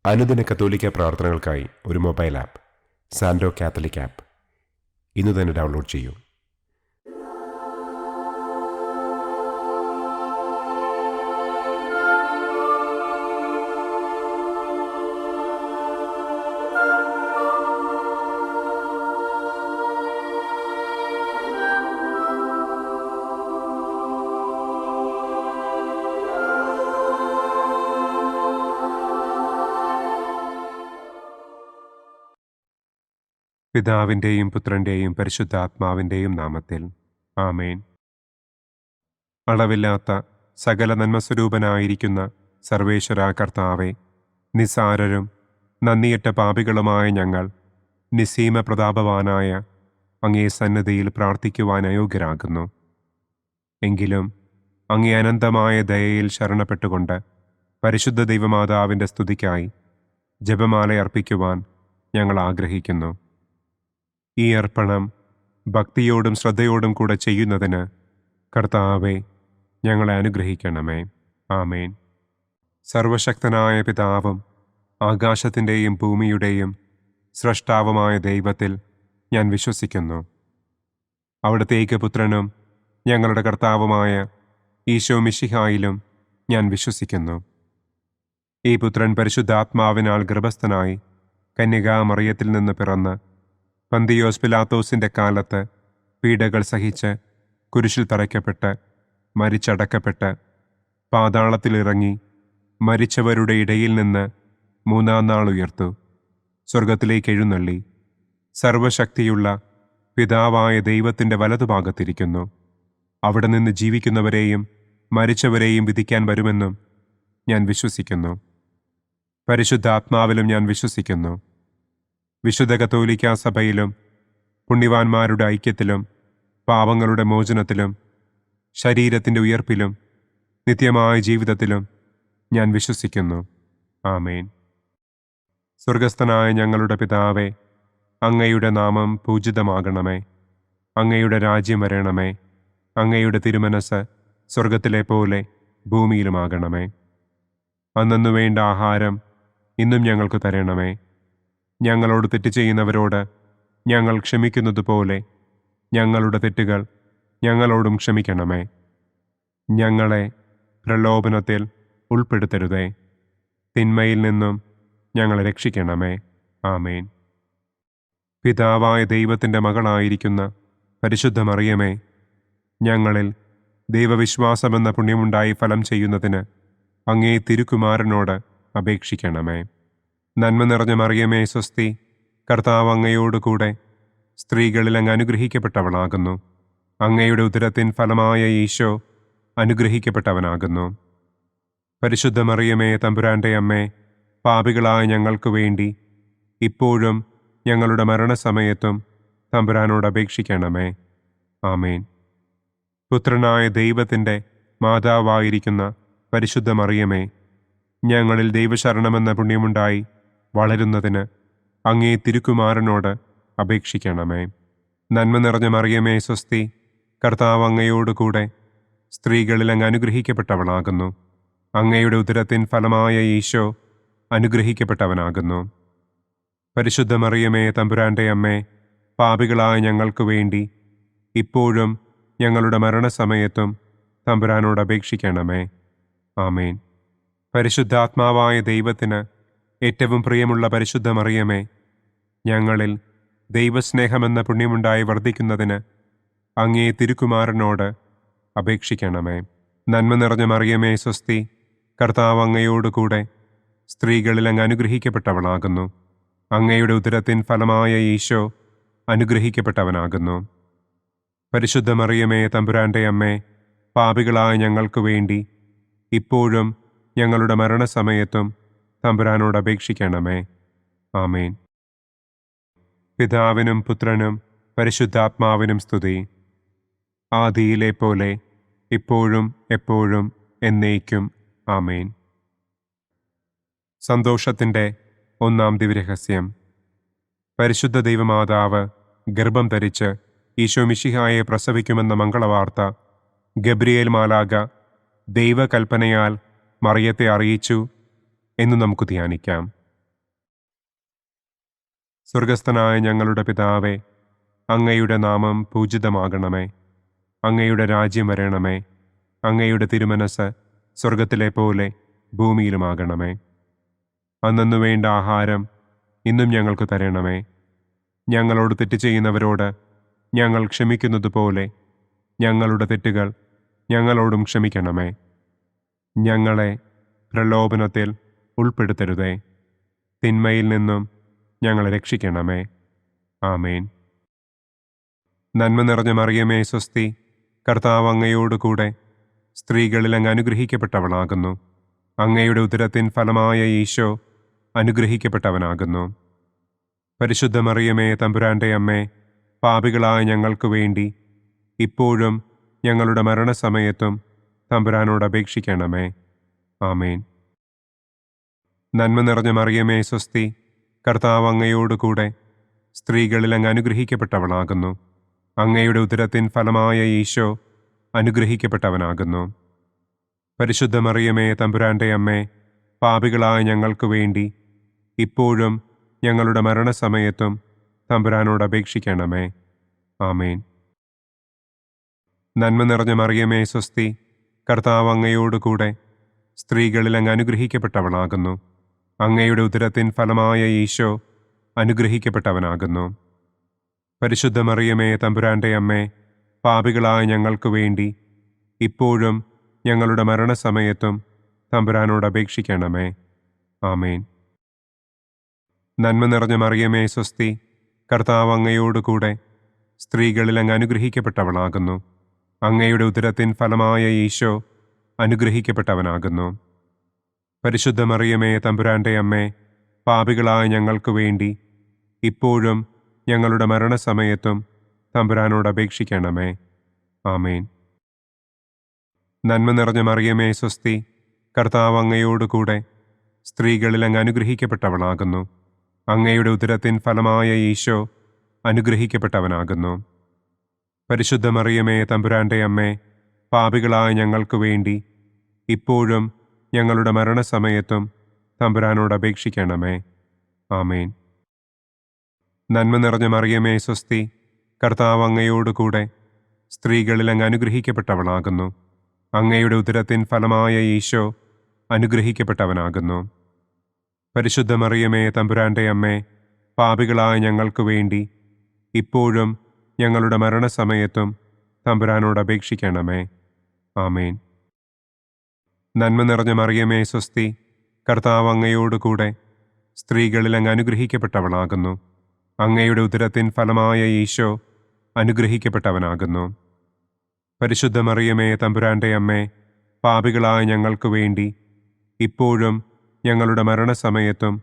അനുദിന കത്തോലിക്ക പ്രാർത്ഥനകൾക്കായി ഒരു മൊബൈൽ ആപ്പ് സാൻഡോ കാത്തലിക് ആപ്പ് ഇന്ന് തന്നെ ഡൗൺലോഡ് ചെയ്യൂ. പിതാവിൻ്റെയും പുത്രൻ്റെയും പരിശുദ്ധാത്മാവിൻ്റെയും നാമത്തിൽ ആമേൻ. അളവില്ലാത്ത സകല നന്മസ്വരൂപനായിരിക്കുന്ന സർവേശ്വര കർത്താവെ, നിസ്സാരരും നന്ദിയറ്റ പാപികളുമായ ഞങ്ങൾ നിസ്സീമ പ്രതാപവാനായ അങ്ങേ സന്നിധിയിൽ പ്രാർത്ഥിക്കുവാൻ അയോഗ്യരാകുന്നു. എങ്കിലും അങ്ങേ അനന്തമായ ദയയിൽ ശരണപ്പെട്ടുകൊണ്ട് പരിശുദ്ധ ദൈവമാതാവിൻ്റെ സ്തുതിക്കായി ജപമാല അർപ്പിക്കുവാൻ ഞങ്ങൾ ആഗ്രഹിക്കുന്നു. ഈ അർപ്പണം ഭക്തിയോടും ശ്രദ്ധയോടും കൂടെ ചെയ്യുന്നതിന് കർത്താവെ ഞങ്ങളെ അനുഗ്രഹിക്കണമേ. ആമേൻ. സർവശക്തനായ പിതാവും ആകാശത്തിൻ്റെയും ഭൂമിയുടെയും സ്രഷ്ടാവുമായ ദൈവത്തിൽ ഞാൻ വിശ്വസിക്കുന്നു. അവിടുത്തെ ഏകപുത്രനും ഞങ്ങളുടെ കർത്താവുമായ ഈശോ മിശിഹായിലും ഞാൻ വിശ്വസിക്കുന്നു. ഈ പുത്രൻ പരിശുദ്ധാത്മാവിനാൽ ഗർഭസ്ഥനായി കന്യകാമറിയത്തിൽ നിന്ന് പിറന്ന് പന്തിയോസ് പിലാത്തോസിൻ്റെ കാലത്ത് പീഡകൾ സഹിച്ച് കുരിശിൽ തറയ്ക്കപ്പെട്ട് മരിച്ചടക്കപ്പെട്ട് പാതാളത്തിലിറങ്ങി മരിച്ചവരുടെ ഇടയിൽ നിന്ന് മൂന്നാം നാൾ ഉയർത്തു, സ്വർഗത്തിലേക്ക് എഴുന്നള്ളി, സർവശക്തിയുള്ള പിതാവായ ദൈവത്തിൻ്റെ വലതുഭാഗത്തിരിക്കുന്നു. അവിടെ നിന്ന് ജീവിക്കുന്നവരെയും മരിച്ചവരെയും വിധിക്കാൻ വരുമെന്നും ഞാൻ വിശ്വസിക്കുന്നു. പരിശുദ്ധാത്മാവിലും ഞാൻ വിശ്വസിക്കുന്നു. വിശുദ്ധ കത്തോലിക്കാ സഭയിലും പുണ്യവാന്മാരുടെ ഐക്യത്തിലും പാപങ്ങളുടെ മോചനത്തിലും ശരീരത്തിൻ്റെ ഉയർപ്പിലും നിത്യമായ ജീവിതത്തിലും ഞാൻ വിശ്വസിക്കുന്നു. ആമേൻ. സ്വർഗസ്ഥനായ ഞങ്ങളുടെ പിതാവേ, അങ്ങയുടെ നാമം പൂജിതമാകണമേ. അങ്ങയുടെ രാജ്യം വരണമേ. അങ്ങയുടെ തിരുമനസ് സ്വർഗത്തിലെ പോലെ ഭൂമിയിലുമാകണമേ. അന്നന്നു വേണ്ട ആഹാരം ഇന്നും ഞങ്ങൾക്ക് തരണമേ. ഞങ്ങളോട് തെറ്റ് ചെയ്യുന്നവരോട് ഞങ്ങൾ ക്ഷമിക്കുന്നത് പോലെ ഞങ്ങളുടെ തെറ്റുകൾ ഞങ്ങളോടും ക്ഷമിക്കണമേ. ഞങ്ങളെ പ്രലോഭനത്തിൽ ഉൾപ്പെടുത്തരുതേ, തിന്മയിൽ നിന്നും ഞങ്ങളെ രക്ഷിക്കണമേ. ആമേൻ. പിതാവായ ദൈവത്തിൻ്റെ മകളായിരിക്കുന്ന പരിശുദ്ധ മറിയമേ, ഞങ്ങളിൽ ദൈവവിശ്വാസമെന്ന പുണ്യമുണ്ടായി ഫലം ചെയ്യുന്നതിന് അങ്ങേ തിരുക്കുമാരനോട് അപേക്ഷിക്കണമേ. നന്മ നിറഞ്ഞ മറിയമേ സ്വസ്തി, കർത്താവ് അങ്ങയോടുകൂടെ സ്ത്രീകളിൽ അങ്ങ് അനുഗ്രഹിക്കപ്പെട്ടവളാകുന്നു. അങ്ങയുടെ ഉദരത്തിൻ ഫലമായ ഈശോ അനുഗ്രഹിക്കപ്പെട്ടവനാകുന്നു. പരിശുദ്ധ മറിയമേ തമ്പുരാൻ്റെ അമ്മേ, പാപികളായ ഞങ്ങൾക്ക് വേണ്ടി ഇപ്പോഴും ഞങ്ങളുടെ മരണസമയത്തും തമ്പുരാനോട് അപേക്ഷിക്കണമേ. ആമേൻ. പുത്രനായ ദൈവത്തിൻ്റെ മാതാവായിരിക്കുന്ന പരിശുദ്ധ മറിയമേ, ഞങ്ങളിൽ ദൈവശരണമെന്ന പുണ്യമുണ്ടായി വളരുന്നതിന് അങ്ങേ തിരുക്കുമാരനോട് അപേക്ഷിക്കണമേ. നന്മ നിറഞ്ഞ മറിയമേ സ്വസ്തി, കർത്താവ് അങ്ങയോടുകൂടെ സ്ത്രീകളിൽ അങ്ങ് അനുഗ്രഹിക്കപ്പെട്ടവളാകുന്നു. അങ്ങയുടെ ഉദരത്തിൻ ഫലമായ ഈശോ അനുഗ്രഹിക്കപ്പെട്ടവനാകുന്നു. പരിശുദ്ധ മറിയമേ തമ്പുരാൻ്റെ അമ്മേ, പാപികളായ ഞങ്ങൾക്ക് വേണ്ടി ഇപ്പോഴും ഞങ്ങളുടെ മരണസമയത്തും തമ്പുരാനോട് അപേക്ഷിക്കണമേ. ആമേൻ. പരിശുദ്ധാത്മാവായ ദൈവത്തിന് ഏറ്റവും പ്രിയമുള്ള പരിശുദ്ധ മറിയമേ, ഞങ്ങളിൽ ദൈവസ്നേഹമെന്ന പുണ്യമുണ്ടായി വർദ്ധിക്കുന്നതിന് അങ്ങേ തിരുക്കുമാരനോട് അപേക്ഷിക്കണമേ. നന്മ നിറഞ്ഞ മറിയമേ സ്വസ്തി, കർത്താവ് അങ്ങയോടുകൂടെ സ്ത്രീകളിൽ അങ്ങ് അനുഗ്രഹിക്കപ്പെട്ടവളാകുന്നു. അങ്ങയുടെ ഉദരത്തിൻ ഫലമായ ഈശോ അനുഗ്രഹിക്കപ്പെട്ടവനാകുന്നു. പരിശുദ്ധ മറിയമേ തമ്പുരാൻ്റെ അമ്മേ, പാപികളായ ഞങ്ങൾക്ക് വേണ്ടി ഇപ്പോഴും ഞങ്ങളുടെ മരണസമയത്തും തമ്പുരാനോട് അപേക്ഷിക്കണമേ. ആമേൻ. പിതാവിനും പുത്രനും പരിശുദ്ധാത്മാവിനും സ്തുതി. ആദിയിലെ പോലെ ഇപ്പോഴും എപ്പോഴും എന്നേക്കും. ആമേൻ. സന്തോഷത്തിൻ്റെ ഒന്നാം ദിവ്യരഹസ്യം. പരിശുദ്ധ ദൈവമാതാവ് ഗർഭം ധരിച്ച് ഈശോ മിശിഹായെ പ്രസവിക്കുമെന്ന മംഗളവാർത്ത ഗബ്രിയേൽ മാലാഖ ദൈവകൽപ്പനയാൽ മറിയത്തെ അറിയിച്ചു എന്ന് നമുക്ക് ധ്യാനിക്കാം. സ്വർഗസ്ഥനായ ഞങ്ങളുടെ പിതാവേ, അങ്ങയുടെ നാമം പൂജിതമാകണമേ. അങ്ങയുടെ രാജ്യം വരണമേ. അങ്ങയുടെ തിരുമനസ് സ്വർഗത്തിലെ പോലെ ഭൂമിയിലുമാകണമേ. അന്നന്നു വേണ്ട ആഹാരം ഇന്നും ഞങ്ങൾക്ക് തരണമേ. ഞങ്ങളോട് തെറ്റ് ചെയ്യുന്നവരോട് ഞങ്ങൾ ക്ഷമിക്കുന്നതുപോലെ ഞങ്ങളുടെ തെറ്റുകൾ ഞങ്ങളോടും ക്ഷമിക്കണമേ. ഞങ്ങളെ പ്രലോഭനത്തിൽ ഉൾപ്പെടുത്തരുതേ. തിന്മയിൽ നിന്നും ഞങ്ങളെ രക്ഷിക്കണമേ. ആമേൻ. നന്മ നിറഞ്ഞ മറിയമേ സ്വസ്തി, കർത്താവ് അങ്ങയോടുകൂടെ സ്ത്രീകളിൽ അങ്ങ് അനുഗ്രഹിക്കപ്പെട്ടവളാകുന്നു. അങ്ങയുടെ ഉദരത്തിൻ ഫലമായ ഈശോ അനുഗ്രഹിക്കപ്പെട്ടവനാകുന്നു. പരിശുദ്ധ മറിയമേ തമ്പുരാന്റെ അമ്മേ, പാപികളായ ഞങ്ങൾക്ക് വേണ്ടി ഇപ്പോഴും ഞങ്ങളുടെ മരണസമയത്തും തമ്പുരാനോട് അപേക്ഷിക്കണമേ. ആമേൻ. നന്മ നിറഞ്ഞ മറിയമേ സ്വസ്തി, കർത്താവ് അങ്ങയോടുകൂടെ സ്ത്രീകളിൽ അങ്ങ് അനുഗ്രഹിക്കപ്പെട്ടവളാകുന്നു. അങ്ങയുടെ ഉദരത്തിൻ ഫലമായ ഈശോ അനുഗ്രഹിക്കപ്പെട്ടവനാകുന്നു. പരിശുദ്ധ മറിയമേ തമ്പുരാന്റെ അമ്മേ, പാപികളായ ഞങ്ങൾക്ക് വേണ്ടി ഇപ്പോഴും ഞങ്ങളുടെ മരണസമയത്തും തമ്പുരാനോട് അപേക്ഷിക്കണമേ. ആമേൻ. നന്മ നിറഞ്ഞ മറിയമേ സ്വസ്തി, കർത്താവ് അങ്ങയോടുകൂടെ സ്ത്രീകളിൽ അങ്ങ് അനുഗ്രഹിക്കപ്പെട്ടവളാകുന്നു. അങ്ങയുടെ ഉദരത്തിൻ ഫലമായ ഈശോ അനുഗ്രഹിക്കപ്പെട്ടവനാകുന്നു. പരിശുദ്ധ മറിയമേ തമ്പുരാന്റെ അമ്മേ, പാപികളായ ഞങ്ങൾക്ക് വേണ്ടി ഇപ്പോഴും ഞങ്ങളുടെ മരണസമയത്തും തമ്പുരാനോട് അപേക്ഷിക്കണമേ. ആമേൻ. നന്മ നിറഞ്ഞ മറിയമേ സ്വസ്തി, കർത്താവ് അങ്ങയോടുകൂടെ സ്ത്രീകളിൽ അങ്ങ് അനുഗ്രഹിക്കപ്പെട്ടവളാകുന്നു. അങ്ങയുടെ ഉദരത്തിൻ ഫലമായ ഈശോ അനുഗ്രഹിക്കപ്പെട്ടവനാകുന്നു. പരിശുദ്ധ മറിയമേ തമ്പുരാന്റെ അമ്മേ, പാപികളായ ഞങ്ങൾക്ക് വേണ്ടി ഇപ്പോഴും ഞങ്ങളുടെ മരണസമയത്തും തമ്പുരാനോട് അപേക്ഷിക്കണമേ. ആമേൻ. നന്മ നിറഞ്ഞ മറിയമേ സ്വസ്തി, കർത്താവ് അങ്ങയോടുകൂടെ സ്ത്രീകളിൽ അങ്ങ് അനുഗ്രഹിക്കപ്പെട്ടവളാകുന്നു. അങ്ങയുടെ ഉദരത്തിൻ ഫലമായ ഈശോ അനുഗ്രഹിക്കപ്പെട്ടവനാകുന്നു. പരിശുദ്ധ മറിയമേ തമ്പുരാന്റെ അമ്മേ, പാപികളായ ഞങ്ങൾക്ക് വേണ്ടി ഇപ്പോഴും ഞങ്ങളുടെ മരണസമയത്തും തമ്പുരാനോട് അപേക്ഷിക്കണമേ. ആമേൻ. നന്മ നിറഞ്ഞ മറിയമേ സ്വസ്തി, കർത്താവ് അങ്ങയോടുകൂടെ സ്ത്രീകളിൽ അങ്ങ് അനുഗ്രഹിക്കപ്പെട്ടവളാകുന്നു. അങ്ങയുടെ ഉദരത്തിൻ ഫലമായ ഈശോ അനുഗ്രഹിക്കപ്പെട്ടവനാകുന്നു. പരിശുദ്ധ മറിയമേ തമ്പുരാന്റെ അമ്മേ, പാപികളായ ഞങ്ങൾക്ക് വേണ്ടി ഇപ്പോഴും ഞങ്ങളുടെ മരണസമയത്തും തമ്പുരാനോട് അപേക്ഷിക്കണമേ. ആമേൻ. നന്മ നിറഞ്ഞ മറിയമേ സ്വസ്തി, കർത്താവ് അങ്ങയോടുകൂടെ സ്ത്രീകളിൽ അങ്ങ് അനുഗ്രഹിക്കപ്പെട്ടവളാകുന്നു. അങ്ങയുടെ ഉദരത്തിൻ ഫലമായ ഈശോ അനുഗ്രഹിക്കപ്പെട്ടവനാകുന്നു. പരിശുദ്ധ മറിയമേ തമ്പുരാന്റെ അമ്മേ, പാപികളായ ഞങ്ങൾക്ക് വേണ്ടി ഇപ്പോഴും ഞങ്ങളുടെ മരണസമയത്തും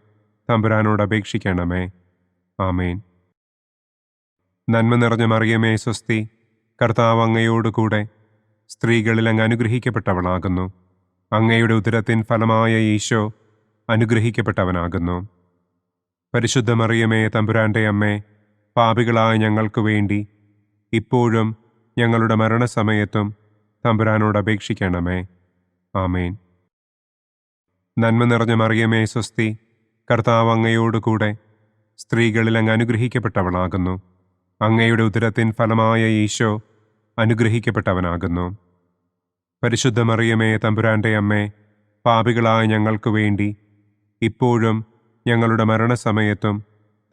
തമ്പുരാനോട് അപേക്ഷിക്കണമേ. ആമേൻ. നന്മ നിറഞ്ഞ മറിയമേ സ്വസ്തി, കർത്താവ് അങ്ങയോടുകൂടെ സ്ത്രീകളിൽ അങ്ങ് അനുഗ്രഹിക്കപ്പെട്ടവളാകുന്നു. അങ്ങയുടെ ഉദരത്തിൻ ഫലമായ ഈശോ അനുഗ്രഹിക്കപ്പെട്ടവനാകുന്നു. പരിശുദ്ധ മറിയമേ തമ്പുരാന്റെ അമ്മേ, പാപികളായ ഞങ്ങൾക്ക് വേണ്ടി ഇപ്പോഴും ഞങ്ങളുടെ മരണസമയത്തും തമ്പുരാനോട് അപേക്ഷിക്കണമേ. ആമേൻ. നന്മ നിറഞ്ഞ മറിയമേ സ്വസ്തി, കർത്താവ് അങ്ങയോടുകൂടെ സ്ത്രീകളിൽ അങ്ങ് അനുഗ്രഹിക്കപ്പെട്ടവളാകുന്നു. അങ്ങയുടെ ഉദരത്തിൻ ഫലമായ ഈശോ അനുഗ്രഹിക്കപ്പെട്ടവനാകുന്നു. പരിശുദ്ധ മറിയമേ തമ്പുരാന്റെ അമ്മേ, പാപികളായ ഞങ്ങൾക്ക് വേണ്ടി ഇപ്പോഴും ഞങ്ങളുടെ മരണസമയത്തും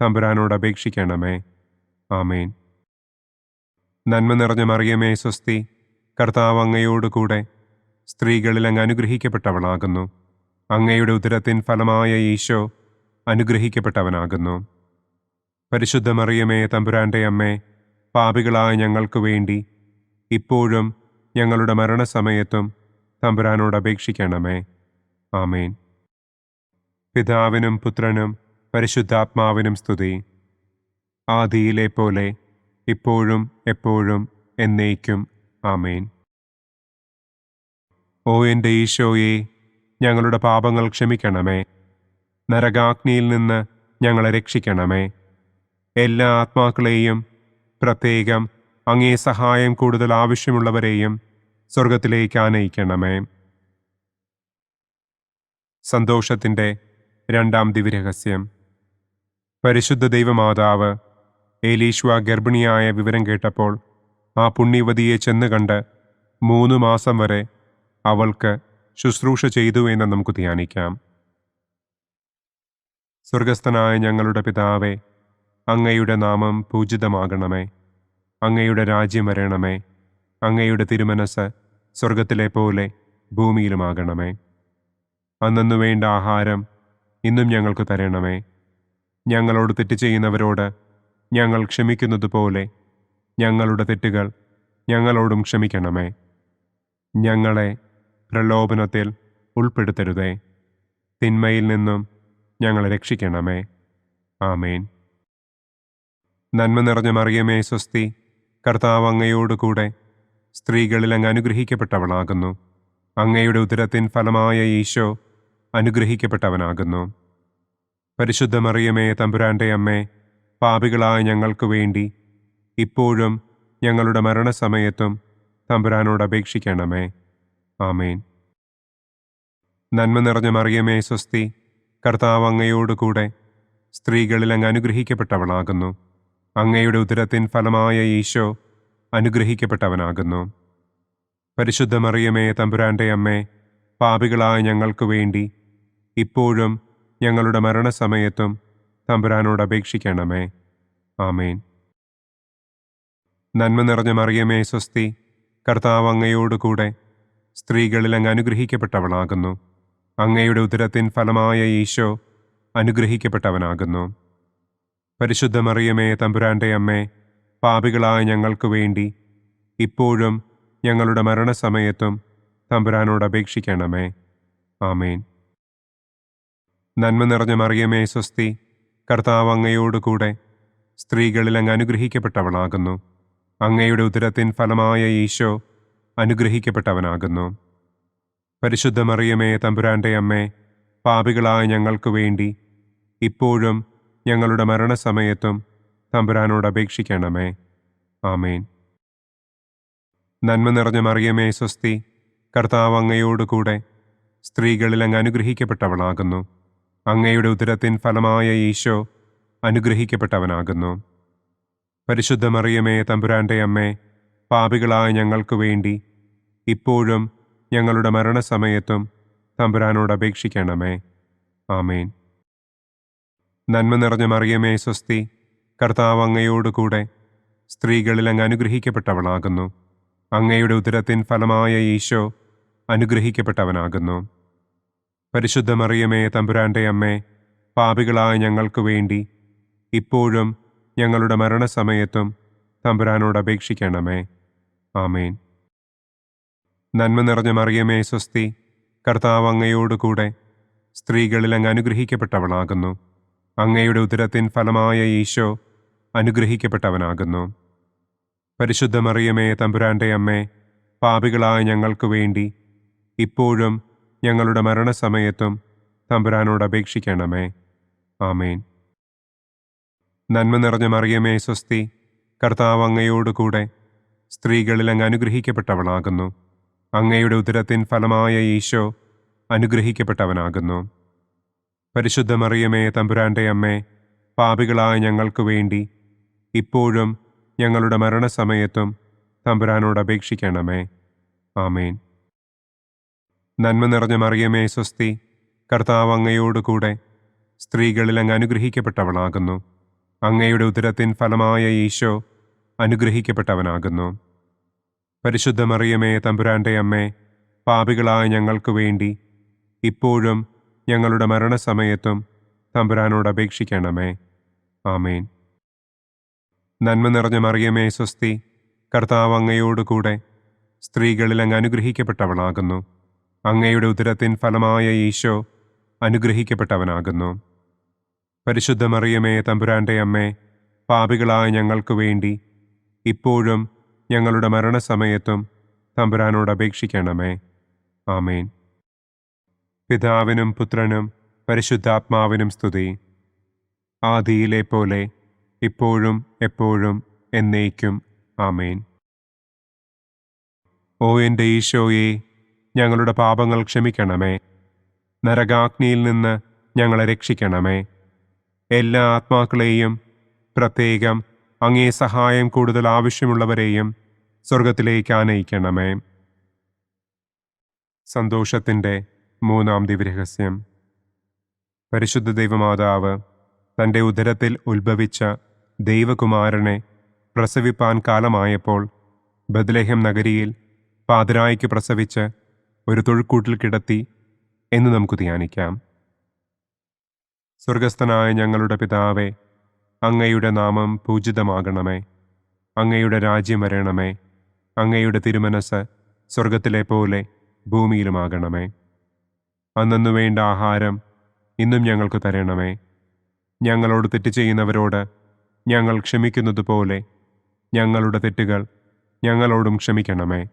തമ്പുരാനോട് അപേക്ഷിക്കണമേ. ആമേൻ. നന്മ നിറഞ്ഞ മറിയമേ സ്വസ്തി, കർത്താവ് അങ്ങയോടുകൂടെ സ്ത്രീകളിൽ അങ്ങ് അനുഗ്രഹിക്കപ്പെട്ടവളാകുന്നു. അങ്ങയുടെ ഉദരത്തിൻ ഫലമായ ഈശോ അനുഗ്രഹിക്കപ്പെട്ടവനാകുന്നു. പരിശുദ്ധ മറിയമേ തമ്പുരാന്റെ അമ്മേ, പാപികളായ ഞങ്ങൾക്ക് വേണ്ടി ഇപ്പോഴും ഞങ്ങളുടെ മരണസമയത്തും തമ്പുരാനോട് അപേക്ഷിക്കണമേ. ആമേൻ. പിതാവിനും പുത്രനും പരിശുദ്ധാത്മാവിനും സ്തുതി. ആദിയിലെ പോലെ ഇപ്പോഴും എപ്പോഴും എന്നേക്കും. ആമേൻ. ഓ എൻ്റെ ഈശോയെ, ഞങ്ങളുടെ പാപങ്ങൾ ക്ഷമിക്കണമേ. നരകാഗ്നിയിൽ നിന്ന് ഞങ്ങളെ രക്ഷിക്കണമേ. എല്ലാ ആത്മാക്കളെയും, പ്രത്യേകം അങ്ങേ സഹായം കൂടുതൽ ആവശ്യമുള്ളവരെയും സ്വർഗത്തിലേക്ക് ആനയിക്കണമേ. സന്തോഷത്തിൻ്റെ രണ്ടാം ദിവ്യരഹസ്യം. പരിശുദ്ധ ദൈവമാതാവ് ഏലീശ്വ ഗർഭിണിയായ വിവരം കേട്ടപ്പോൾ ആ പുണ്യവതിയെ ചെന്ന് കണ്ട് 3 മാസം വരെ അവൾക്ക് ശുശ്രൂഷ ചെയ്തു എന്ന് നമുക്ക് ധ്യാനിക്കാം. സ്വർഗസ്ഥനായ ഞങ്ങളുടെ പിതാവേ, അങ്ങയുടെ നാമം പൂജിതമാകണമേ. അങ്ങയുടെ രാജ്യം വരണമേ. അങ്ങയുടെ തിരുമനസ് സ്വർഗത്തിലെ പോലെ ഭൂമിയിലുമാകണമേ. അന്നന്നു വേണ്ട ആഹാരം ഇന്നും ഞങ്ങൾക്ക് തരണമേ. ഞങ്ങളോട് തെറ്റ് ചെയ്യുന്നവരോട് ഞങ്ങൾ ക്ഷമിക്കുന്നത് പോലെ ഞങ്ങളുടെ തെറ്റുകൾ ഞങ്ങളോടും ക്ഷമിക്കണമേ. ഞങ്ങളെ പ്രലോഭനത്തിൽ ഉൾപ്പെടുത്തരുതേ. തിന്മയിൽ നിന്നും ഞങ്ങളെ രക്ഷിക്കണമേ. ആമേൻ. നന്മ നിറഞ്ഞ മറിയമേ സ്വസ്തി, കർത്താവ് അങ്ങയോടുകൂടെ സ്ത്രീകളിൽ അങ്ങ് അനുഗ്രഹിക്കപ്പെട്ടവളാകുന്നു. അങ്ങയുടെ ഉദരത്തിൻ ഫലമായ ഈശോ അനുഗ്രഹിക്കപ്പെട്ടവനാകുന്നു. പരിശുദ്ധ മറിയമേ തമ്പുരാൻ്റെ അമ്മേ, പാപികളായ ഞങ്ങൾക്ക് വേണ്ടി ഇപ്പോഴും ഞങ്ങളുടെ മരണസമയത്തും തമ്പുരാനോട് അപേക്ഷിക്കണമേ. ആമേൻ. നന്മ നിറഞ്ഞ മറിയമേ സ്വസ്തി, കർത്താവ് അങ്ങയോടുകൂടെ സ്ത്രീകളിൽ അങ്ങ് അനുഗ്രഹിക്കപ്പെട്ടവളാകുന്നു. അങ്ങയുടെ ഉദരത്തിൻ ഫലമായ ഈശോ അനുഗ്രഹിക്കപ്പെട്ടവനാകുന്നു. പരിശുദ്ധ മറിയമേ തമ്പുരാൻ്റെ അമ്മേ, പാപികളായ ഞങ്ങൾക്ക് വേണ്ടി ഇപ്പോഴും ഞങ്ങളുടെ മരണസമയത്തും തമ്പുരാനോട് അപേക്ഷിക്കണമേ. ആമേൻ. നന്മ നിറഞ്ഞ മറിയമേ സ്വസ്തി, കർത്താവ് അങ്ങയോടുകൂടെ സ്ത്രീകളിൽ അങ്ങ് അനുഗ്രഹിക്കപ്പെട്ടവളാകുന്നു. അങ്ങയുടെ ഉദരത്തിൻ ഫലമായ ഈശോ അനുഗ്രഹിക്കപ്പെട്ടവനാകുന്നു. പരിശുദ്ധ മറിയമേ തമ്പുരാൻ്റെ അമ്മേ, പാപികളായ ഞങ്ങൾക്ക് വേണ്ടി ഇപ്പോഴും ഞങ്ങളുടെ മരണസമയത്തും തമ്പുരാനോട് അപേക്ഷിക്കണമേ. ആമേൻ. നന്മ നിറഞ്ഞ മറിയമേ സ്വസ്തി, കർത്താവ് അങ്ങയോടുകൂടെ സ്ത്രീകളിൽ അങ്ങ് അനുഗ്രഹിക്കപ്പെട്ടവളാകുന്നു. അങ്ങയുടെ ഉദരത്തിൻ ഫലമായ ഈശോ അനുഗ്രഹിക്കപ്പെട്ടവനാകുന്നു. പരിശുദ്ധ മറിയമേ തമ്പുരാൻ്റെ അമ്മേ, പാപികളായ ഞങ്ങൾക്ക് വേണ്ടി ഇപ്പോഴും ഞങ്ങളുടെ മരണസമയത്തും തമ്പുരാനോട് അപേക്ഷിക്കണമേ. ആമേൻ. നന്മ നിറഞ്ഞ മറിയമേ സ്വസ്തി, കർത്താവ് അങ്ങയോടുകൂടെ സ്ത്രീകളിൽ അങ്ങ് അനുഗ്രഹിക്കപ്പെട്ടവളാകുന്നു. അങ്ങയുടെ ഉദരത്തിൻ ഫലമായ ഈശോ അനുഗ്രഹിക്കപ്പെട്ടവനാകുന്നു. പരിശുദ്ധ മറിയമേ തമ്പുരാൻ്റെ അമ്മേ, പാപികളായ ഞങ്ങൾക്ക് വേണ്ടി ഇപ്പോഴും ഞങ്ങളുടെ മരണസമയത്തും തമ്പുരാനോട് അപേക്ഷിക്കണമേ. ആമേൻ. നന്മ നിറഞ്ഞ മറിയമേ സ്വസ്തി, കർത്താവ് അങ്ങയോടുകൂടെ സ്ത്രീകളിൽ അങ്ങ് അനുഗ്രഹിക്കപ്പെട്ടവളാകുന്നു. അങ്ങയുടെ ഉദരത്തിൻ ഫലമായ ഈശോ അനുഗ്രഹിക്കപ്പെട്ടവനാകുന്നു. പരിശുദ്ധ മറിയമേ തമ്പുരാൻ്റെ അമ്മേ, പാപികളായ ഞങ്ങൾക്ക് വേണ്ടി ഇപ്പോഴും ഞങ്ങളുടെ മരണസമയത്തും തമ്പുരാനോട് അപേക്ഷിക്കണമേ. ആമേൻ. നന്മ നിറഞ്ഞ മറിയമേ സ്വസ്തി, കർത്താവ് അങ്ങയോടുകൂടെ സ്ത്രീകളിൽ അങ്ങ് അനുഗ്രഹിക്കപ്പെട്ടവളാകുന്നു. അങ്ങയുടെ ഉദരത്തിൻ ഫലമായ ഈശോ അനുഗ്രഹിക്കപ്പെട്ടവനാകുന്നു. പരിശുദ്ധ മറിയമേ തമ്പുരാൻ്റെ അമ്മേ, പാപികളായ ഞങ്ങൾക്ക് വേണ്ടി ഇപ്പോഴും ഞങ്ങളുടെ മരണസമയത്തും തമ്പുരാനോട് അപേക്ഷിക്കണമേ. ആമേൻ. നന്മ നിറഞ്ഞ മറിയമേ സ്വസ്തി, കർത്താവ് അങ്ങയോടുകൂടെ സ്ത്രീകളിൽ അങ്ങ് അനുഗ്രഹിക്കപ്പെട്ടവളാകുന്നു. അങ്ങയുടെ ഉദരത്തിൻ ഫലമായ ഈശോ അനുഗ്രഹിക്കപ്പെട്ടവനാകുന്നു. പരിശുദ്ധ മറിയമേ തമ്പുരാൻ്റെ അമ്മേ, പാപികളായ ഞങ്ങൾക്ക് വേണ്ടി ഇപ്പോഴും ഞങ്ങളുടെ മരണസമയത്തും തമ്പുരാനോട് അപേക്ഷിക്കണമേ. ആമേൻ. നന്മ നിറഞ്ഞ മറിയമേ സ്വസ്തി, കർത്താവ് അങ്ങയോടുകൂടെ സ്ത്രീകളിൽ അങ്ങ് അനുഗ്രഹിക്കപ്പെട്ടവളാകുന്നു. അങ്ങയുടെ ഉദരത്തിൻ ഫലമായ ഈശോ അനുഗ്രഹിക്കപ്പെട്ടവനാകുന്നു. പരിശുദ്ധ മറിയമേ തമ്പുരാൻ്റെ അമ്മേ, പാപികളായ ഞങ്ങൾക്ക് വേണ്ടി ഇപ്പോഴും ഞങ്ങളുടെ മരണസമയത്തും തമ്പുരാനോട് അപേക്ഷിക്കണമേ. ആമേൻ. നന്മ നിറഞ്ഞ മറിയമേ സ്വസ്തി, കർത്താവ് അങ്ങയോടുകൂടെ സ്ത്രീകളിൽ അങ്ങ് അനുഗ്രഹിക്കപ്പെട്ടവളാകുന്നു. അങ്ങയുടെ ഉദരത്തിൻ ഫലമായ ഈശോ അനുഗ്രഹിക്കപ്പെട്ടവനാകുന്നു. പരിശുദ്ധ മറിയമേ തമ്പുരാൻ്റെ അമ്മേ, പാപികളായ ഞങ്ങൾക്ക് വേണ്ടി ഇപ്പോഴും ഞങ്ങളുടെ മരണസമയത്തും തമ്പുരാനോട് അപേക്ഷിക്കണമേ. ആമേൻ. പിതാവിനും പുത്രനും പരിശുദ്ധാത്മാവിനും സ്തുതി. ആദിയിലെ പോലെ ഇപ്പോഴും എപ്പോഴും എന്നേക്കും. ആമേൻ. ഓ എൻ്റെ ഈശോയെ, ഞങ്ങളുടെ പാപങ്ങൾ ക്ഷമിക്കണമേ. നരകാഗ്നിയിൽ നിന്ന് ഞങ്ങളെ രക്ഷിക്കണമേ. എല്ലാ ആത്മാക്കളെയും, പ്രത്യേകം അങ്ങേ സഹായം കൂടുതൽ ആവശ്യമുള്ളവരെയും സ്വർഗത്തിലേക്ക് ആനയിക്കണമേ. സന്തോഷത്തിൻ്റെ മൂന്നാം ദിവ്യരഹസ്യം. പരിശുദ്ധ ദൈവമാതാവ് തൻ്റെ ഉദരത്തിൽ ഉത്ഭവിച്ച ദൈവകുമാരനെ പ്രസവിപ്പാൻ കാലമായപ്പോൾ ബത്ലഹേം നഗരിയിൽ പാതിരായ്ക്ക് പ്രസവിച്ച് ഒരു തൊഴുക്കൂട്ടിൽ കിടത്തി എന്ന് നമുക്ക് ധ്യാനിക്കാം. സ്വർഗസ്ഥനായ ഞങ്ങളുടെ പിതാവേ, അങ്ങയുടെ നാമം പൂജിതമാകണമേ. അങ്ങയുടെ രാജ്യം വരണമേ. അങ്ങയുടെ തിരുമനസ് സ്വർഗത്തിലെ പോലെ ഭൂമിയിലുമാകണമേ. അന്നന്നു വേണ്ട ആഹാരം ഇന്നും ഞങ്ങൾക്ക് തരണമേ. ഞങ്ങളോട് തെറ്റ് ചെയ്യുന്നവരോട് ഞങ്ങൾ ക്ഷമിക്കുന്നത് പോലെ ഞങ്ങളുടെ തെറ്റുകൾ ഞങ്ങളോടും ക്ഷമിക്കണമേ.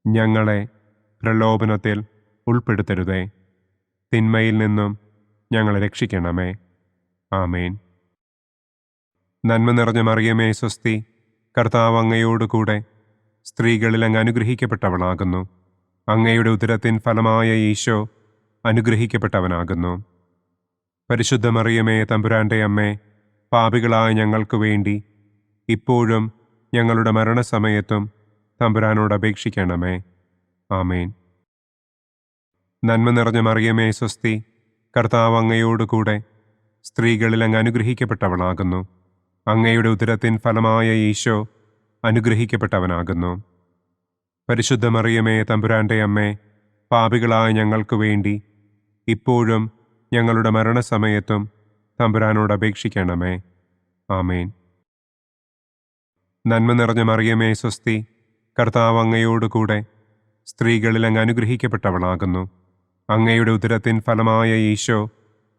ഞങ്ങളെ പ്രലോഭനത്തിൽ ഉൾപ്പെടുത്തരുതേ. തിന്മയിൽ നിന്നും ഞങ്ങളെ രക്ഷിക്കണമേ. ആമേൻ. നന്മ നിറഞ്ഞ മറിയമേ സ്വസ്തി, കർത്താവ് അങ്ങയോടുകൂടെ സ്ത്രീകളിൽ അങ്ങ് അനുഗ്രഹിക്കപ്പെട്ടവളാകുന്നു. അങ്ങയുടെ ഉദരത്തിൻ ഫലമായ ഈശോ അനുഗ്രഹിക്കപ്പെട്ടവനാകുന്നു. പരിശുദ്ധ മറിയമേ തമ്പുരാൻ്റെ അമ്മേ, പാപികളായ ഞങ്ങൾക്ക് വേണ്ടി ഇപ്പോഴും ഞങ്ങളുടെ മരണസമയത്തും തമ്പുരാനോട് അപേക്ഷിക്കണമേ. ആമേൻ. നന്മ നിറഞ്ഞ മറിയമേ സ്വസ്തി, കർത്താവ് അങ്ങയോടുകൂടെ സ്ത്രീകളിൽ അങ്ങ് അനുഗ്രഹിക്കപ്പെട്ടവളാകുന്നു. അങ്ങയുടെ ഉദരത്തിൻ ഫലമായ ഈശോ അനുഗ്രഹിക്കപ്പെട്ടവനാകുന്നു. പരിശുദ്ധ മറിയമേ തമ്പുരാൻ്റെ അമ്മേ, പാപികളായ ഞങ്ങൾക്ക് വേണ്ടി ഇപ്പോഴും ഞങ്ങളുടെ മരണസമയത്തും തമ്പുരാനോട് അപേക്ഷിക്കണമേ. ആമേൻ. നന്മ നിറഞ്ഞ മറിയമേ സ്വസ്തി, കർത്താവ് അങ്ങയോടുകൂടെ സ്ത്രീകളിൽ അങ്ങ് അനുഗ്രഹിക്കപ്പെട്ടവളാകുന്നു. അങ്ങയുടെ ഉദരത്തിൻ ഫലമായ ഈശോ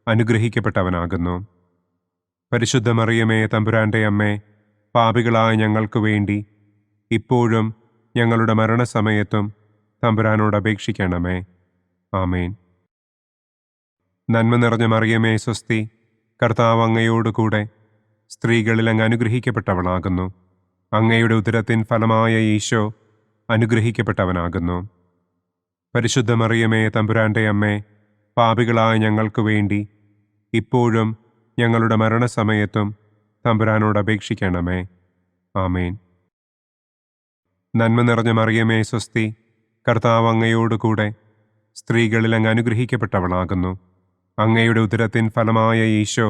അനുഗ്രഹിക്കപ്പെട്ടവനാകുന്നു. പരിശുദ്ധ മറിയമേ തമ്പുരാൻ്റെ അമ്മേ, പാപികളായ ഞങ്ങൾക്ക് വേണ്ടി ഇപ്പോഴും ഞങ്ങളുടെ മരണസമയത്തും തമ്പുരാനോട് അപേക്ഷിക്കണമേ. ആമേൻ. നന്മ നിറഞ്ഞ മറിയമേ സ്വസ്തി, കർത്താവ് അങ്ങയോടുകൂടെ സ്ത്രീകളിൽ അങ്ങ് അനുഗ്രഹിക്കപ്പെട്ടവളാകുന്നു. അങ്ങയുടെ ഉദരത്തിൻ ഫലമായ ഈശോ അനുഗ്രഹിക്കപ്പെട്ടവനാകുന്നു. പരിശുദ്ധ മറിയമേ തമ്പുരാൻ്റെ അമ്മേ, പാപികളായ ഞങ്ങൾക്ക് വേണ്ടി ഇപ്പോഴും ഞങ്ങളുടെ മരണസമയത്തും തമ്പുരാനോട് അപേക്ഷിക്കണമേ. ആമേൻ. നന്മ നിറഞ്ഞ മറിയമേ സ്വസ്തി, കർത്താവ് അങ്ങയോടുകൂടെ സ്ത്രീകളിൽ അങ്ങ് അനുഗ്രഹിക്കപ്പെട്ടവളാകുന്നു. അങ്ങയുടെ ഉദരത്തിൻ ഫലമായ ഈശോ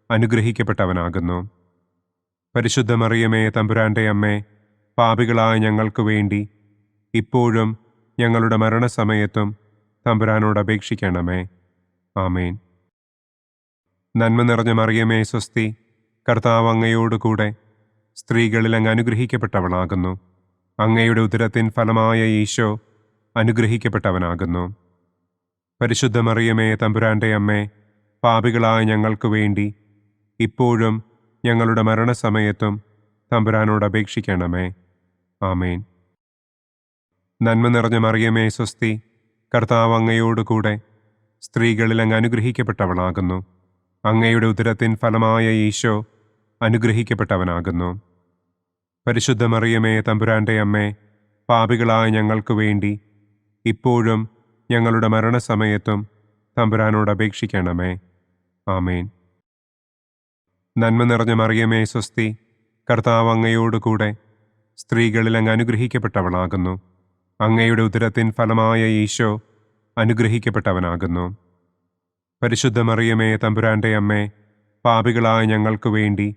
അനുഗ്രഹിക്കപ്പെട്ടവനാകുന്നു. പരിശുദ്ധ മറിയമേ തമ്പുരാൻ്റെ അമ്മേ, പാപികളായ ഞങ്ങൾക്ക് വേണ്ടി ഇപ്പോഴും ഞങ്ങളുടെ മരണസമയത്തും തമ്പുരാനോട് അപേക്ഷിക്കണമേ. ആമേൻ. നന്മ നിറഞ്ഞ മറിയമേ സ്വസ്തി, കർത്താവ് അങ്ങയോടുകൂടെ സ്ത്രീകളിൽ അങ്ങ് അനുഗ്രഹിക്കപ്പെട്ടവളാകുന്നു. അങ്ങയുടെ ഉദരത്തിൻ ഫലമായ ഈശോ അനുഗ്രഹിക്കപ്പെട്ടവനാകുന്നു. പരിശുദ്ധ മറിയമേ തമ്പുരാൻ്റെ അമ്മേ, പാപികളായ ഞങ്ങൾക്ക് വേണ്ടി ഇപ്പോഴും ഞങ്ങളുടെ മരണസമയത്തും തമ്പുരാനോട് അപേക്ഷിക്കണമേ. ആമേൻ. നന്മ നിറഞ്ഞ മറിയമേ സ്വസ്തി, കർത്താവ് അങ്ങയോടുകൂടെ സ്ത്രീകളിൽ അങ്ങ് അനുഗ്രഹിക്കപ്പെട്ടവളാകുന്നു. അങ്ങയുടെ ഉദരത്തിൻ ഫലമായ ഈശോ അനുഗ്രഹിക്കപ്പെട്ടവനാകുന്നു. പരിശുദ്ധ മറിയമേ തമ്പുരാൻ്റെ അമ്മേ, പാപികളായ ഞങ്ങൾക്ക് വേണ്ടി ഇപ്പോഴും ഞങ്ങളുടെ മരണസമയത്തും തമ്പുരാനോട് അപേക്ഷിക്കണമേ. ആമേൻ. നന്മ നിറഞ്ഞ മറിയമേ സ്വസ്തി, കർത്താവ് അങ്ങയോടുകൂടെ സ്ത്രീകളിൽ അങ്ങ് അനുഗ്രഹിക്കപ്പെട്ടവളാകുന്നു. അങ്ങയുടെ ഉദരത്തിൻ ഫലമായ ഈശോ അനുഗ്രഹിക്കപ്പെട്ടവനാകുന്നു. പരിശുദ്ധ മറിയമേ തമ്പുരാൻ്റെ അമ്മേ, പാപികളായ ഞങ്ങൾക്ക് വേണ്ടി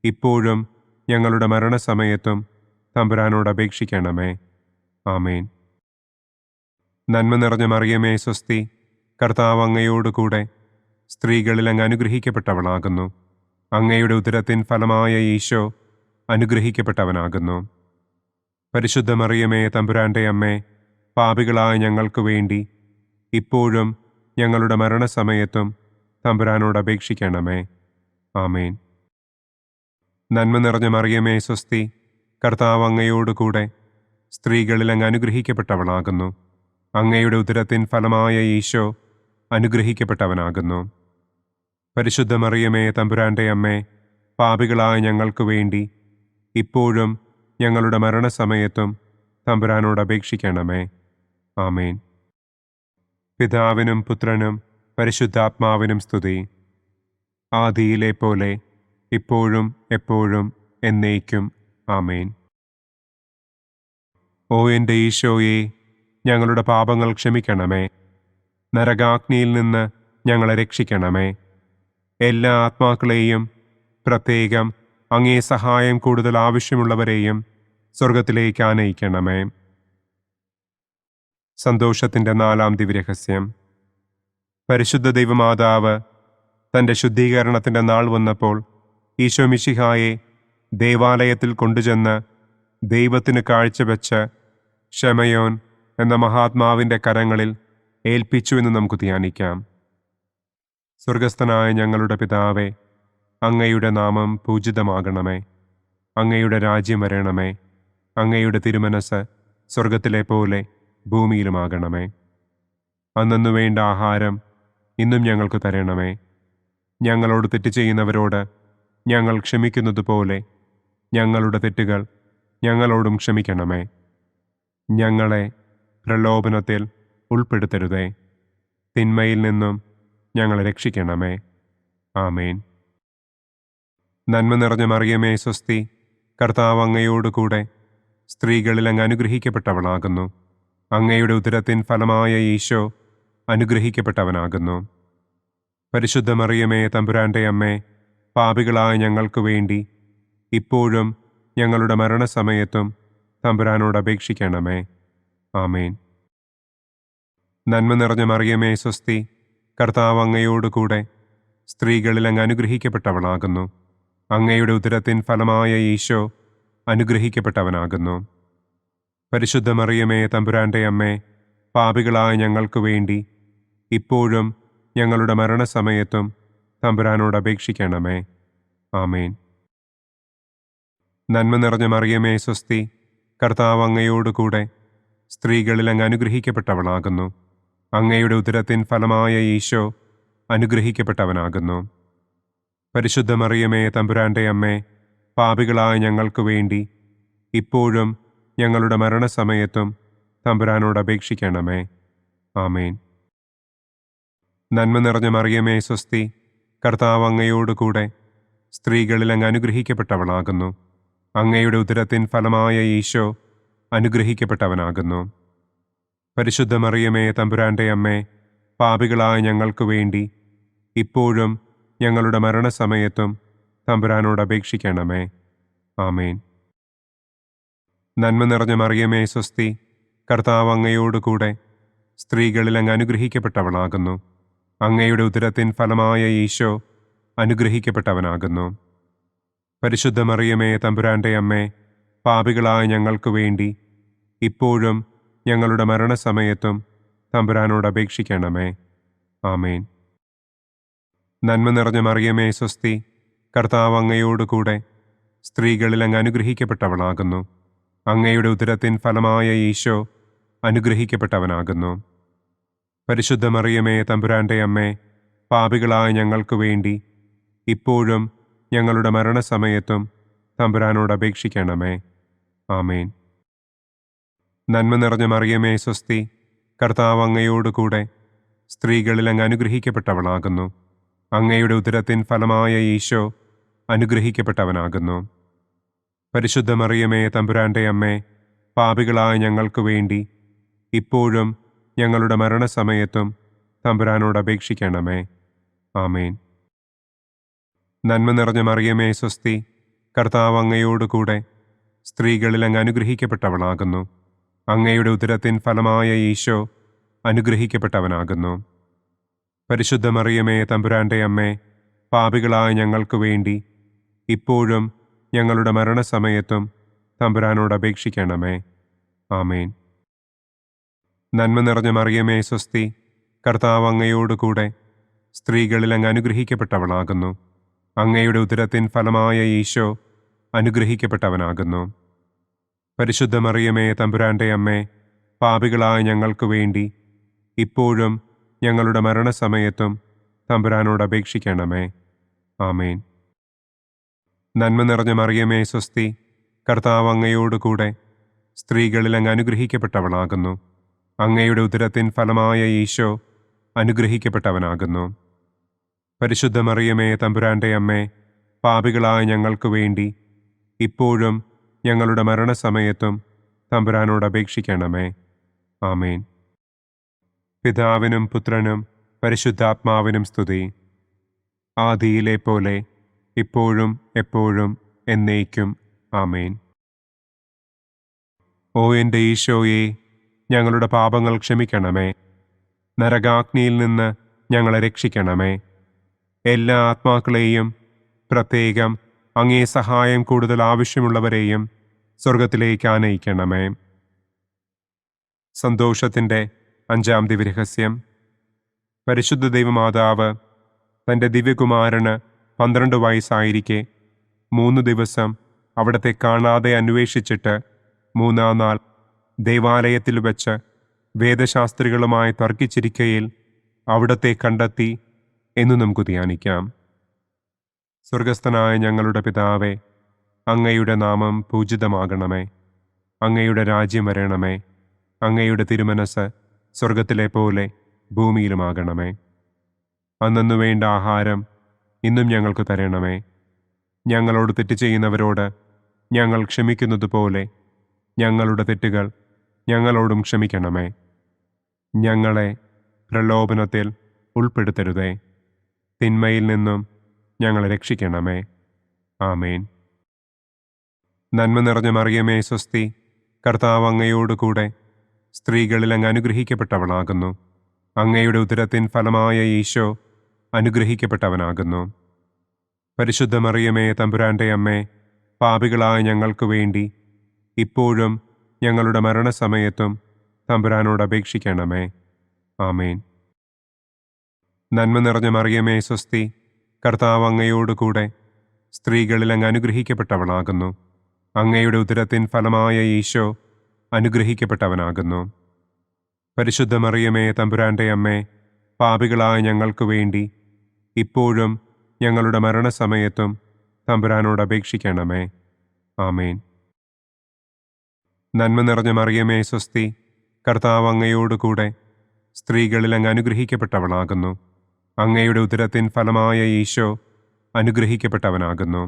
ഇപ്പോഴും ഞങ്ങളുടെ മരണസമയത്തും തമ്പുരാനോട് അപേക്ഷിക്കണമേ. ആമേൻ. നന്മ നിറഞ്ഞ മറിയമേ സ്വസ്തി, കർത്താവ് അങ്ങയോടുകൂടെ സ്ത്രീകളിൽ അങ്ങ് അനുഗ്രഹിക്കപ്പെട്ടവളാകുന്നു. അങ്ങയുടെ ഉദരത്തിൻ ഫലമായ ഈശോ അനുഗ്രഹിക്കപ്പെട്ടവനാകുന്നു. പരിശുദ്ധ മറിയമേ തമ്പുരാൻ്റെ അമ്മേ, പാപികളായ ഞങ്ങൾക്ക് വേണ്ടി ഇപ്പോഴും ഞങ്ങളുടെ മരണസമയത്തും തമ്പുരാനോട് അപേക്ഷിക്കണമേ. ആമേൻ. നന്മ നിറഞ്ഞ മറിയമേ സ്വസ്തി, കർത്താവ് അങ്ങയോടുകൂടെ സ്ത്രീകളിൽ അങ്ങ് അനുഗ്രഹിക്കപ്പെട്ടവളാകുന്നു. അങ്ങയുടെ ഉദരത്തിൻ ഫലമായ ഈശോ അനുഗ്രഹിക്കപ്പെട്ടവനാകുന്നു. പരിശുദ്ധ മറിയമേ തമ്പുരാൻ്റെ അമ്മേ, പാപികളായ ഞങ്ങൾക്ക് വേണ്ടി ഇപ്പോഴും ഞങ്ങളുടെ മരണസമയത്തും തമ്പുരാനോട് അപേക്ഷിക്കണമേ. ആമേൻ. പിതാവിനും പുത്രനും പരിശുദ്ധാത്മാവിനും സ്തുതി. ആദിയിലെ പോലെ ഇപ്പോഴും എപ്പോഴും എന്നേക്കും. ആമേൻ. ഓ എൻ്റെ ഈശോയെ, ഞങ്ങളുടെ പാപങ്ങൾ ക്ഷമിക്കണമേ. നരകാഗ്നിയിൽ നിന്ന് ഞങ്ങളെ രക്ഷിക്കണമേ. എല്ലാ ആത്മാക്കളെയും, പ്രത്യേകം അങ്ങേ സഹായം കൂടുതൽ ആവശ്യമുള്ളവരെയും സ്വർഗത്തിലേക്ക് ആനയിക്കണമേ. സന്തോഷത്തിൻ്റെ 4-ാം ദിവ്യരഹസ്യം. പരിശുദ്ധ ദൈവമാതാവ് തൻ്റെ ശുദ്ധീകരണത്തിൻ്റെ നാൾ വന്നപ്പോൾ ഈശോ മിശിഹായെ ദേവാലയത്തിൽ കൊണ്ടുചെന്ന് ദൈവത്തിന് കാഴ്ചവെച്ച് ശമയോൻ എന്ന മഹാത്മാവിൻ്റെ കരങ്ങളിൽ ഏൽപ്പിച്ചു എന്ന് നമുക്ക് ധ്യാനിക്കാം. സ്വർഗസ്ഥനായ ഞങ്ങളുടെ പിതാവേ, അങ്ങയുടെ നാമം പൂജിതമാകണമേ. അങ്ങയുടെ രാജ്യം വരണമേ. അങ്ങയുടെ തിരുമനസ് സ്വർഗത്തിലെ പോലെ ഭൂമിയിലുമാകണമേ. അന്നു വേണ്ട ആഹാരം ഇന്നും ഞങ്ങൾക്ക് തരണമേ. ഞങ്ങളോട് തെറ്റ് ചെയ്യുന്നവരോട് ഞങ്ങൾ ക്ഷമിക്കുന്നത് പോലെ ഞങ്ങളുടെ തെറ്റുകൾ ഞങ്ങളോടും ക്ഷമിക്കണമേ. ഞങ്ങളെ പ്രലോഭനത്തിൽ ഉൾപ്പെടുത്തരുതേ. തിന്മയിൽ നിന്നും ഞങ്ങളെ രക്ഷിക്കണമേ. ആമേൻ. നന്മ നിറഞ്ഞ മറിയമേ സ്വസ്തി, കർത്താവ് അങ്ങയോടുകൂടെ സ്ത്രീകളിൽ അങ്ങ് അനുഗ്രഹിക്കപ്പെട്ടവളാകുന്നു. അങ്ങയുടെ ഉദരത്തിൻ ഫലമായ ഈശോ അനുഗ്രഹിക്കപ്പെട്ടവനാകുന്നു. പരിശുദ്ധ മറിയമേ തമ്പുരാൻ്റെ അമ്മേ, പാപികളായ ഞങ്ങൾക്ക് വേണ്ടി ഇപ്പോഴും ഞങ്ങളുടെ മരണസമയത്തും തമ്പുരാനോട് അപേക്ഷിക്കണമേ. ആമേൻ. നന്മ നിറഞ്ഞ മറിയമേ സ്വസ്തി, കർത്താവ് അങ്ങയോടുകൂടെ സ്ത്രീകളിൽ അങ്ങ് അനുഗ്രഹിക്കപ്പെട്ടവളാകുന്നു. അങ്ങയുടെ ഉദരത്തിൻ ഫലമായ ഈശോ അനുഗ്രഹിക്കപ്പെട്ടവനാകുന്നു. പരിശുദ്ധ മറിയമേ തമ്പുരാൻ്റെ അമ്മേ, പാപികളായ ഞങ്ങൾക്ക് വേണ്ടി ഇപ്പോഴും ഞങ്ങളുടെ മരണസമയത്തും തമ്പുരാനോട് അപേക്ഷിക്കണമേ. ആമേൻ. നന്മ നിറഞ്ഞ മറിയമേ സ്വസ്തി, കർത്താവ് അങ്ങയോടുകൂടെ സ്ത്രീകളിൽ അങ്ങ് അനുഗ്രഹിക്കപ്പെട്ടവളാകുന്നു. അങ്ങയുടെ ഉദരത്തിൻ ഫലമായ ഈശോ അനുഗ്രഹിക്കപ്പെട്ടവനാകുന്നു. പരിശുദ്ധ മറിയമേ തമ്പുരാൻ്റെ അമ്മേ, പാപികളായ ഞങ്ങൾക്ക് വേണ്ടി ഇപ്പോഴും ഞങ്ങളുടെ മരണസമയത്തും തമ്പുരാനോട് അപേക്ഷിക്കണമേ. ആമേൻ. നന്മ നിറഞ്ഞ മറിയമേ സ്വസ്തി, കർത്താവ് അങ്ങയോടുകൂടെ സ്ത്രീകളിൽ അങ്ങ് അനുഗ്രഹിക്കപ്പെട്ടവളാകുന്നു. അങ്ങയുടെ ഉദരത്തിൻ ഫലമായ ഈശോ അനുഗ്രഹിക്കപ്പെട്ടവനാകുന്നു. പരിശുദ്ധ മറിയമേ തമ്പുരാൻ്റെ അമ്മേ, പാപികളായ ഞങ്ങൾക്ക് വേണ്ടി ഇപ്പോഴും ഞങ്ങളുടെ മരണസമയത്തും തമ്പുരാനോട് അപേക്ഷിക്കണമേ. ആമേൻ. നന്മ നിറഞ്ഞ മറിയമേ സ്വസ്തി, കർത്താവ് അങ്ങയോടുകൂടെ സ്ത്രീകളിൽ അങ്ങ് അനുഗ്രഹിക്കപ്പെട്ടവളാകുന്നു. അങ്ങയുടെ ഉദരത്തിൻ ഫലമായ ഈശോ അനുഗ്രഹിക്കപ്പെട്ടവനാകുന്നു. പരിശുദ്ധ മറിയമേ തമ്പുരാൻ്റെ അമ്മേ, പാപികളായ ഞങ്ങൾക്ക് വേണ്ടി ഇപ്പോഴും ഞങ്ങളുടെ മരണസമയത്തും തമ്പുരാനോട് അപേക്ഷിക്കണമേ. ആമേൻ. നന്മ നിറഞ്ഞ മറിയമേ സ്വസ്തി, കർത്താവ് അങ്ങയോടുകൂടെ സ്ത്രീകളിൽ അങ്ങ് അനുഗ്രഹിക്കപ്പെട്ടവളാകുന്നു. അങ്ങയുടെ ഉദരത്തിൻ ഫലമായ ഈശോ അനുഗ്രഹിക്കപ്പെട്ടവനാകുന്നു. പരിശുദ്ധ മറിയമേ തമ്പുരാൻ്റെ അമ്മേ, പാപികളായ ഞങ്ങൾക്ക് വേണ്ടി ഇപ്പോഴും ഞങ്ങളുടെ മരണസമയത്തും തമ്പുരാനോട് അപേക്ഷിക്കണമേ. ആമേൻ. നന്മ നിറഞ്ഞ മറിയമേ സ്വസ്തി, കർത്താവ് അങ്ങയോടുകൂടെ സ്ത്രീകളിൽ അങ്ങ് അനുഗ്രഹിക്കപ്പെട്ടവളാകുന്നു. അങ്ങയുടെ ഉദരത്തിൻ ഫലമായ ഈശോ അനുഗ്രഹിക്കപ്പെട്ടവനാകുന്നു. പരിശുദ്ധ മറിയമേ തമ്പുരാൻ്റെ അമ്മേ, പാപികളായ ഞങ്ങൾക്ക് വേണ്ടി ഇപ്പോഴും ഞങ്ങളുടെ മരണസമയത്തും തമ്പുരാനോട് അപേക്ഷിക്കണമേ. ആമേൻ. നന്മ നിറഞ്ഞ മറിയമേ സ്വസ്തി, കർത്താവ് അങ്ങയോടുകൂടെ സ്ത്രീകളിൽ അങ്ങ് അനുഗ്രഹിക്കപ്പെട്ടവളാകുന്നു. അങ്ങയുടെ ഉദരത്തിൻ ഫലമായ ഈശോ അനുഗ്രഹിക്കപ്പെട്ടവനാകുന്നു. പരിശുദ്ധ മറിയമേ തമ്പുരാൻ്റെ അമ്മേ, പാപികളായ ഞങ്ങൾക്ക് വേണ്ടി ഇപ്പോഴും ഞങ്ങളുടെ മരണസമയത്തും തമ്പുരാനോട് അപേക്ഷിക്കണമേ. ആമേൻ. നന്മ നിറഞ്ഞ മറിയമേ സ്വസ്തി, കർത്താവ് അങ്ങയോടുകൂടെ സ്ത്രീകളിൽ അങ്ങ് അനുഗ്രഹിക്കപ്പെട്ടവളാകുന്നു. അങ്ങയുടെ ഉദരത്തിൻ ഫലമായ ഈശോ അനുഗ്രഹിക്കപ്പെട്ടവനാകുന്നു. പരിശുദ്ധ മറിയമേ തമ്പുരാൻ്റെ അമ്മേ, പാപികളായ ഞങ്ങൾക്ക് വേണ്ടി ഇപ്പോഴും ഞങ്ങളുടെ മരണസമയത്തും തമ്പുരാനോട് അപേക്ഷിക്കണമേ. ആമേൻ. നന്മ നിറഞ്ഞ മറിയമേ സ്വസ്തി, കർത്താവ് അങ്ങയോടുകൂടെ സ്ത്രീകളിൽ അങ്ങ് അനുഗ്രഹിക്കപ്പെട്ടവളാകുന്നു. അങ്ങയുടെ ഉദരത്തിൻ ഫലമായ ഈശോ അനുഗ്രഹിക്കപ്പെട്ടവനാകുന്നു. പരിശുദ്ധ മറിയമേ തമ്പുരാന്റെ അമ്മേ, പാപികളായ ഞങ്ങൾക്ക് വേണ്ടി ഇപ്പോഴും ഞങ്ങളുടെ മരണസമയത്തും തമ്പുരാനോട് അപേക്ഷിക്കണമേ. ആമേൻ. പിതാവിനും പുത്രനും പരിശുദ്ധാത്മാവിനും സ്തുതി. ആദിയിലെ പോലെ ഇപ്പോഴും എപ്പോഴും എന്നേക്കും. ആമേൻ. ഓ എൻ്റെ ഈശോയെ, ഞങ്ങളുടെ പാപങ്ങൾ ക്ഷമിക്കണമേ. നരകാഗ്നിയിൽ നിന്ന് ഞങ്ങളെ രക്ഷിക്കണമേ. എല്ലാ ആത്മാക്കളെയും, പ്രത്യേകം അങ്ങേ സഹായം കൂടുതൽ ആവശ്യമുള്ളവരെയും സ്വർഗത്തിലേക്ക് ആനയിക്കണമേ. സന്തോഷത്തിൻ്റെ 5-ാം ദിവ്യരഹസ്യം. പരിശുദ്ധ ദൈവമാതാവ് തൻ്റെ ദിവ്യകുമാരന് 12 വയസ്സായിരിക്കെ 3 ദിവസം അവിടത്തെ കാണാതെ അന്വേഷിച്ചിട്ട് 3-ാം നാൾ ദേവാലയത്തിൽ വച്ച് വേദശാസ്ത്രികളുമായി തർക്കിച്ചിരിക്കയിൽ അവിടത്തെ കണ്ടെത്തി എന്ന് നമുക്ക് ധ്യാനിക്കാം. സ്വർഗസ്ഥനായ ഞങ്ങളുടെ പിതാവേ, അങ്ങയുടെ നാമം പൂജിതമാകണമേ. അങ്ങയുടെ രാജ്യം വരണമേ. അങ്ങയുടെ തിരുമനസ് സ്വർഗത്തിലെ പോലെ ഭൂമിയിലുമാകണമേ. അന്നു വേണ്ട ആഹാരം ഇന്നും ഞങ്ങൾക്ക് തരണമേ. ഞങ്ങളോട് തെറ്റ് ചെയ്യുന്നവരോട് ഞങ്ങൾ ക്ഷമിക്കുന്നത് പോലെ ഞങ്ങളുടെ തെറ്റുകൾ ഞങ്ങളോടും ക്ഷമിക്കണമേ. ഞങ്ങളെ പ്രലോഭനത്തിൽ ഉൾപ്പെടുത്തരുതേ. തിന്മയിൽ നിന്നും ഞങ്ങളെ രക്ഷിക്കണമേ. ആമേൻ. നന്മ നിറഞ്ഞ മറിയമേ സ്വസ്തി, കർത്താവ് അങ്ങയോടുകൂടെ സ്ത്രീകളിൽ അങ്ങ് അനുഗ്രഹിക്കപ്പെട്ടവളാകുന്നു. അങ്ങയുടെ ഉദരത്തിൻ ഫലമായ ഈശോ അനുഗ്രഹിക്കപ്പെട്ടവനാകുന്നു. പരിശുദ്ധ മറിയമേ തമ്പുരാന്റെ അമ്മേ, പാപികളായ ഞങ്ങൾക്ക് വേണ്ടി ഇപ്പോഴും ഞങ്ങളുടെ മരണസമയത്തും തമ്പുരാനോട് അപേക്ഷിക്കണമേ. ആമേൻ. നന്മ നിറഞ്ഞ മറിയമേ സ്വസ്തി, കർത്താവ് അങ്ങയോടുകൂടെ സ്ത്രീകളിൽ അങ്ങ് അനുഗ്രഹിക്കപ്പെട്ടവളാകുന്നു. അങ്ങയുടെ ഉദരത്തിൻ ഫലമായ ഈശോ അനുഗ്രഹിക്കപ്പെട്ടവനാകുന്നു. പരിശുദ്ധ മറിയമേ തമ്പുരാന്റെ അമ്മേ, പാപികളായ ഞങ്ങൾക്ക് വേണ്ടി ഇപ്പോഴും ഞങ്ങളുടെ മരണസമയത്തും തമ്പുരാനോട് അപേക്ഷിക്കണമേ. ആമേൻ. നന്മ നിറഞ്ഞ മറിയമേ സ്വസ്തി, കർത്താവ് അങ്ങയോടുകൂടെ സ്ത്രീകളിൽ അങ്ങ് അനുഗ്രഹിക്കപ്പെട്ടവളാകുന്നു. അങ്ങയുടെ ഉദരത്തിൻ ഫലമായ ഈശോ അനുഗ്രഹിക്കപ്പെട്ടവനാകുന്നു.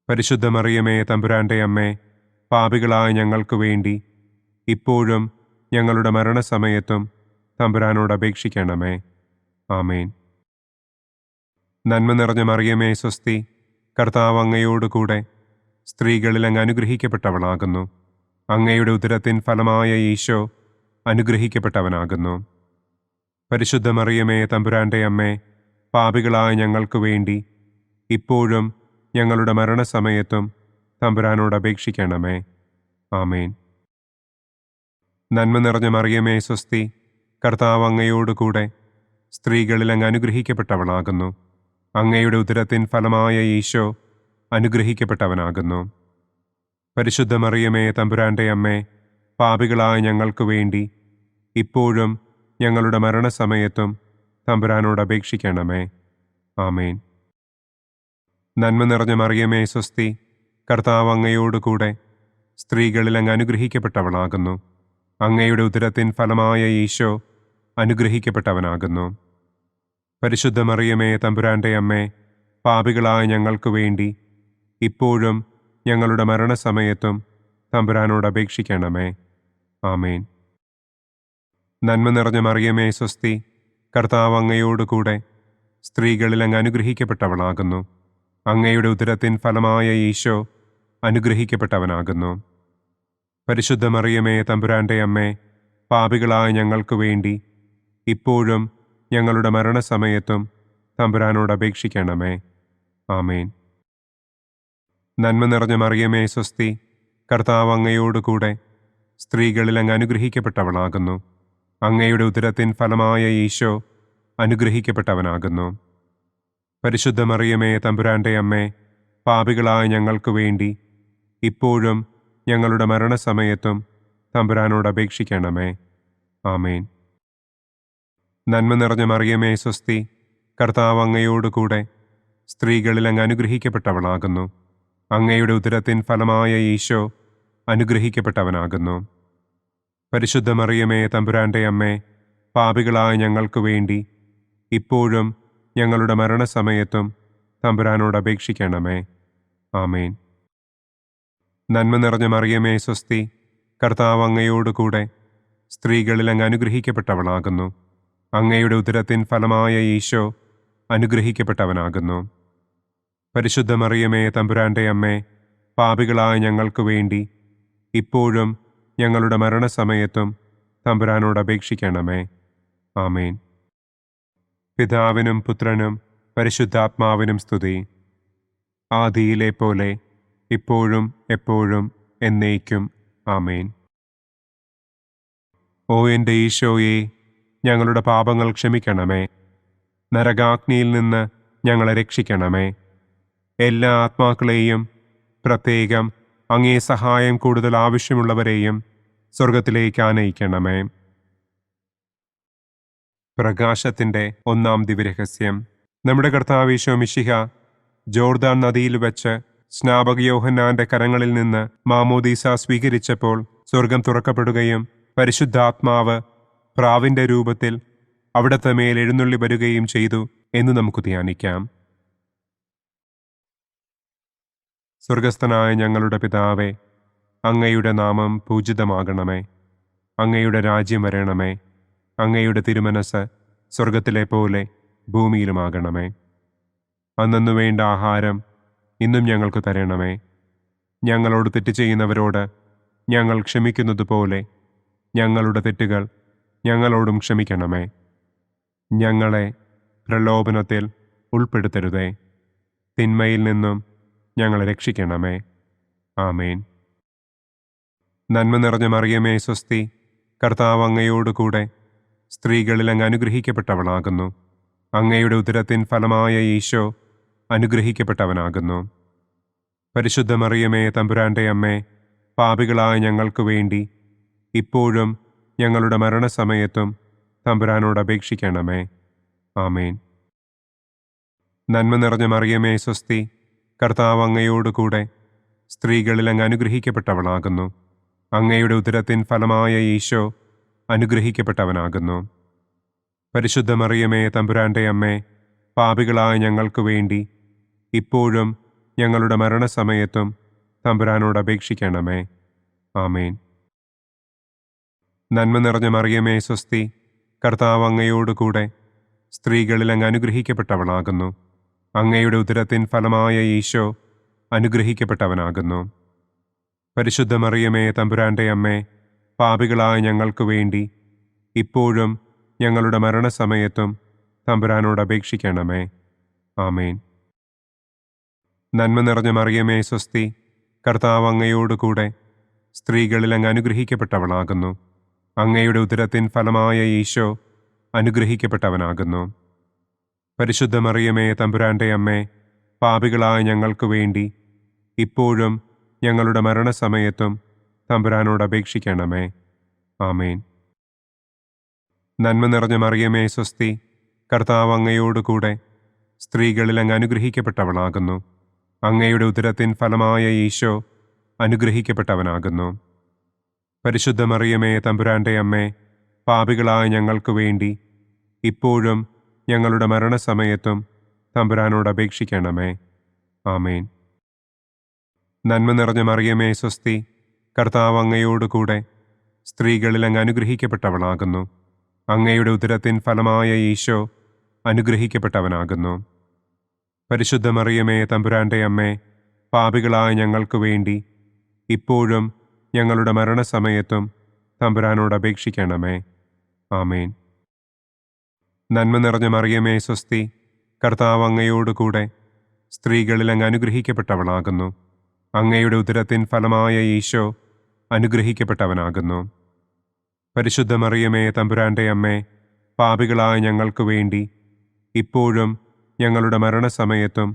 പരിശുദ്ധ മറിയമേ തമ്പുരാന്റെ അമ്മേ, പാപികളായ ഞങ്ങൾക്ക് വേണ്ടി ഇപ്പോഴും ഞങ്ങളുടെ മരണസമയത്തും തമ്പുരാനോട് അപേക്ഷിക്കണമേ. ആമേൻ. നന്മ നിറഞ്ഞ മറിയമേ സ്വസ്തി, കർത്താവ് അങ്ങയോടുകൂടെ സ്ത്രീകളിൽ അങ്ങ് അനുഗ്രഹിക്കപ്പെട്ടവളാകുന്നു. അങ്ങയുടെ ഉദരത്തിൻ ഫലമായ ഈശോ അനുഗ്രഹിക്കപ്പെട്ടവനാകുന്നു. പരിശുദ്ധ മറിയമേ തമ്പുരാന്റെ അമ്മേ, പാപികളായ ഞങ്ങൾക്ക് വേണ്ടി ഇപ്പോഴും ഞങ്ങളുടെ മരണസമയത്തും തമ്പുരാനോട് അപേക്ഷിക്കണമേ. ആമേൻ. നന്മ നിറഞ്ഞ മറിയമേ സ്വസ്തി, കർത്താവ് അങ്ങയോടുകൂടെ സ്ത്രീകളിൽ അങ്ങ് അനുഗ്രഹിക്കപ്പെട്ടവളാകുന്നു. അങ്ങയുടെ ഉദരത്തിൻ ഫലമായ ഈശോ അനുഗ്രഹിക്കപ്പെട്ടവനാകുന്നു. പരിശുദ്ധ മറിയമേ തമ്പുരാന്റെ അമ്മേ, പാപികളായ ഞങ്ങൾക്ക് വേണ്ടി ഇപ്പോഴും ഞങ്ങളുടെ മരണസമയത്തും തമ്പുരാനോട് അപേക്ഷിക്കണമേ. ആമേൻ. നന്മ നിറഞ്ഞ മറിയമേ സ്വസ്തി, കർത്താവ് അങ്ങയോടുകൂടെ സ്ത്രീകളിൽ അങ്ങ് അനുഗ്രഹിക്കപ്പെട്ടവളാകുന്നു. അങ്ങയുടെ ഉദരത്തിൻ ഫലമായ ഈശോ അനുഗ്രഹിക്കപ്പെട്ടവനാകുന്നു. പരിശുദ്ധ മറിയമേ തമ്പുരാന്റെ അമ്മേ, പാപികളായ ഞങ്ങൾക്ക് വേണ്ടി ഇപ്പോഴും ഞങ്ങളുടെ മരണസമയത്തും തമ്പുരാനോട് അപേക്ഷിക്കണമേ. ആമേൻ. നന്മ നിറഞ്ഞ മറിയമേ സ്വസ്തി, കർത്താവ് അങ്ങയോടുകൂടെ സ്ത്രീകളിൽ അങ്ങ് അനുഗ്രഹിക്കപ്പെട്ടവളാകുന്നു. അങ്ങയുടെ ഉദരത്തിൻ ഫലമായ ഈശോ അനുഗ്രഹിക്കപ്പെട്ടവനാകുന്നു. പരിശുദ്ധ മറിയമേ തമ്പുരാന്റെ അമ്മേ, പാപികളായ ഞങ്ങൾക്ക് വേണ്ടി ഇപ്പോഴും ഞങ്ങളുടെ മരണസമയത്തും തമ്പുരാനോട് അപേക്ഷിക്കണമേ. ആമേൻ. നന്മ നിറഞ്ഞ മറിയമേ സ്വസ്തി, കർത്താവ് അങ്ങയോടുകൂടെ സ്ത്രീകളിൽ അങ്ങ് അനുഗ്രഹിക്കപ്പെട്ടവളാകുന്നു. അങ്ങയുടെ ഉദരത്തിൻ ഫലമായ ഈശോ അനുഗ്രഹിക്കപ്പെട്ടവനാകുന്നു. പരിശുദ്ധ മറിയമേ തമ്പുരാന്റെ അമ്മേ, പാപികളായ ഞങ്ങൾക്ക് വേണ്ടി ഇപ്പോഴും ഞങ്ങളുടെ മരണസമയത്തും തമ്പുരാനോട് അപേക്ഷിക്കണമേ. ആമേൻ. നന്മ നിറഞ്ഞ മറിയമേ സ്വസ്തി, കർത്താവ് അങ്ങയോടുകൂടെ സ്ത്രീകളിൽ അങ്ങ് അനുഗ്രഹിക്കപ്പെട്ടവളാകുന്നു. അങ്ങയുടെ ഉദരത്തിൻ ഫലമായ ഈശോ അനുഗ്രഹിക്കപ്പെട്ടവനാകുന്നു. പരിശുദ്ധ മറിയമേ തമ്പുരാന്റെ അമ്മേ, പാപികളായ ഞങ്ങൾക്ക് വേണ്ടി ഇപ്പോഴും ഞങ്ങളുടെ മരണസമയത്തും തമ്പുരാനോട് അപേക്ഷിക്കണമേ. ആമേൻ. നന്മ നിറഞ്ഞ മറിയമേ സ്വസ്തി, കർത്താവ് അങ്ങയോട് കൂടെ സ്ത്രീകളിൽ അങ്ങ് അനുഗ്രഹിക്കപ്പെട്ടവളാകുന്നു. അങ്ങയുടെ ഉദരത്തിൻ ഫലമായ ഈശോ അനുഗ്രഹിക്കപ്പെട്ടവനാകുന്നു. പരിശുദ്ധ മറിയമേ തമ്പുരാന്റെ അമ്മേ, പാപികളായ ഞങ്ങൾക്ക് വേണ്ടി ഇപ്പോഴും ഞങ്ങളുടെ മരണസമയത്തും തമ്പുരാനോട് അപേക്ഷിക്കണമേ. ആമേൻ. പിതാവിനും പുത്രനും പരിശുദ്ധാത്മാവിനും സ്തുതി. ആദിയിലെ പോലെ ഇപ്പോഴും എപ്പോഴും എന്നേക്കും. ആമേൻ. ഓ എൻ്റെ ഈശോയെ, ഞങ്ങളുടെ പാപങ്ങൾ ക്ഷമിക്കണമേ. നരകാഗ്നിയിൽ നിന്ന് ഞങ്ങളെ രക്ഷിക്കണമേ. എല്ലാ ആത്മാക്കളെയും, പ്രത്യേകം അങ്ങേ സഹായം കൂടുതൽ ആവശ്യമുള്ളവരെയും സ്വർഗത്തിലേക്ക് ആനയിക്കണമേ. പ്രകാശത്തിൻ്റെ ഒന്നാം ദിവ്യരഹസ്യം. നമ്മുടെ കർത്താവ് ഈശോ മിശിഹ ജോർദാൻ നദിയിൽ വെച്ച് സ്നാപക യോഹന്നാന്റെ കരങ്ങളിൽ നിന്ന് മാമോദീസ സ്വീകരിച്ചപ്പോൾ സ്വർഗം തുറക്കപ്പെടുകയും പരിശുദ്ധാത്മാവ് പ്രാവിന്റെ രൂപത്തിൽ അവിടത്തെ മേൽ എഴുന്നള്ളി വരികയും ചെയ്തു എന്ന് നമുക്ക് ധ്യാനിക്കാം. സ്വർഗസ്ഥനായ ഞങ്ങളുടെ പിതാവേ, അങ്ങയുടെ നാമം പൂജിതമാകണമേ. അങ്ങയുടെ രാജ്യം വരണമേ. അങ്ങയുടെ തിരുമനസ് സ്വർഗത്തിലെ പോലെ ഭൂമിയിലുമാകണമേ. അന്നന്നു വേണ്ട ആഹാരം ഇന്നും ഞങ്ങൾക്ക് തരണമേ. ഞങ്ങളോട് തെറ്റ് ചെയ്യുന്നവരോട് ഞങ്ങൾ ക്ഷമിക്കുന്നത് പോലെ ഞങ്ങളുടെ തെറ്റുകൾ ഞങ്ങളോടും ക്ഷമിക്കണമേ. ഞങ്ങളെ പ്രലോഭനത്തിൽ ഉൾപ്പെടുത്തരുതേ, തിന്മയിൽ നിന്നും ഞങ്ങളെ രക്ഷിക്കണമേ. ആമേൻ. നന്മ നിറഞ്ഞ മറിയമേ സ്വസ്തി, കർത്താവ് അങ്ങയോട് കൂടെ സ്ത്രീകളിൽ അങ്ങ് അനുഗ്രഹിക്കപ്പെട്ടവളാകുന്നു. അങ്ങയുടെ ഉദരത്തിൻ ഫലമായ ഈശോ അനുഗ്രഹിക്കപ്പെട്ടവനാകുന്നു. പരിശുദ്ധ മറിയമേ തമ്പുരാന്റെ അമ്മേ, പാപികളായ ഞങ്ങൾക്ക് വേണ്ടി ഇപ്പോഴും ഞങ്ങളുടെ മരണസമയത്തും തമ്പുരാനോട് അപേക്ഷിക്കണമേ. ആമേൻ. നന്മ നിറഞ്ഞ മറിയമേ സ്വസ്തി, കർത്താവ് അങ്ങയോട് കൂടെ സ്ത്രീകളിൽ അങ്ങ് അനുഗ്രഹിക്കപ്പെട്ടവളാകുന്നു. അങ്ങയുടെ ഉദരത്തിൻ ഫലമായ ഈശോ അനുഗ്രഹിക്കപ്പെട്ടവനാകുന്നു. പരിശുദ്ധ മറിയമേ തമ്പുരാന്റെ അമ്മേ, പാപികളായ ഞങ്ങൾക്ക് വേണ്ടി ഇപ്പോഴും ഞങ്ങളുടെ മരണസമയത്തും തമ്പുരാനോട് അപേക്ഷിക്കണമേ. ആമേൻ. നന്മ നിറഞ്ഞ മറിയമേ സ്വസ്തി, കർത്താവ് അങ്ങയോട് കൂടെ സ്ത്രീകളിൽ അങ്ങ് അനുഗ്രഹിക്കപ്പെട്ടവളാകുന്നു. അങ്ങയുടെ ഉദരത്തിൻ ഫലമായ ഈശോ അനുഗ്രഹിക്കപ്പെട്ടവനാകുന്നു. പരിശുദ്ധ മറിയമേ തമ്പുരാന്റെ അമ്മേ, പാപികളായ ഞങ്ങൾക്ക് വേണ്ടി ഇപ്പോഴും ഞങ്ങളുടെ മരണസമയത്തും തമ്പുരാനോട് അപേക്ഷിക്കണമേ. ആമേൻ. നന്മ നിറഞ്ഞ മറിയമേ സ്വസ്തി, കർത്താവ് അങ്ങയോട് കൂടെ സ്ത്രീകളിൽ അങ്ങ് അനുഗ്രഹിക്കപ്പെട്ടവളാകുന്നു. അങ്ങയുടെ ഉദരത്തിൻ ഫലമായ ഈശോ അനുഗ്രഹിക്കപ്പെട്ടവനാകുന്നു. പരിശുദ്ധ മറിയമേ തമ്പുരാന്റെ അമ്മേ, പാപികളായ ഞങ്ങൾക്ക് വേണ്ടി ഇപ്പോഴും ഞങ്ങളുടെ മരണസമയത്തും തമ്പുരാനോട് അപേക്ഷിക്കണമേ. ആമേൻ. നന്മ നിറഞ്ഞ മറിയമേ സ്വസ്തി, കർത്താവ് അങ്ങയോട് കൂടെ സ്ത്രീകളിൽ അങ്ങ് അനുഗ്രഹിക്കപ്പെട്ടവളാകുന്നു. അങ്ങയുടെ ഉദരത്തിൻ ഫലമായ ഈശോ അനുഗ്രഹിക്കപ്പെട്ടവനാകുന്നു. പരിശുദ്ധ മറിയമേ തമ്പുരാന്റെ അമ്മേ, പാപികളായ ഞങ്ങൾക്ക് വേണ്ടി ഇപ്പോഴും ഞങ്ങളുടെ മരണസമയത്തും തമ്പുരാനോട് അപേക്ഷിക്കണമേ. ആമേൻ. നന്മ നിറഞ്ഞ മറിയമേ സ്വസ്തി, കർത്താവ് അങ്ങയോട് കൂടെ സ്ത്രീകളിൽ അങ്ങ് അനുഗ്രഹിക്കപ്പെട്ടവളാകുന്നു. അങ്ങയുടെ ഉദരത്തിൻ ഫലമായ ഈശോ അനുഗ്രഹിക്കപ്പെട്ടവനാകുന്നു. പരിശുദ്ധ മറിയമേ തമ്പുരാന്റെ അമ്മേ, പാപികളായ ഞങ്ങൾക്ക് വേണ്ടി ഇപ്പോഴും ഞങ്ങളുടെ മരണസമയത്തും തമ്പുരാനോട് അപേക്ഷിക്കണമേ. ആമേൻ. നന്മ നിറഞ്ഞ മറിയമേ സ്വസ്തി, കർത്താവ് അങ്ങയോട് കൂടെ സ്ത്രീകളിൽ അങ്ങ് അനുഗ്രഹിക്കപ്പെട്ടവളാകുന്നു. അങ്ങയുടെ ഉദരത്തിൻ ഫലമായ ഈശോ അനുഗ്രഹിക്കപ്പെട്ടവനാകുന്നു. പരിശുദ്ധ മറിയമേ തമ്പുരാന്റെ അമ്മേ, പാപികളായ ഞങ്ങൾക്ക് വേണ്ടി ഇപ്പോഴും ഞങ്ങളുടെ മരണസമയത്തും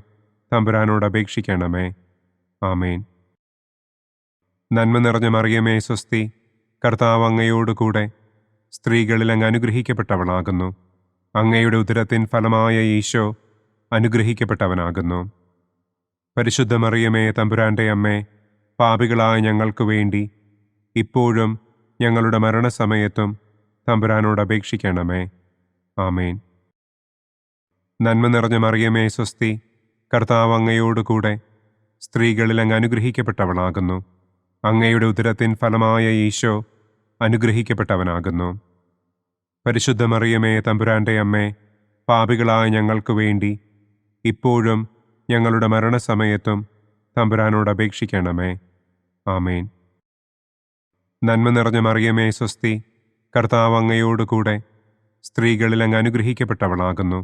തമ്പുരാനോട് അപേക്ഷിക്കണമേ. ആമേൻ. നന്മ നിറഞ്ഞ മറിയമേ സ്വസ്തി, കർത്താവ് അങ്ങയോട് കൂടെ സ്ത്രീകളിൽ അങ്ങ് അനുഗ്രഹിക്കപ്പെട്ടവളാകുന്നു. അങ്ങയുടെ ഉദരത്തിൻ ഫലമായ ഈശോ അനുഗ്രഹിക്കപ്പെട്ടവനാകുന്നു. പരിശുദ്ധ മറിയമേ തമ്പുരാന്റെ അമ്മേ, പാപികളായ ഞങ്ങൾക്ക് വേണ്ടി ഇപ്പോഴും ഞങ്ങളുടെ മരണസമയത്തും തമ്പുരാനോട് അപേക്ഷിക്കണമേ. ആമേൻ. നന്മ നിറഞ്ഞ മറിയമേ സ്വസ്തി, കർത്താവ് അങ്ങയോടുകൂടെ സ്ത്രീകളിൽ അങ്ങ് അനുഗ്രഹിക്കപ്പെട്ടവളാകുന്നു. അങ്ങയുടെ ഉദരത്തിൻ ഫലമായ ഈശോ അനുഗ്രഹിക്കപ്പെട്ടവനാകുന്നു. പരിശുദ്ധ മറിയമേ തമ്പുരാന്റെ അമ്മേ, പാപികളായ ഞങ്ങൾക്ക് വേണ്ടി ഇപ്പോഴും ഞങ്ങളുടെ മരണസമയത്തും തമ്പുരാനോട് അപേക്ഷിക്കണമേ. ആമേൻ. നന്മ നിറഞ്ഞ മറിയമേ സ്വസ്തി, കർത്താവ് അങ്ങയോടുകൂടെ സ്ത്രീകളിൽ അങ്ങ് അനുഗ്രഹിക്കപ്പെട്ടവളാകുന്നു.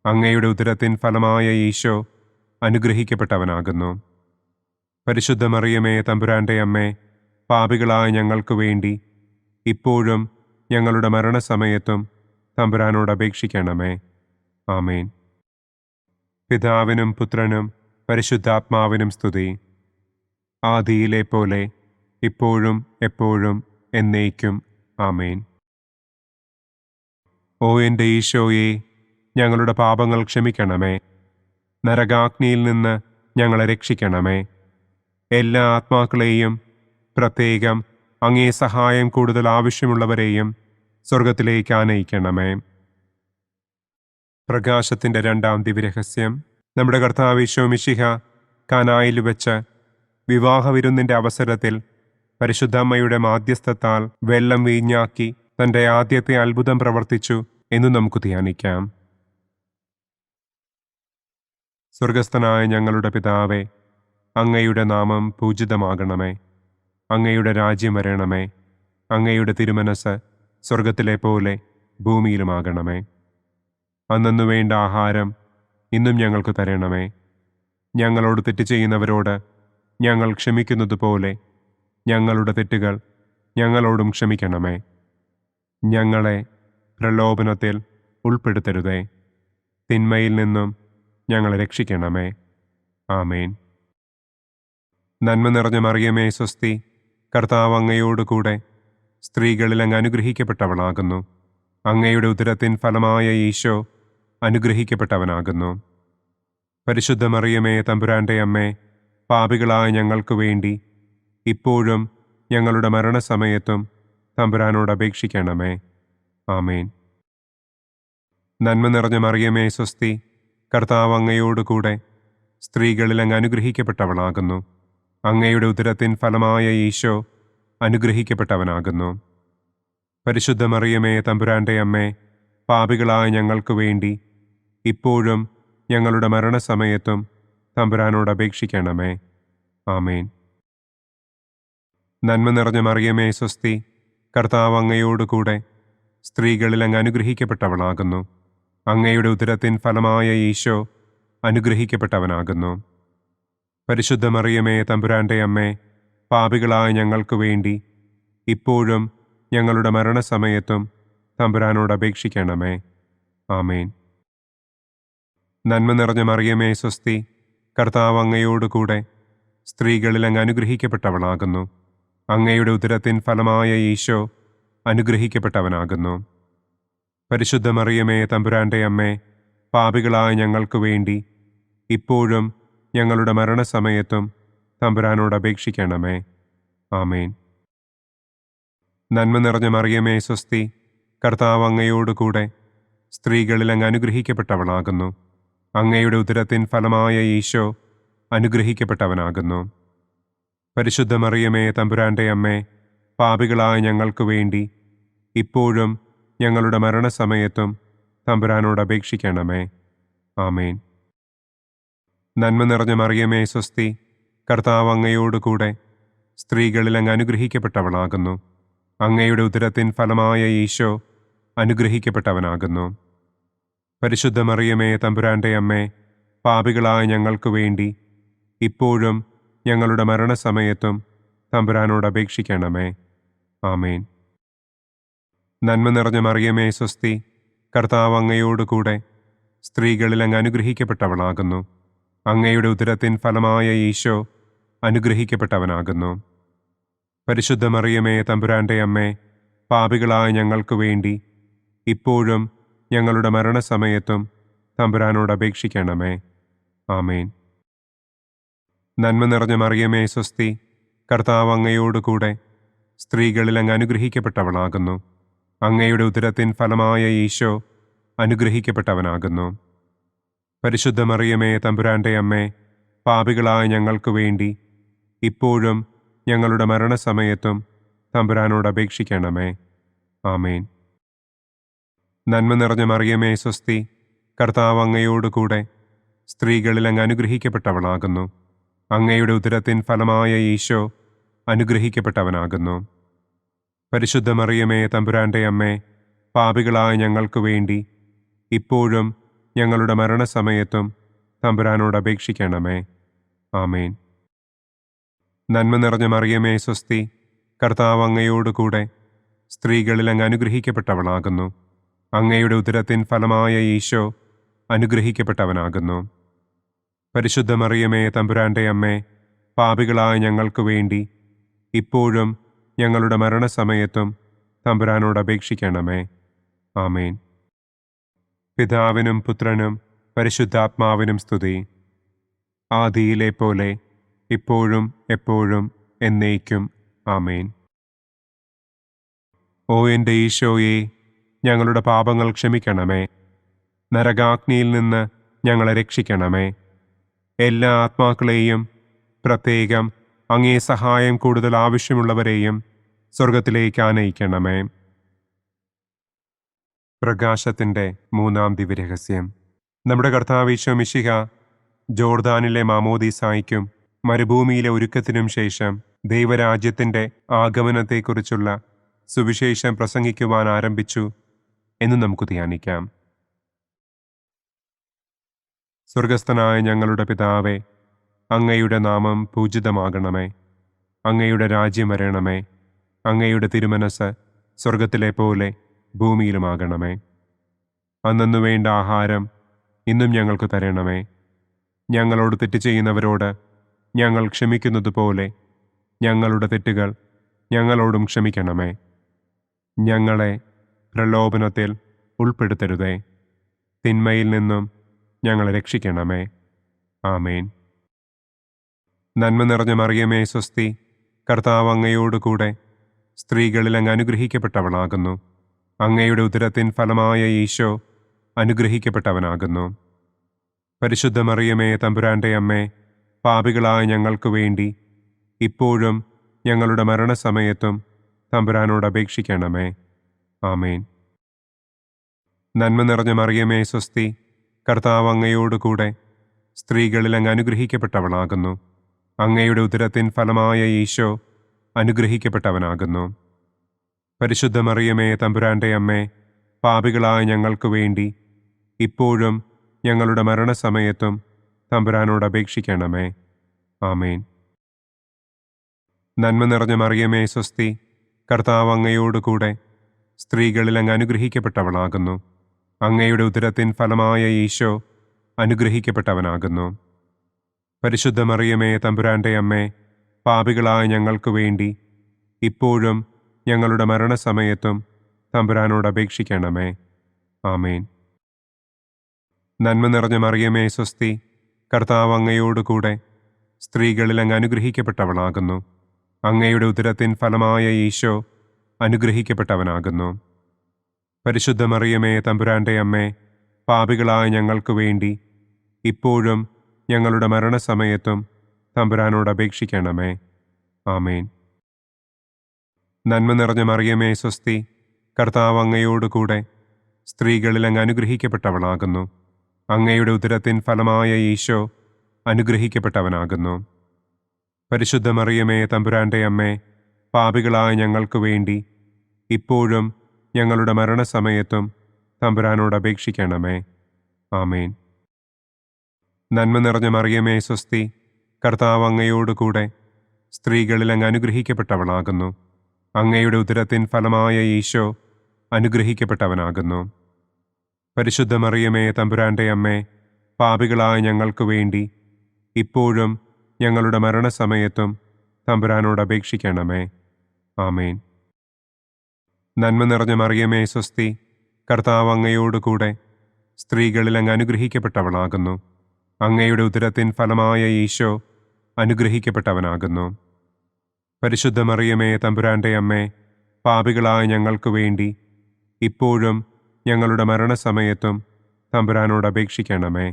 അങ്ങയുടെ ഉദരത്തിൻ ഫലമായ ഈശോ അനുഗ്രഹിക്കപ്പെട്ടവനാകുന്നു. പരിശുദ്ധ മറിയമേ തമ്പുരാന്റെ അമ്മേ, പാപികളായ ഞങ്ങൾക്ക് വേണ്ടി ഇപ്പോഴും ഞങ്ങളുടെ മരണസമയത്തും തമ്പുരാനോട് അപേക്ഷിക്കണമേ. ആമേൻ. പിതാവിനും പുത്രനും പരിശുദ്ധാത്മാവിനും സ്തുതി. ആദിയിലെ പോലെ ഇപ്പോഴും എപ്പോഴും എന്നേക്കും. ആമേൻ. ഓ എൻ്റെ ഈശോയെ, ഞങ്ങളുടെ പാപങ്ങൾ ക്ഷമിക്കണമേ. നരകാഗ്നിയിൽ നിന്ന് ഞങ്ങളെ രക്ഷിക്കണമേ. എല്ലാ ആത്മാക്കളെയും, പ്രത്യേകം അങ്ങേ സഹായം കൂടുതൽ ആവശ്യമുള്ളവരെയും സ്വർഗത്തിലേക്ക് ആനയിക്കണമേ. പ്രകാശത്തിൻ്റെ രണ്ടാം ദിവ്യരഹസ്യം. നമ്മുടെ കർത്താവ് ഈശോ മിശിഹ കാനായിൽ വെച്ച് വിവാഹവിരുന്നിൻ്റെ അവസരത്തിൽ പരിശുദ്ധമ്മയുടെ മാധ്യസ്ഥത്താൽ വെള്ളം വീഞ്ഞാക്കി തൻ്റെ ആദ്യത്തെ അത്ഭുതം പ്രവർത്തിച്ചു എന്ന് നമുക്ക് ധ്യാനിക്കാം. സ്വർഗസ്ഥനായ ഞങ്ങളുടെ പിതാവേ, അങ്ങയുടെ നാമം പൂജിതമാകണമേ. അങ്ങയുടെ രാജ്യം വരണമേ. അങ്ങയുടെ തിരുമനസ് സ്വർഗത്തിലെ പോലെ ഭൂമിയിലുമാകണമേ. അന്നു വേണ്ട ആഹാരം ഇന്നും ഞങ്ങൾക്ക് തരണമേ. ഞങ്ങളോട് തെറ്റ് ചെയ്യുന്നവരോട് ഞങ്ങൾ ക്ഷമിക്കുന്നത് പോലെ ഞങ്ങളുടെ തെറ്റുകൾ ഞങ്ങളോടും ക്ഷമിക്കണമേ. ഞങ്ങളെ പ്രലോഭനത്തിൽ ഉൾപ്പെടുത്തരുതേ. തിന്മയിൽ നിന്നും ഞങ്ങളെ രക്ഷിക്കണമേ. ആമേൻ. നന്മ നിറഞ്ഞ മറിയമേ സ്വസ്തി, കർത്താവ് അങ്ങയോടുകൂടെ സ്ത്രീകളിൽ അങ്ങ് അനുഗ്രഹിക്കപ്പെട്ടവളാകുന്നു. അങ്ങയുടെ ഉദരത്തിൻ ഫലമായ ഈശോ അനുഗ്രഹിക്കപ്പെട്ടവനാകുന്നു. പരിശുദ്ധ മറിയമേ തമ്പുരാന്റെ അമ്മേ, പാപികളായ ഞങ്ങൾക്ക് വേണ്ടി ഇപ്പോഴും ഞങ്ങളുടെ മരണസമയത്തും തമ്പുരാനോട് അപേക്ഷിക്കണമേ. ആമേൻ. നന്മ നിറഞ്ഞ മറിയമേ സ്വസ്തി, കർത്താവ് അങ്ങയോടുകൂടെ സ്ത്രീകളിൽ അങ്ങ് അനുഗ്രഹിക്കപ്പെട്ടവളാകുന്നു. അങ്ങയുടെ ഉദരത്തിൻ ഫലമായ ഈശോ അനുഗ്രഹിക്കപ്പെട്ടവനാകുന്നു. പരിശുദ്ധ മറിയമേ തമ്പുരാന്റെ അമ്മേ, പാപികളായ ഞങ്ങൾക്ക് വേണ്ടി ഇപ്പോഴും ഞങ്ങളുടെ മരണസമയത്തും തമ്പുരാനോട് അപേക്ഷിക്കണമേ. ആമേൻ. നന്മ നിറഞ്ഞ മറിയമേ സ്വസ്തി, കർത്താവ് അങ്ങയോടുകൂടെ സ്ത്രീകളിൽ അങ്ങ് അനുഗ്രഹിക്കപ്പെട്ടവളാകുന്നു. അങ്ങയുടെ ഉദരത്തിൻ ഫലമായ ഈശോ അനുഗ്രഹിക്കപ്പെട്ടവനാകുന്നു. പരിശുദ്ധ മറിയമേ തമ്പുരാന്റെ അമ്മേ, പാപികളായ ഞങ്ങൾക്ക് വേണ്ടി ഇപ്പോഴും ഞങ്ങളുടെ മരണസമയത്തും തമ്പുരാനോട് അപേക്ഷിക്കണമേ. ആമേൻ. നന്മ നിറഞ്ഞ മറിയമേ സ്വസ്തി, കർത്താവ് അങ്ങയോടുകൂടെ സ്ത്രീകളിൽ അങ്ങ് അനുഗ്രഹിക്കപ്പെട്ടവളാകുന്നു. അങ്ങയുടെ ഉദരത്തിൻ ഫലമായ ഈശോ അനുഗ്രഹിക്കപ്പെട്ടവനാകുന്നു. പരിശുദ്ധ മറിയമേ തമ്പുരാന്റെ അമ്മേ, പാപികളായ ഞങ്ങൾക്ക് വേണ്ടി ഇപ്പോഴും ഞങ്ങളുടെ മരണസമയത്തും തമ്പുരാനോട് അപേക്ഷിക്കണമേ. ആമേൻ. നന്മ നിറഞ്ഞ മറിയമേ സ്വസ്തി, കർത്താവ് അങ്ങയോടുകൂടെ സ്ത്രീകളിൽ അങ്ങ് അനുഗ്രഹിക്കപ്പെട്ടവളാകുന്നു. അങ്ങയുടെ ഉദരത്തിൻ ഫലമായ ഈശോ അനുഗ്രഹിക്കപ്പെട്ടവനാകുന്നു. പരിശുദ്ധ മറിയമേ തമ്പുരാന്റെ അമ്മേ, പാപികളായ ഞങ്ങൾക്ക് വേണ്ടി ഇപ്പോഴും ഞങ്ങളുടെ മരണസമയത്തും തമ്പുരാനോട് അപേക്ഷിക്കണമേ. ആമേൻ. നന്മ നിറഞ്ഞ മറിയമേ സ്വസ്തി, കർത്താവ് അങ്ങയോടുകൂടെ സ്ത്രീകളിൽ അങ്ങ് അനുഗ്രഹിക്കപ്പെട്ടവളാകുന്നു. അങ്ങയുടെ ഉദരത്തിൻ ഫലമായ ഈശോ അനുഗ്രഹിക്കപ്പെട്ടവനാകുന്നു. പരിശുദ്ധ മറിയമേ തമ്പുരാന്റെ അമ്മേ, പാപികളായ ഞങ്ങൾക്ക് വേണ്ടി ഇപ്പോഴും ഞങ്ങളുടെ മരണസമയത്തും തമ്പുരാനോട് അപേക്ഷിക്കണമേ. ആമേൻ. നന്മ നിറഞ്ഞ മറിയമേ സ്വസ്തി, കർത്താവ് അങ്ങയോടുകൂടെ സ്ത്രീകളിൽ അങ്ങ് അനുഗ്രഹിക്കപ്പെട്ടവളാകുന്നു. അങ്ങയുടെ ഉദരത്തിൻ ഫലമായ ഈശോ അനുഗ്രഹിക്കപ്പെട്ടവനാകുന്നു. പരിശുദ്ധ മറിയമേ തമ്പുരാന്റെ അമ്മേ, പാപികളായ ഞങ്ങൾക്ക് വേണ്ടി ഇപ്പോഴും ഞങ്ങളുടെ മരണസമയത്തും തമ്പുരാനോട് അപേക്ഷിക്കണമേ. ആമേൻ. നന്മ നിറഞ്ഞ മറിയമേ സ്വസ്തി, കർത്താവ് അങ്ങയോടുകൂടെ സ്ത്രീകളിൽ അങ്ങ് അനുഗ്രഹിക്കപ്പെട്ടവളാകുന്നു. അങ്ങയുടെ ഉദരത്തിൻ ഫലമായ ഈശോ അനുഗ്രഹിക്കപ്പെട്ടവനാകുന്നു. പരിശുദ്ധ മറിയമേ തമ്പുരാന്റെ അമ്മേ, പാപികളായ ഞങ്ങൾക്ക് വേണ്ടി ഇപ്പോഴും ഞങ്ങളുടെ മരണസമയത്തും തമ്പുരാനോട് അപേക്ഷിക്കണമേ. ആമേൻ. നന്മ നിറഞ്ഞ മറിയമേ സ്വസ്തി, കർത്താവ് അങ്ങയോടുകൂടെ സ്ത്രീകളിൽ അങ്ങ് അനുഗ്രഹിക്കപ്പെട്ടവളാകുന്നു. അങ്ങയുടെ ഉദരത്തിൻ ഫലമായ ഈശോ അനുഗ്രഹിക്കപ്പെട്ടവനാകുന്നു. പരിശുദ്ധ മറിയമേ തമ്പുരാന്റെ അമ്മേ, പാപികളായ ഞങ്ങൾക്ക് വേണ്ടി ഇപ്പോഴും ഞങ്ങളുടെ മരണസമയത്തും തമ്പുരാനോട് അപേക്ഷിക്കണമേ. ആമേൻ. നന്മ നിറഞ്ഞ മറിയമേ സ്വസ്തി, കർത്താവ് അങ്ങയോടുകൂടെ സ്ത്രീകളിൽ അങ്ങ് അനുഗ്രഹിക്കപ്പെട്ടവളാകുന്നു. അങ്ങയുടെ ഉദരത്തിൻ ഫലമായ ഈശോ അനുഗ്രഹിക്കപ്പെട്ടവനാകുന്നു. പരിശുദ്ധ മറിയമേ തമ്പുരാന്റെ അമ്മേ, പാപികളായ ഞങ്ങൾക്ക് വേണ്ടി ഇപ്പോഴും ഞങ്ങളുടെ മരണസമയത്തും തമ്പുരാനോട് അപേക്ഷിക്കണമേ. ആമേൻ. പിതാവിനും പുത്രനും പരിശുദ്ധാത്മാവിനും സ്തുതി. ആദിയിലെ പോലെ ഇപ്പോഴും എപ്പോഴും എന്നേക്കും. ആമേൻ. ഓ എൻ്റെ ഈശോയെ, ഞങ്ങളുടെ പാപങ്ങൾ ക്ഷമിക്കണമേ. നരകാഗ്നിയിൽ നിന്ന് ഞങ്ങളെ രക്ഷിക്കണമേ. എല്ലാ ആത്മാക്കളെയും, പ്രത്യേകം അങ്ങേ സഹായം കൂടുതൽ ആവശ്യമുള്ളവരെയും സ്വർഗത്തിലേക്ക് ആനയിക്കണമേ. പ്രകാശത്തിൻ്റെ മൂന്നാം ദിവ്യരഹസ്യം. നമ്മുടെ കർത്താവ് ഈശോ മിശിഹ ജോർദാനിലെ മാമോദീസായ്ക്കും മരുഭൂമിയിലെ ഒരുക്കത്തിനും ശേഷം ദൈവരാജ്യത്തിൻ്റെ ആഗമനത്തെക്കുറിച്ചുള്ള സുവിശേഷം പ്രസംഗിക്കുവാൻ ആരംഭിച്ചു എന്ന് നമുക്ക് ധ്യാനിക്കാം. സ്വർഗസ്ഥനായ ഞങ്ങളുടെ പിതാവേ, അങ്ങയുടെ നാമം പൂജിതമാകണമേ. അങ്ങയുടെ രാജ്യം വരണമേ. അങ്ങയുടെ തിരുമനസ് സ്വർഗത്തിലെ പോലെ ഭൂമിയിലുമാകണമേ. അന്നന്നു വേണ്ട ആഹാരം ഇന്നും ഞങ്ങൾക്ക് തരണമേ. ഞങ്ങളോട് തെറ്റ് ചെയ്യുന്നവരോട് ഞങ്ങൾ ക്ഷമിക്കുന്നതുപോലെ ഞങ്ങളുടെ തെറ്റുകൾ ഞങ്ങളോടും ക്ഷമിക്കണമേ. ഞങ്ങളെ പ്രലോഭനത്തിൽ ഉൾപ്പെടുത്തരുതേ. തിന്മയിൽ നിന്നും ഞങ്ങളെ രക്ഷിക്കണമേ. ആമേൻ. നന്മ നിറഞ്ഞ മറിയമേ സ്വസ്തി, കർത്താവ് അങ്ങയോടുകൂടെ സ്ത്രീകളിൽ അങ്ങ് അനുഗ്രഹിക്കപ്പെട്ടവളാകുന്നു. അങ്ങയുടെ ഉദരത്തിൻ ഫലമായ ഈശോ അനുഗ്രഹിക്കപ്പെട്ടവനാകുന്നു. പരിശുദ്ധ മറിയമേ തമ്പുരാന്റെ അമ്മേ, പാപികളായ ഞങ്ങൾക്ക് വേണ്ടി ഇപ്പോഴും ഞങ്ങളുടെ മരണസമയത്തും തമ്പുരാനോട് അപേക്ഷിക്കണമേ. ആമേൻ. നന്മ നിറഞ്ഞ മറിയമേ സ്വസ്തി, കർത്താവ് അങ്ങയോടുകൂടെ സ്ത്രീകളിൽ അങ്ങ് അനുഗ്രഹിക്കപ്പെട്ടവളാകുന്നു. അങ്ങയുടെ ഉദരത്തിൻ ഫലമായ ഈശോ അനുഗ്രഹിക്കപ്പെട്ടവനാകുന്നു. പരിശുദ്ധ മറിയമേ തമ്പുരാന്റെ അമ്മേ, പാപികളായ ഞങ്ങൾക്ക് വേണ്ടി ഇപ്പോഴും ഞങ്ങളുടെ മരണസമയത്തും തമ്പുരാനോട് അപേക്ഷിക്കണമേ. ആമേൻ. നന്മ നിറഞ്ഞ മറിയമേ സ്വസ്തി, കർത്താവ് അങ്ങയോടുകൂടെ സ്ത്രീകളിൽ അങ്ങ് അനുഗ്രഹിക്കപ്പെട്ടവളാകുന്നു. അങ്ങയുടെ ഉദരത്തിൻ ഫലമായ ഈശോ അനുഗ്രഹിക്കപ്പെട്ടവനാകുന്നു. പരിശുദ്ധ മറിയമേ തമ്പുരാന്റെ അമ്മേ, പാപികളായ ഞങ്ങൾക്ക് വേണ്ടി ഇപ്പോഴും ഞങ്ങളുടെ മരണസമയത്തും തമ്പുരാനോട് അപേക്ഷിക്കണമേ. ആമേൻ. നന്മ നിറഞ്ഞ മറിയമേ സ്വസ്തി, കർത്താവ് അങ്ങയോടുകൂടെ സ്ത്രീകളിൽ അങ്ങ് അനുഗ്രഹിക്കപ്പെട്ടവളാകുന്നു. അങ്ങയുടെ ഉദരത്തിൻ ഫലമായ ഈശോ അനുഗ്രഹിക്കപ്പെട്ടവനാകുന്നു. പരിശുദ്ധ മറിയമേ തമ്പുരാന്റെ അമ്മേ, പാപികളായ ഞങ്ങൾക്ക് വേണ്ടി ഇപ്പോഴും ഞങ്ങളുടെ മരണസമയത്തും തമ്പുരാനോട് അപേക്ഷിക്കണമേ. ആമേൻ. നന്മ നിറഞ്ഞ മറിയമേ സ്വസ്തി, കർത്താവ് അങ്ങയോടുകൂടെ സ്ത്രീകളിൽ അങ്ങ് അനുഗ്രഹിക്കപ്പെട്ടവളാകുന്നു. അങ്ങയുടെ ഉദരത്തിൻ ഫലമായ ഈശോ അനുഗ്രഹിക്കപ്പെട്ടവനാകുന്നു. പരിശുദ്ധ മറിയമേ തമ്പുരാന്റെ അമ്മേ, പാപികളായ ഞങ്ങൾക്ക് വേണ്ടി ഇപ്പോഴും ഞങ്ങളുടെ മരണസമയത്തും തമ്പുരാനോട് അപേക്ഷിക്കണമേ. ആമേൻ. നന്മ നിറഞ്ഞ മറിയമേ സ്വസ്തി, കർത്താവ് അങ്ങയോടുകൂടെ സ്ത്രീകളിൽ അങ്ങ് അനുഗ്രഹിക്കപ്പെട്ടവളാകുന്നു. അങ്ങയുടെ ഉദരത്തിൻ ഫലമായ ഈശോ അനുഗ്രഹിക്കപ്പെട്ടവനാകുന്നു. പരിശുദ്ധ മറിയമേ തമ്പുരാന്റെ അമ്മേ, പാപികളായ ഞങ്ങൾക്ക് വേണ്ടി ഇപ്പോഴും ഞങ്ങളുടെ മരണസമയത്തും തമ്പുരാനോട് അപേക്ഷിക്കണമേ. ആമേൻ. നന്മ നിറഞ്ഞ മറിയമേ സ്വസ്തി, കർത്താവ് അങ്ങയോടുകൂടെ സ്ത്രീകളിൽ അങ്ങ് അനുഗ്രഹിക്കപ്പെട്ടവളാകുന്നു. അങ്ങയുടെ ഉദരത്തിൻ ഫലമായ ഈശോ അനുഗ്രഹിക്കപ്പെട്ടവനാകുന്നു. പരിശുദ്ധ മറിയമേ തമ്പുരാന്റെ അമ്മേ, പാപികളായ ഞങ്ങൾക്ക് വേണ്ടി ഇപ്പോഴും ഞങ്ങളുടെ മരണസമയത്തും തമ്പുരാനോട് അപേക്ഷിക്കണമേ.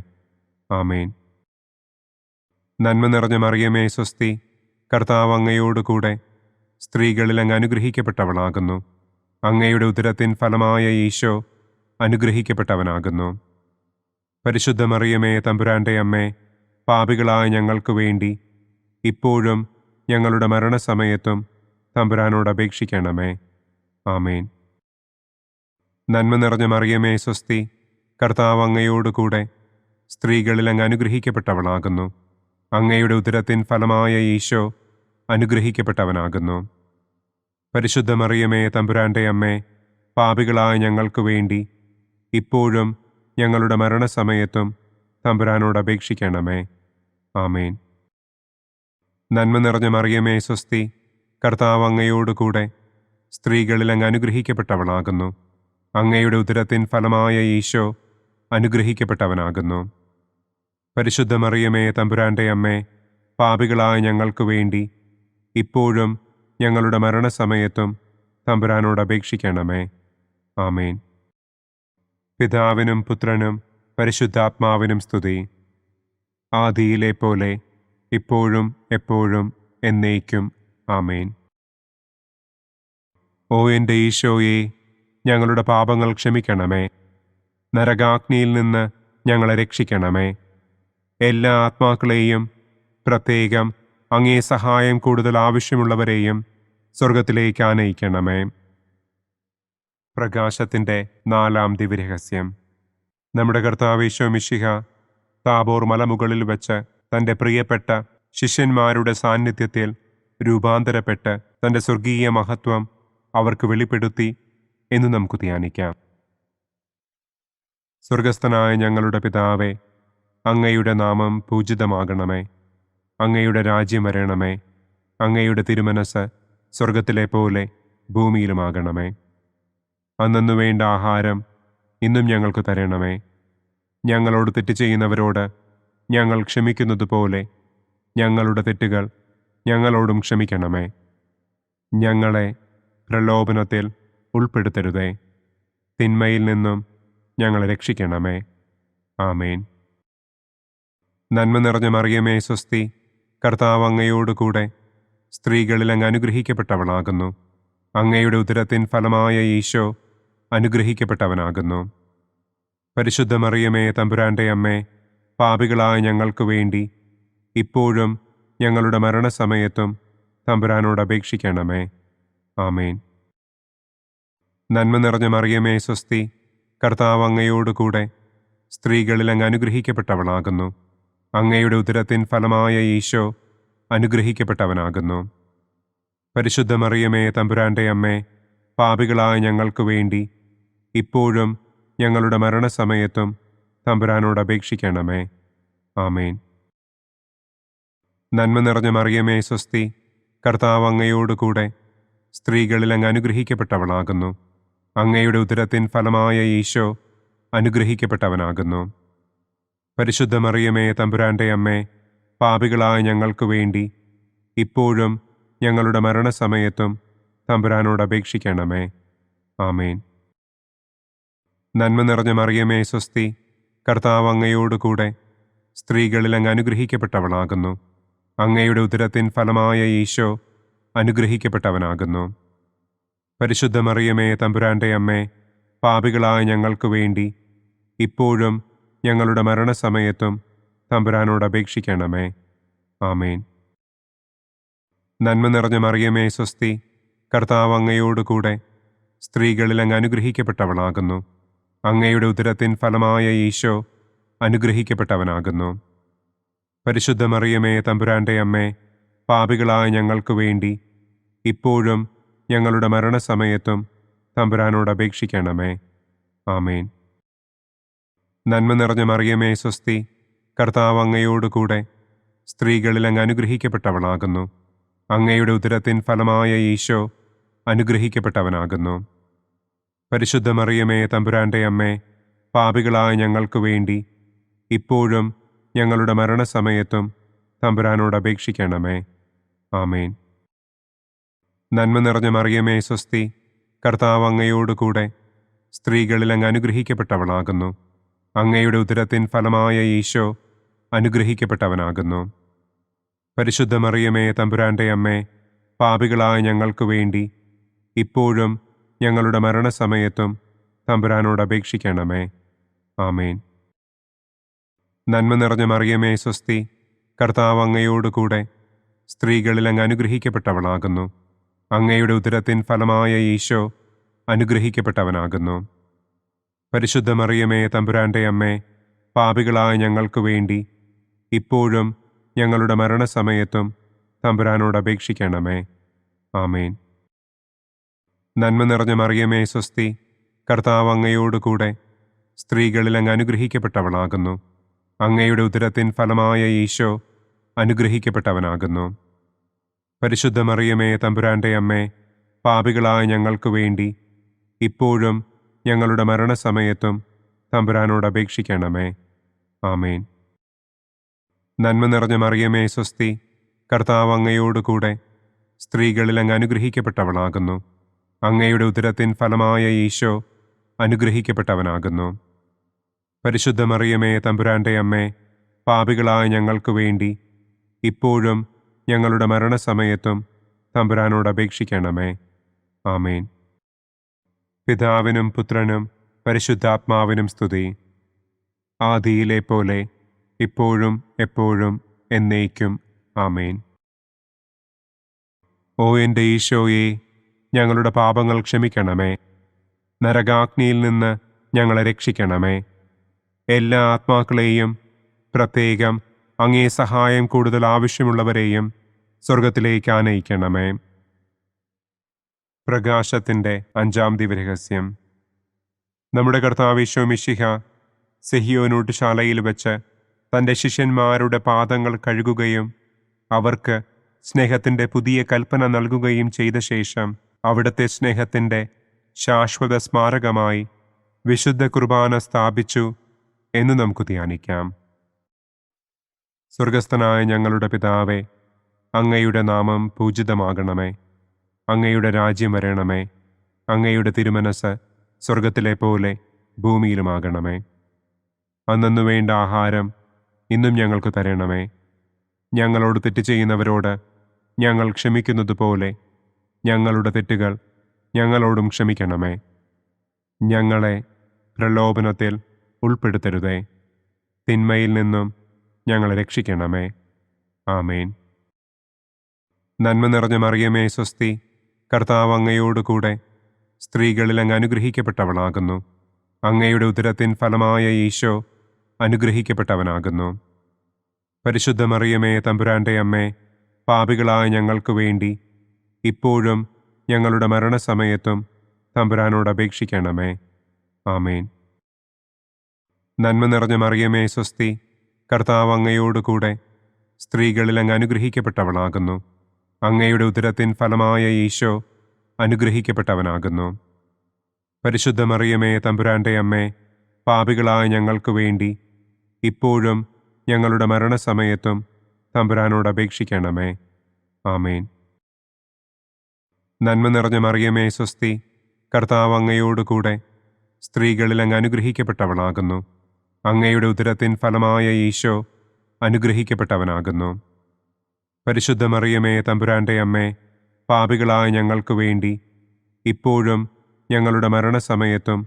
ആമേൻ. നന്മ നിറഞ്ഞ മറിയമേ സ്വസ്തി, കർത്താവ് അങ്ങയോടുകൂടെ സ്ത്രീകളിൽ അങ്ങ് അനുഗ്രഹിക്കപ്പെട്ടവളാകുന്നു. അങ്ങയുടെ ഉദരത്തിൻ ഫലമായ ഈശോ അനുഗ്രഹിക്കപ്പെട്ടവനാകുന്നു. പരിശുദ്ധ മറിയമേ തമ്പുരാന്റെ അമ്മേ, പാപികളായ ഞങ്ങൾക്ക് വേണ്ടി ഇപ്പോഴും ഞങ്ങളുടെ മരണസമയത്തും തമ്പുരാനോട് അപേക്ഷിക്കണമേ. ആമേൻ. നന്മ നിറഞ്ഞ മറിയമേ സ്വസ്തി, കർത്താവ് അങ്ങയോടുകൂടെ സ്ത്രീകളിൽ അങ്ങ് അനുഗ്രഹിക്കപ്പെട്ടവളാകുന്നു. അങ്ങയുടെ ഉദരത്തിൻ ഫലമായ ഈശോ അനുഗ്രഹിക്കപ്പെട്ടവനാകുന്നു. പരിശുദ്ധ മറിയമേ തമ്പുരാന്റെ അമ്മേ, പാപികളായ ഞങ്ങൾക്ക് വേണ്ടി ഇപ്പോഴും ഞങ്ങളുടെ മരണസമയത്തും തമ്പുരാനോട് അപേക്ഷിക്കണമേ. ആമേൻ. നന്മ നിറഞ്ഞ മറിയമേ സ്വസ്തി, കർത്താവ് അങ്ങയോടുകൂടെ സ്ത്രീകളിൽ അങ്ങ് അനുഗ്രഹിക്കപ്പെട്ടവളാകുന്നു. അങ്ങയുടെ ഉദരത്തിൻ ഫലമായ ഈശോ അനുഗ്രഹിക്കപ്പെട്ടവനാകുന്നു. പരിശുദ്ധ മറിയമേ തമ്പുരാന്റെ അമ്മേ, പാപികളായ ഞങ്ങൾക്ക് വേണ്ടി ഇപ്പോഴും ഞങ്ങളുടെ മരണസമയത്തും തമ്പുരാനോട് അപേക്ഷിക്കണമേ. ആമേൻ. പിതാവിനും പുത്രനും പരിശുദ്ധാത്മാവിനും സ്തുതി. ആദിയിലെ പോലെ ഇപ്പോഴും എപ്പോഴും എന്നേക്കും. ആമേൻ. ഓ എൻ്റെ ഈശോയെ, ഞങ്ങളുടെ പാപങ്ങൾ ക്ഷമിക്കണമേ. നരകാഗ്നിയിൽ നിന്ന് ഞങ്ങളെ രക്ഷിക്കണമേ. എല്ലാ ആത്മാക്കളെയും, പ്രത്യേകം അങ്ങേ സഹായം കൂടുതൽ ആവശ്യമുള്ളവരെയും സ്വർഗത്തിലേക്ക് ആനയിക്കണമേ. പ്രകാശത്തിൻ്റെ 4-ാം ദിവ്യരഹസ്യം. നമ്മുടെ കർത്താവ് ഈശോ മിശിഹ താബോർ മലമുകളിൽ വെച്ച് തൻ്റെ പ്രിയപ്പെട്ട ശിഷ്യന്മാരുടെ സാന്നിധ്യത്തിൽ രൂപാന്തരപ്പെട്ട് തൻ്റെ സ്വർഗീയ മഹത്വം അവർക്ക് വെളിപ്പെടുത്തി എന്ന് നമുക്ക് ധ്യാനിക്കാം. സ്വർഗസ്ഥനായ ഞങ്ങളുടെ പിതാവേ, അങ്ങയുടെ നാമം പൂജിതമാകണമേ. അങ്ങയുടെ രാജ്യം വരണമേ. അങ്ങയുടെ തിരുമനസ് സ്വർഗത്തിലെ പോലെ ഭൂമിയിലുമാകണമേ. അന്നു വേണ്ട ആഹാരം ഇന്നും ഞങ്ങൾക്ക് തരണമേ. ഞങ്ങളോട് തെറ്റ് ചെയ്യുന്നവരോട് ഞങ്ങൾ ക്ഷമിക്കുന്നത് പോലെ ഞങ്ങളുടെ തെറ്റുകൾ ഞങ്ങളോടും ക്ഷമിക്കണമേ. ഞങ്ങളെ പ്രലോഭനത്തിൽ ഉൾപ്പെടുത്തരുതേ. തിന്മയിൽ നിന്നും ഞങ്ങളെ രക്ഷിക്കണമേ. ആമേൻ. നന്മ നിറഞ്ഞ മറിയമേ സ്വസ്തി, കർത്താവ് അങ്ങയോടുകൂടെ സ്ത്രീകളിൽ അങ്ങ് അനുഗ്രഹിക്കപ്പെട്ടവളാകുന്നു. അങ്ങയുടെ ഉദരത്തിൻ ഫലമായ ഈശോ അനുഗ്രഹിക്കപ്പെട്ടവനാകുന്നു. പരിശുദ്ധ മറിയമേ തമ്പുരാന്റെ അമ്മേ, പാപികളായ ഞങ്ങൾക്ക് വേണ്ടി ഇപ്പോഴും ഞങ്ങളുടെ മരണസമയത്തും തമ്പുരാനോട് അപേക്ഷിക്കണമേ. ആമേൻ. നന്മ നിറഞ്ഞ മറിയമേ സ്വസ്തി, കർത്താവ് അങ്ങയോടുകൂടെ സ്ത്രീകളിൽ അങ്ങ് അനുഗ്രഹിക്കപ്പെട്ടവളാകുന്നു. അങ്ങയുടെ ഉദരത്തിൻ ഫലമായ ഈശോ അനുഗ്രഹിക്കപ്പെട്ടവനാകുന്നു. പരിശുദ്ധ മറിയമേ തമ്പുരാന്റെ അമ്മേ, പാപികളായ ഞങ്ങൾക്ക് വേണ്ടി ഇപ്പോഴും ഞങ്ങളുടെ മരണസമയത്തും തമ്പുരാനോട് അപേക്ഷിക്കണമേ. ആമേൻ. നന്മ നിറഞ്ഞ മറിയമേ സ്വസ്തി, കർത്താവ് അങ്ങയോടുകൂടെ സ്ത്രീകളിൽ അങ്ങ് അനുഗ്രഹിക്കപ്പെട്ടവളാകുന്നു. അങ്ങയുടെ ഉദരത്തിൻ ഫലമായ ഈശോ അനുഗ്രഹിക്കപ്പെട്ടവനാകുന്നു. പരിശുദ്ധ മറിയമേ തമ്പുരാന്റെ അമ്മേ, പാപികളായ ഞങ്ങൾക്ക് വേണ്ടി ഇപ്പോഴും ഞങ്ങളുടെ മരണസമയത്തും തമ്പുരാനോട് അപേക്ഷിക്കണമേ. ആമേൻ. നന്മ നിറഞ്ഞ മറിയമേ സ്വസ്തി, കർത്താവ് അങ്ങയോടുകൂടെ സ്ത്രീകളിൽ അങ്ങ് അനുഗ്രഹിക്കപ്പെട്ടവളാകുന്നു. അങ്ങയുടെ ഉദരത്തിൻ ഫലമായ ഈശോ അനുഗ്രഹിക്കപ്പെട്ടവനാകുന്നു. പരിശുദ്ധ മറിയമേ തമ്പുരാന്റെ അമ്മേ, പാപികളായ ഞങ്ങൾക്ക് വേണ്ടി ഇപ്പോഴും ഞങ്ങളുടെ മരണസമയത്തും തമ്പുരാനോട് അപേക്ഷിക്കണമേ. ആമേൻ. നന്മ നിറഞ്ഞ മറിയമേ സ്വസ്തി, കർത്താവ് അങ്ങയോടുകൂടെ സ്ത്രീകളിൽ അങ്ങ് അനുഗ്രഹിക്കപ്പെട്ടവളാകുന്നു. അങ്ങയുടെ ഉദരത്തിൻ ഫലമായ ഈശോ അനുഗ്രഹിക്കപ്പെട്ടവനാകുന്നു. പരിശുദ്ധ മറിയമേ തമ്പുരാന്റെ അമ്മേ, പാപികളായ ഞങ്ങൾക്ക് വേണ്ടി ഇപ്പോഴും ഞങ്ങളുടെ മരണസമയത്തും തമ്പുരാനോട് അപേക്ഷിക്കണമേ. ആമേൻ. നന്മ നിറഞ്ഞ മറിയമേ സ്വസ്തി, കർത്താവ് അങ്ങയോടുകൂടെ സ്ത്രീകളിൽ അങ്ങ് അനുഗ്രഹിക്കപ്പെട്ടവളാകുന്നു. അങ്ങയുടെ ഉദരത്തിൻ ഫലമായ ഈശോ അനുഗ്രഹിക്കപ്പെട്ടവനാകുന്നു. പരിശുദ്ധ മറിയമേ തമ്പുരാന്റെ അമ്മേ, പാപികളായ ഞങ്ങൾക്ക് വേണ്ടി ഇപ്പോഴും ഞങ്ങളുടെ മരണസമയത്തും തമ്പുരാനോട് അപേക്ഷിക്കണമേ. ആമേൻ. നന്മ നിറഞ്ഞ മറിയമേ സ്വസ്തി, കർത്താവ് അങ്ങയോടുകൂടെ സ്ത്രീകളിൽ അങ്ങ് അനുഗ്രഹിക്കപ്പെട്ടവളാകുന്നു. അങ്ങയുടെ ഉദരത്തിൻ ഫലമായ ഈശോ അനുഗ്രഹിക്കപ്പെട്ടവനാകുന്നു. പരിശുദ്ധ മറിയമേ, തമ്പുരാന്റെ അമ്മേ, പാപികളായ ഞങ്ങൾക്ക് വേണ്ടി ഇപ്പോഴും ഞങ്ങളുടെ മരണസമയത്തും തമ്പുരാനോട് അപേക്ഷിക്കണമേ. ആമേൻ. നന്മ നിറഞ്ഞ മറിയമേ, സ്വസ്തി, കർത്താവ് അങ്ങയോടുകൂടെ സ്ത്രീകളിൽ അങ്ങ് അനുഗ്രഹിക്കപ്പെട്ടവളാകുന്നു. അങ്ങയുടെ ഉദരത്തിൻ ഫലമായ ഈശോ അനുഗ്രഹിക്കപ്പെട്ടവനാകുന്നു. പരിശുദ്ധ മറിയമേ, തമ്പുരാന്റെ അമ്മേ, പാപികളായ ഞങ്ങൾക്ക് വേണ്ടി ഇപ്പോഴും ഞങ്ങളുടെ മരണസമയത്തും തമ്പുരാനോട് അപേക്ഷിക്കണമേ. ആമേൻ. നന്മ നിറഞ്ഞ മറിയമേ, സ്വസ്തി, കർത്താവ് അങ്ങയോടുകൂടെ സ്ത്രീകളിൽ അങ്ങ് അനുഗ്രഹിക്കപ്പെട്ടവളാകുന്നു. അങ്ങയുടെ ഉദരത്തിൻ ഫലമായ ഈശോ അനുഗ്രഹിക്കപ്പെട്ടവനാകുന്നു. പരിശുദ്ധ മറിയമേ, തമ്പുരാന്റെ അമ്മേ, പാപികളായ ഞങ്ങൾക്ക് വേണ്ടി ഇപ്പോഴും ഞങ്ങളുടെ മരണസമയത്തും തമ്പുരാനോട് അപേക്ഷിക്കണമേ. ആമേൻ. നന്മ നിറഞ്ഞ മറിയമേ, സ്വസ്തി, കർത്താവ് അങ്ങയോടുകൂടെ സ്ത്രീകളിൽ അങ്ങ് അനുഗ്രഹിക്കപ്പെട്ടവളാകുന്നു. അങ്ങയുടെ ഉദരത്തിൻ ഫലമായ ഈശോ അനുഗ്രഹിക്കപ്പെട്ടവനാകുന്നു. പരിശുദ്ധ മറിയമേ, തമ്പുരാന്റെ അമ്മേ, പാപികളായ ഞങ്ങൾക്ക് വേണ്ടി ഇപ്പോഴും ഞങ്ങളുടെ മരണസമയത്തും തമ്പുരാനോട് അപേക്ഷിക്കണമേ. ആമേൻ. പിതാവിനും പുത്രനും പരിശുദ്ധാത്മാവിനും സ്തുതി. ആദിയിലെ പോലെ ഇപ്പോഴും എപ്പോഴും എന്നേക്കും. ആമേൻ. ഓ എൻ്റെ ഈശോയെ, ഞങ്ങളുടെ പാപങ്ങൾ ക്ഷമിക്കണമേ. നരകാഗ്നിയിൽ നിന്ന് ഞങ്ങളെ രക്ഷിക്കണമേ. എല്ലാ ആത്മാക്കളെയും, പ്രത്യേകം അങ്ങേ സഹായം കൂടുതൽ ആവശ്യമുള്ളവരെയും സ്വർഗത്തിലേക്ക് ആനയിക്കണമേ. പ്രകാശത്തിൻ്റെ 5-ാം ദിവ്യരഹസ്യം. നമ്മുടെ കർത്താവ് ഈശോ മിശിഹ സെഹിയോനൂട്ടുശാലയിൽ വെച്ച് തൻ്റെ ശിഷ്യന്മാരുടെ പാദങ്ങൾ കഴുകുകയും അവർക്ക് സ്നേഹത്തിൻ്റെ പുതിയ കൽപ്പന നൽകുകയും ചെയ്ത ശേഷം അവിടുത്തെ സ്നേഹത്തിൻ്റെ ശാശ്വത സ്മാരകമായി വിശുദ്ധ കുർബാന സ്ഥാപിച്ചു എന്ന് നമുക്ക് ധ്യാനിക്കാം. സ്വർഗസ്ഥനായ ഞങ്ങളുടെ പിതാവേ, അങ്ങയുടെ നാമം പൂജിതമാകണമേ. അങ്ങയുടെ രാജ്യം വരണമേ. അങ്ങയുടെ തിരുമനസ് സ്വർഗത്തിലെ പോലെ ഭൂമിയിലുമാകണമേ. അന്നന്നു വേണ്ട ആഹാരം ഇന്നും ഞങ്ങൾക്ക് തരണമേ. ഞങ്ങളോട് തെറ്റ് ചെയ്യുന്നവരോട് ഞങ്ങൾ ക്ഷമിക്കുന്നത് പോലെ ഞങ്ങളുടെ തെറ്റുകൾ ഞങ്ങളോടും ക്ഷമിക്കണമേ. ഞങ്ങളെ പ്രലോഭനത്തിൽ ഉൾപ്പെടുത്തരുതേ. തിന്മയിൽ നിന്നും ഞങ്ങളെ രക്ഷിക്കണമേ. ആമേൻ. നന്മ നിറഞ്ഞ മറിയമേ, സ്വസ്തി, കർത്താവ് അങ്ങയോടുകൂടെ സ്ത്രീകളിൽ അങ്ങ് അനുഗ്രഹിക്കപ്പെട്ടവളാകുന്നു. അങ്ങയുടെ ഉദരത്തിൻ ഫലമായ ഈശോ അനുഗ്രഹിക്കപ്പെട്ടവനാകുന്നു. പരിശുദ്ധ മറിയമേ, തമ്പുരാന്റെ അമ്മേ, പാപികളായ ഞങ്ങൾക്ക് വേണ്ടി ഇപ്പോഴും ഞങ്ങളുടെ മരണസമയത്തും തമ്പുരാനോട് അപേക്ഷിക്കണമേ. ആമേൻ. നന്മ നിറഞ്ഞ മറിയമേ, സ്വസ്തി, കർത്താവ് അങ്ങയോടുകൂടെ സ്ത്രീകളിൽ അങ്ങ് അനുഗ്രഹിക്കപ്പെട്ടവളാകുന്നു. അങ്ങയുടെ ഉദരത്തിൻ ഫലമായ ഈശോ അനുഗ്രഹിക്കപ്പെട്ടവനാകുന്നു. പരിശുദ്ധ മറിയമേ, തമ്പുരാന്റെ അമ്മേ, പാപികളായ ഞങ്ങൾക്ക് വേണ്ടി ഇപ്പോഴും ഞങ്ങളുടെ മരണസമയത്തും തമ്പുരാനോട് അപേക്ഷിക്കണമേ. ആമേൻ. നന്മ നിറഞ്ഞ മറിയമേ, സ്വസ്തി, കർത്താവ് അങ്ങയോടുകൂടെ സ്ത്രീകളിൽ അങ്ങ് അനുഗ്രഹിക്കപ്പെട്ടവളാകുന്നു. അങ്ങയുടെ ഉദരത്തിൻ ഫലമായ ഈശോ അനുഗ്രഹിക്കപ്പെട്ടവനാകുന്നു. പരിശുദ്ധ മറിയമേ, തമ്പുരാന്റെ അമ്മേ, പാപികളായ ഞങ്ങൾക്ക് വേണ്ടി ഇപ്പോഴും ഞങ്ങളുടെ മരണസമയത്തും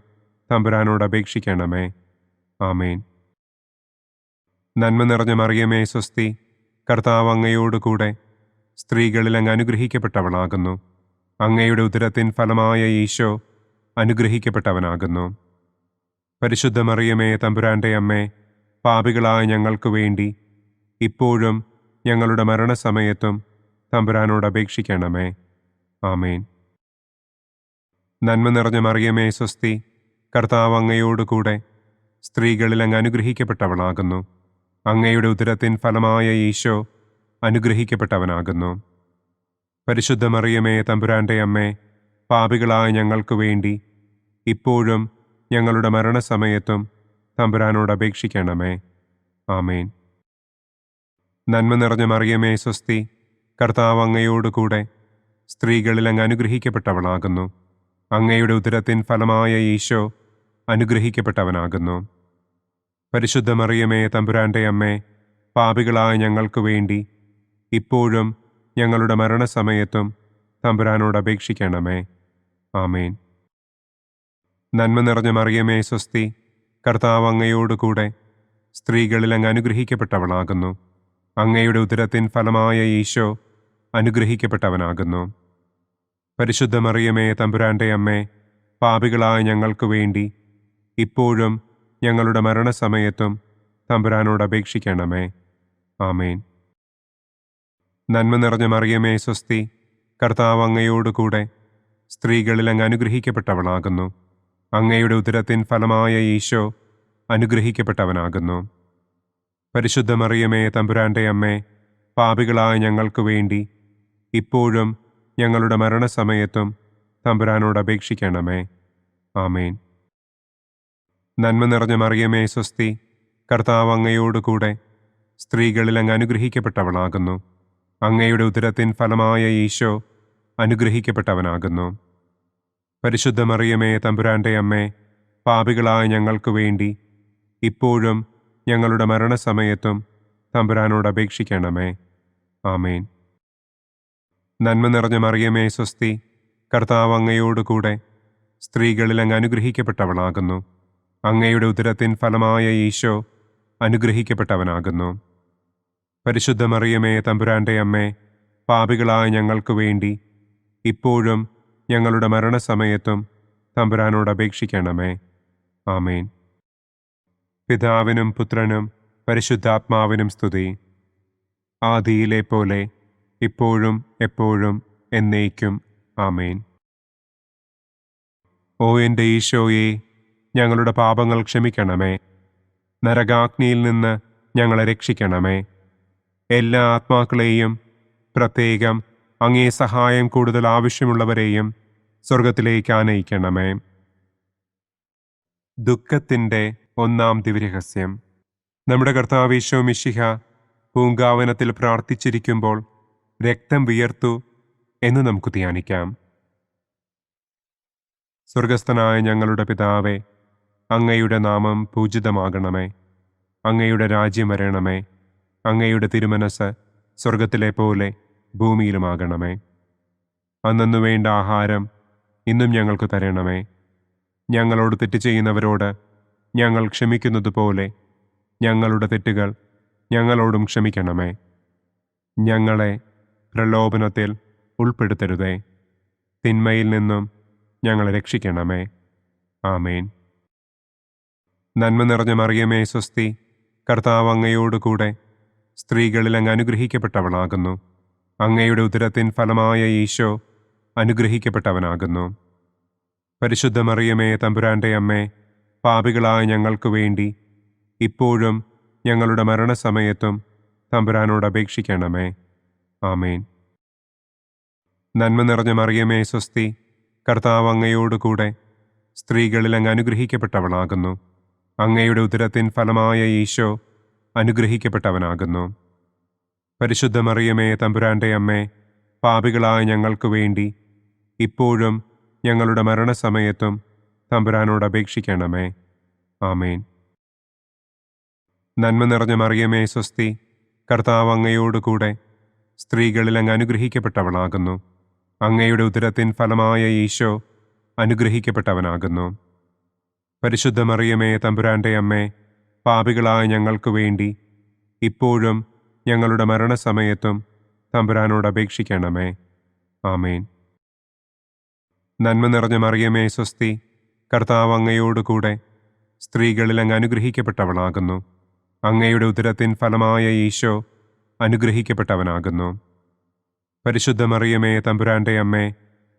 തമ്പുരാനോട് അപേക്ഷിക്കണമേ. ആമേൻ. നന്മ നിറഞ്ഞ മറിയമേ, സ്വസ്തി, കർത്താവ് അങ്ങയോടുകൂടെ സ്ത്രീകളിൽ അങ്ങ് അനുഗ്രഹിക്കപ്പെട്ടവളാകുന്നു. അങ്ങയുടെ ഉദരത്തിൻ ഫലമായ ഈശോ അനുഗ്രഹിക്കപ്പെട്ടവനാകുന്നു. പരിശുദ്ധ മറിയമേ, തമ്പുരാന്റെ അമ്മേ, പാപികളായ ഞങ്ങൾക്ക് വേണ്ടി ഇപ്പോഴും ഞങ്ങളുടെ മരണസമയത്തും തമ്പുരാനോട് അപേക്ഷിക്കണമേ. ആമേൻ. നന്മ നിറഞ്ഞ മറിയമേ, സ്വസ്തി, കർത്താവ് അങ്ങയോടുകൂടെ സ്ത്രീകളിൽ അങ്ങ് അനുഗ്രഹിക്കപ്പെട്ടവളാകുന്നു. അങ്ങയുടെ ഉദരത്തിൻ ഫലമായ ഈശോ അനുഗ്രഹിക്കപ്പെട്ടവനാകുന്നു. പരിശുദ്ധ മറിയമേ, തമ്പുരാന്റെ അമ്മേ, പാപികളായ ഞങ്ങൾക്ക് വേണ്ടി ഇപ്പോഴും ഞങ്ങളുടെ മരണസമയത്തും തമ്പുരാനോട് അപേക്ഷിക്കണമേ. ആമേൻ. നന്മ നിറഞ്ഞ മറിയമേ, സ്വസ്തി, കർത്താവ് അങ്ങയോടുകൂടെ സ്ത്രീകളിൽ അങ്ങ് അനുഗ്രഹിക്കപ്പെട്ടവളാകുന്നു. അങ്ങയുടെ ഉദരത്തിൻ ഫലമായ ഈശോ അനുഗ്രഹിക്കപ്പെട്ടവനാകുന്നു. പരിശുദ്ധ മറിയമേ, തമ്പുരാന്റെ അമ്മേ, പാപികളായ ഞങ്ങൾക്ക് വേണ്ടി ഇപ്പോഴും ഞങ്ങളുടെ മരണസമയത്തും തമ്പുരാനോട് അപേക്ഷിക്കണമേ. ആമേൻ. നന്മ നിറഞ്ഞ മറിയമേ സ്വസ്തി, കർത്താവ് അങ്ങയോട് കൂടെ സ്ത്രീകളിൽ അങ്ങ് അനുഗ്രഹിക്കപ്പെട്ടവളാകുന്നു. അങ്ങയുടെ ഉദരത്തിൻ ഫലമായ ഈശോ അനുഗ്രഹിക്കപ്പെട്ടവനാകുന്നു. പരിശുദ്ധ മറിയമേ തമ്പുരാൻ്റെ അമ്മേ, പാപികളായ ഞങ്ങൾക്ക് വേണ്ടി ഇപ്പോഴും ഞങ്ങളുടെ മരണസമയത്തും തമ്പുരാനോട് അപേക്ഷിക്കണമേ. ആമേൻ. നന്മ നിറഞ്ഞ മറിയമേ സ്വസ്തി, കർത്താവ് അങ്ങയോട് കൂടെ സ്ത്രീകളിൽ അങ്ങ് അനുഗ്രഹിക്കപ്പെട്ടവളാകുന്നു. അങ്ങയുടെ ഉദരത്തിൻ ഫലമായ ഈശോ അനുഗ്രഹിക്കപ്പെട്ടവനാകുന്നു. പരിശുദ്ധ മറിയമേ തമ്പുരാൻ്റെ അമ്മേ, പാപികളായ ഞങ്ങൾക്ക് വേണ്ടി ഇപ്പോഴും ഞങ്ങളുടെ മരണസമയത്തും തമ്പുരാനോട് അപേക്ഷിക്കണമേ. ആമേൻ. നന്മ നിറഞ്ഞ മറിയമേ സ്വസ്തി, കർത്താവ് അങ്ങയോട് കൂടെ സ്ത്രീകളിൽ അങ്ങ് അനുഗ്രഹിക്കപ്പെട്ടവളാകുന്നു. അങ്ങയുടെ ഉദരത്തിൻ ഫലമായ ഈശോ അനുഗ്രഹിക്കപ്പെട്ടവനാകുന്നു. പരിശുദ്ധ മറിയമേ തമ്പുരാൻ്റെ അമ്മേ, പാപികളായ ഞങ്ങൾക്ക് വേണ്ടി ഇപ്പോഴും ഞങ്ങളുടെ മരണസമയത്തും തമ്പുരാനോട് അപേക്ഷിക്കണമേ. ആമേൻ. നന്മ നിറഞ്ഞ മറിയമേ സ്വസ്തി, കർത്താവ് അങ്ങയോട് കൂടെ സ്ത്രീകളിൽ അങ്ങ് അനുഗ്രഹിക്കപ്പെട്ടവളാകുന്നു. അങ്ങയുടെ ഉദരത്തിൻ ഫലമായ ഈശോ അനുഗ്രഹിക്കപ്പെട്ടവനാകുന്നു. പരിശുദ്ധ മറിയമേ തമ്പുരാൻ്റെ അമ്മേ, പാപികളായ ഞങ്ങൾക്ക് വേണ്ടി ഇപ്പോഴും ഞങ്ങളുടെ മരണസമയത്തും തമ്പുരാനോട് അപേക്ഷിക്കണമേ. ആമേൻ. പിതാവിനും പുത്രനും പരിശുദ്ധാത്മാവിനും സ്തുതി. ആദിയിലെ പോലെ ഇപ്പോഴും എപ്പോഴും എന്നേക്കും. ആമേൻ. ഓ എൻ്റെ ഈശോയെ, ഞങ്ങളുടെ പാപങ്ങൾ ക്ഷമിക്കണമേ. നരകാഗ്നിയിൽ നിന്ന് ഞങ്ങളെ രക്ഷിക്കണമേ. എല്ലാ ആത്മാക്കളെയും, പ്രത്യേകം അങ്ങേ സഹായം കൂടുതൽ ആവശ്യമുള്ളവരെയും സ്വർഗത്തിലേക്ക് ആനയിക്കണമേ. ദുഃഖത്തിൻ്റെ ഒന്നാം ദിവ്യരഹസ്യം. നമ്മുടെ കർത്താവ് ഈശോ മിശിഹ പൂങ്കാവനത്തിൽ പ്രാർത്ഥിച്ചിരിക്കുമ്പോൾ രക്തം വിയർത്തു എന്ന് നമുക്ക് ധ്യാനിക്കാം. സ്വർഗസ്ഥനായ ഞങ്ങളുടെ പിതാവേ, അങ്ങയുടെ നാമം പൂജിതമാകണമേ. അങ്ങയുടെ രാജ്യം വരണമേ. അങ്ങയുടെ തിരുമനസ് സ്വർഗത്തിലെ പോലെ ഭൂമിയിലുമാകണമേ. അന്നു വേണ്ട ആഹാരം ഇന്നും ഞങ്ങൾക്ക് തരണമേ. ഞങ്ങളോട് തെറ്റ് ചെയ്യുന്നവരോട് ഞങ്ങൾ ക്ഷമിക്കുന്നതുപോലെ ഞങ്ങളുടെ തെറ്റുകൾ ഞങ്ങളോടും ക്ഷമിക്കണമേ. ഞങ്ങളെ പ്രലോഭനത്തിൽ ഉൾപ്പെടുത്തരുതേ. തിന്മയിൽ നിന്നും ഞങ്ങളെ രക്ഷിക്കണമേ. ആമേൻ. നന്മ നിറഞ്ഞ മറിയമേ സ്വസ്തി, കർത്താവ് അങ്ങയോട് കൂടെ സ്ത്രീകളിൽ അങ്ങ് അനുഗ്രഹിക്കപ്പെട്ടവളാകുന്നു. അങ്ങയുടെ ഉദരത്തിൻ ഫലമായ ഈശോ അനുഗ്രഹിക്കപ്പെട്ടവനാകുന്നു. പരിശുദ്ധ മറിയമേ തമ്പുരാൻ്റെ അമ്മേ, പാപികളായ ഞങ്ങൾക്ക് വേണ്ടി ഇപ്പോഴും ഞങ്ങളുടെ മരണസമയത്തും തമ്പുരാനോട് അപേക്ഷിക്കണമേ. ആമേൻ. നന്മ നിറഞ്ഞ മറിയമേ സ്വസ്തി, കർത്താവ് അങ്ങയോട് കൂടെ സ്ത്രീകളിൽ അങ്ങ് അനുഗ്രഹിക്കപ്പെട്ടവളാകുന്നു. അങ്ങയുടെ ഉദരത്തിൻ ഫലമായ ഈശോ അനുഗ്രഹിക്കപ്പെട്ടവനാകുന്നു. പരിശുദ്ധ മറിയമേ തമ്പുരാൻ്റെ അമ്മേ, പാപികളായ ഞങ്ങൾക്ക് വേണ്ടി ഇപ്പോഴും ഞങ്ങളുടെ മരണസമയത്തും തമ്പുരാനോട് അപേക്ഷിക്കണമേ. ആമേൻ. നന്മ നിറഞ്ഞ മറിയമേ സ്വസ്തി, കർത്താവ് അങ്ങയോട് കൂടെ സ്ത്രീകളിൽ അങ്ങ് അനുഗ്രഹിക്കപ്പെട്ടവളാകുന്നു. അങ്ങയുടെ ഉദരത്തിൻ ഫലമായ ഈശോ അനുഗ്രഹിക്കപ്പെട്ടവനാകുന്നു. പരിശുദ്ധ മറിയമേ തമ്പുരാൻ്റെ അമ്മേ, പാപികളായ ഞങ്ങൾക്ക് വേണ്ടി ഇപ്പോഴും ഞങ്ങളുടെ മരണസമയത്തും തമ്പുരാനോട് അപേക്ഷിക്കണമേ. ആമേൻ. നന്മ നിറഞ്ഞ മറിയമേ സ്വസ്തി, കർത്താവ് അങ്ങയോട് കൂടെ സ്ത്രീകളിൽ അങ്ങ് അനുഗ്രഹിക്കപ്പെട്ടവളാകുന്നു. അങ്ങയുടെ ഉദരത്തിൻ ഫലമായ ഈശോ അനുഗ്രഹിക്കപ്പെട്ടവനാകുന്നു. പരിശുദ്ധ മറിയമേ തമ്പുരാൻ്റെ അമ്മേ,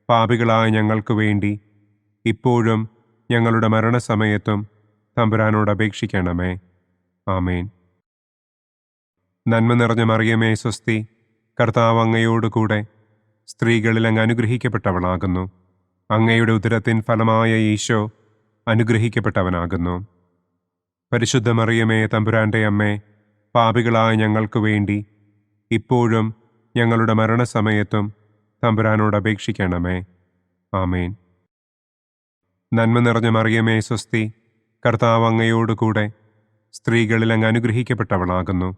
പാപികളായ ഞങ്ങൾക്ക് വേണ്ടി ഇപ്പോഴും ഞങ്ങളുടെ മരണസമയത്തും തമ്പുരാനോട് അപേക്ഷിക്കണമേ. ആമേൻ. നന്മ നിറഞ്ഞ മറിയമേ സ്വസ്തി, കർത്താവ് അങ്ങയോട് കൂടെ സ്ത്രീകളിൽ അങ്ങ് അനുഗ്രഹിക്കപ്പെട്ടവളാകുന്നു. അങ്ങയുടെ ഉദരത്തിൻ ഫലമായ ഈശോ അനുഗ്രഹിക്കപ്പെട്ടവനാകുന്നു. പരിശുദ്ധ മറിയമേ തമ്പുരാൻ്റെ അമ്മേ, പാപികളായ ഞങ്ങൾക്ക് വേണ്ടി ഇപ്പോഴും ഞങ്ങളുടെ മരണസമയത്തും തമ്പുരാനോട് അപേക്ഷിക്കണമേ. ആമേൻ. നന്മ നിറഞ്ഞ മറിയമേ സ്വസ്തി, കർത്താവ് അങ്ങയോട് കൂടെ സ്ത്രീകളിൽ അങ്ങ് അനുഗ്രഹിക്കപ്പെട്ടവളാകുന്നു.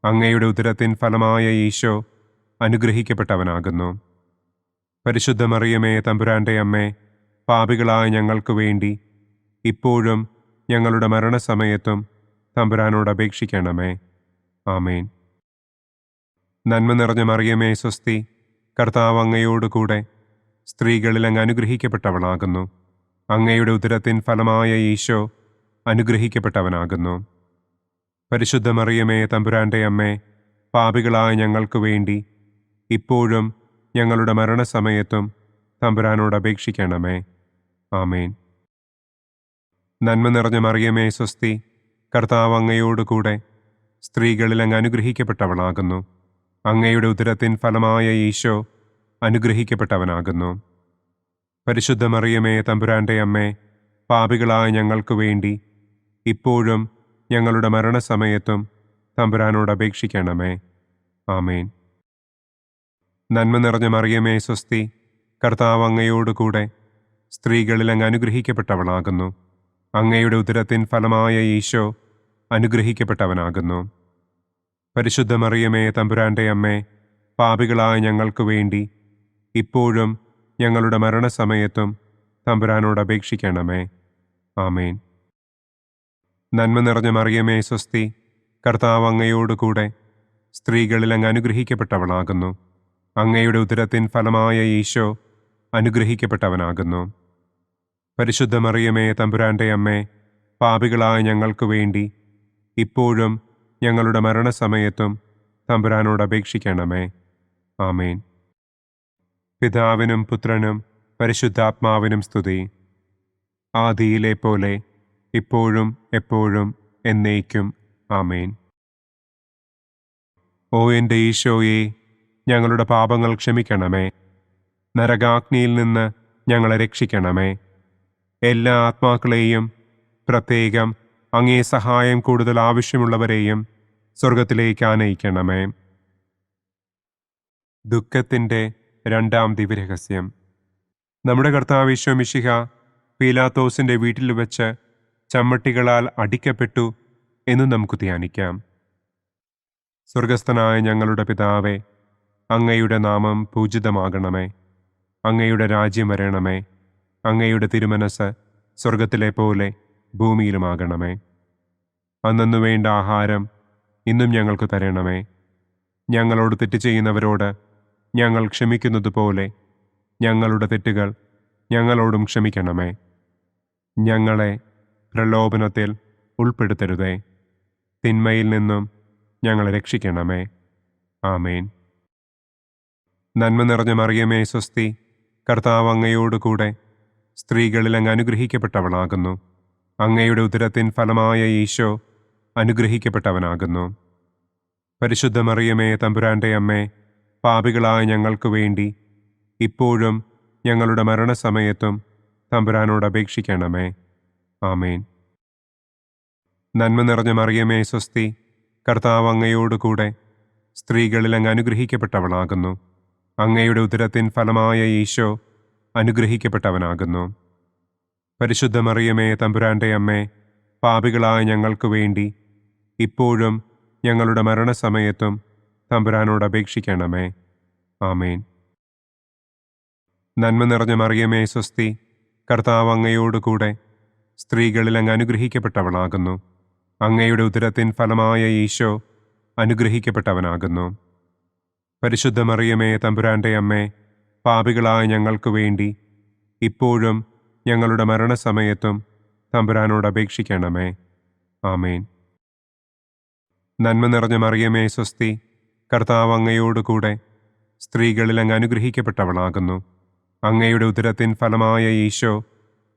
അങ്ങയുടെ ഉദരത്തിൻ ഫലമായ ഈശോ അനുഗ്രഹിക്കപ്പെട്ടവനാകുന്നു. പരിശുദ്ധ മറിയമേ, തമ്പുരാന്റെ അമ്മേ, പാപികളായ ഞങ്ങൾക്ക് വേണ്ടി ഇപ്പോഴും ഞങ്ങളുടെ മരണസമയത്തും തമ്പുരാനോട് അപേക്ഷിക്കണമേ. ആമേൻ. നന്മ നിറഞ്ഞ മറിയമേ, സ്വസ്തി, കർത്താവ് അങ്ങയോടുകൂടെ സ്ത്രീകളിൽ അങ്ങ് അനുഗ്രഹിക്കപ്പെട്ടവളാകുന്നു. അങ്ങയുടെ ഉദരത്തിൻ ഫലമായ ഈശോ അനുഗ്രഹിക്കപ്പെട്ടവനാകുന്നു. പരിശുദ്ധ മറിയമേ, തമ്പുരാന്റെ അമ്മേ, പാപികളായ ഞങ്ങൾക്ക് വേണ്ടി ഇപ്പോഴും ഞങ്ങളുടെ മരണസമയത്തും തമ്പുരാനോട് അപേക്ഷിക്കണമേ. ആമേൻ. നന്മ നിറഞ്ഞ മറിയമേ, സ്വസ്തി, കർത്താവ് അങ്ങയോടുകൂടെ സ്ത്രീകളിൽ അങ്ങ് അനുഗ്രഹിക്കപ്പെട്ടവളാകുന്നു. അങ്ങയുടെ ഉദരത്തിൻ ഫലമായ ഈശോ അനുഗ്രഹിക്കപ്പെട്ടവനാകുന്നു. പരിശുദ്ധ മറിയമേ, തമ്പുരാന്റെ അമ്മേ, പാപികളായ ഞങ്ങൾക്ക് വേണ്ടി ഇപ്പോഴും ഞങ്ങളുടെ മരണസമയത്തും തമ്പുരാനോട് അപേക്ഷിക്കണമേ. ആമേൻ. നന്മ നിറഞ്ഞ മറിയമേ, സ്വസ്തി, കർത്താവ് അങ്ങയോടുകൂടെ സ്ത്രീകളിൽ അങ്ങ് അനുഗ്രഹിക്കപ്പെട്ടവളാകുന്നു. അങ്ങയുടെ ഉദരത്തിൻ ഫലമായ ഈശോ അനുഗ്രഹിക്കപ്പെട്ടവനാകുന്നു. പരിശുദ്ധ മറിയമേ, തമ്പുരാന്റെ അമ്മേ, പാപികളായ ഞങ്ങൾക്ക് വേണ്ടി ഇപ്പോഴും ഞങ്ങളുടെ മരണസമയത്തും തമ്പുരാനോട് അപേക്ഷിക്കണമേ. ആമേൻ. നന്മ നിറഞ്ഞ മറിയമേ, സ്വസ്തി, കർത്താവ് അങ്ങയോടുകൂടെ സ്ത്രീകളിൽ അങ്ങ് അനുഗ്രഹിക്കപ്പെട്ടവളാകുന്നു. അങ്ങയുടെ ഉദരത്തിൻ ഫലമായ ഈശോ അനുഗ്രഹിക്കപ്പെട്ടവനാകുന്നു. പരിശുദ്ധ മറിയമേ, തമ്പുരാന്റെ അമ്മേ, പാപികളായ ഞങ്ങൾക്ക് വേണ്ടി ഇപ്പോഴും ഞങ്ങളുടെ മരണസമയത്തും തമ്പുരാനോട് അപേക്ഷിക്കണമേ. ആമേൻ. പിതാവിനും പുത്രനും പരിശുദ്ധാത്മാവിനും സ്തുതി. ആദിയിലെ പോലെ ഇപ്പോഴും എപ്പോഴും എന്നേക്കും. ആമേൻ. ഓ എൻ്റെ ഈശോയെ, ഞങ്ങളുടെ പാപങ്ങൾ ക്ഷമിക്കണമേ. നരകാഗ്നിയിൽ നിന്ന് ഞങ്ങളെ രക്ഷിക്കണമേ. എല്ലാ ആത്മാക്കളെയും, പ്രത്യേകം അങ്ങേ സഹായം കൂടുതൽ ആവശ്യമുള്ളവരെയും സ്വർഗത്തിലേക്ക് ആനയിക്കണമേ. ദുഃഖത്തിൻ്റെ രണ്ടാം ദിവ്യരഹസ്യം. നമ്മുടെ കർത്താവ് ഈശോ മിശിഹ പീലാത്തോസിൻ്റെ വീട്ടിൽ വെച്ച് ചമ്മട്ടികളാൽ അടിക്കപ്പെട്ടു എന്ന് നമുക്ക് ധ്യാനിക്കാം. സ്വർഗസ്ഥനായ ഞങ്ങളുടെ പിതാവേ, അങ്ങയുടെ നാമം പൂജിതമാകണമേ. അങ്ങയുടെ രാജ്യം വരണമേ. അങ്ങയുടെ തിരുമനസ് സ്വർഗത്തിലെ പോലെ ഭൂമിയിലുമാകണമേ. അന്നന്നു വേണ്ട ആഹാരം ഇന്നും ഞങ്ങൾക്ക് തരണമേ. ഞങ്ങളോട് തെറ്റ് ചെയ്യുന്നവരോട് ഞങ്ങൾ ക്ഷമിക്കുന്നത് പോലെ ഞങ്ങളുടെ തെറ്റുകൾ ഞങ്ങളോടും ക്ഷമിക്കണമേ. ഞങ്ങളെ പ്രലോഭനത്തിൽ ഉൾപ്പെടുത്തരുതേ. തിന്മയിൽ നിന്നും ഞങ്ങളെ രക്ഷിക്കണമേ. ആമേൻ. നന്മ നിറഞ്ഞ മറിയമേ, സ്വസ്തി, കർത്താവ് അങ്ങയോടുകൂടെ സ്ത്രീകളിൽ അങ്ങ് അനുഗ്രഹിക്കപ്പെട്ടവളാകുന്നു. അങ്ങയുടെ ഉദരത്തിൻ ഫലമായ ഈശോ അനുഗ്രഹിക്കപ്പെട്ടവനാകുന്നു. പരിശുദ്ധ മറിയമേ, തമ്പുരാന്റെ അമ്മേ, പാപികളായ ഞങ്ങൾക്ക് വേണ്ടി ഇപ്പോഴും ഞങ്ങളുടെ മരണസമയത്തും തമ്പുരാനോട് അപേക്ഷിക്കണമേ. ആമേൻ. നന്മ നിറഞ്ഞ മറിയമേ, സ്വസ്തി, കർത്താവ് അങ്ങയോടുകൂടെ സ്ത്രീകളിൽ അങ്ങ് അനുഗ്രഹിക്കപ്പെട്ടവളാകുന്നു. അങ്ങയുടെ ഉദരത്തിൻ ഫലമായ ഈശോ അനുഗ്രഹിക്കപ്പെട്ടവനാകുന്നു. പരിശുദ്ധ മറിയമേ, തമ്പുരാന്റെ അമ്മേ, പാപികളായ ഞങ്ങൾക്ക് വേണ്ടി ഇപ്പോഴും ഞങ്ങളുടെ മരണസമയത്തും തമ്പുരാനോട് അപേക്ഷിക്കണമേ. ആമേൻ. നന്മ നിറഞ്ഞ മറിയമേ, സ്വസ്തി, കർത്താവ് അങ്ങയോടുകൂടെ സ്ത്രീകളിൽ അങ്ങ് അനുഗ്രഹിക്കപ്പെട്ടവളാകുന്നു. അങ്ങയുടെ ഉദരത്തിൻ ഫലമായ ഈശോ അനുഗ്രഹിക്കപ്പെട്ടവനാകുന്നു. പരിശുദ്ധ മറിയമേ, തമ്പുരാന്റെ അമ്മേ, പാപികളായ ഞങ്ങൾക്ക് വേണ്ടി ഇപ്പോഴും ഞങ്ങളുടെ മരണസമയത്തും തമ്പുരാനോട് അപേക്ഷിക്കണമേ. ആമേൻ. നന്മ നിറഞ്ഞ മറിയമേ, സ്വസ്തി, കർത്താവ് അങ്ങയോടുകൂടെ സ്ത്രീകളിൽ അങ്ങ് അനുഗ്രഹിക്കപ്പെട്ടവളാകുന്നു. അങ്ങയുടെ ഉദരത്തിൻ ഫലമായ ഈശോ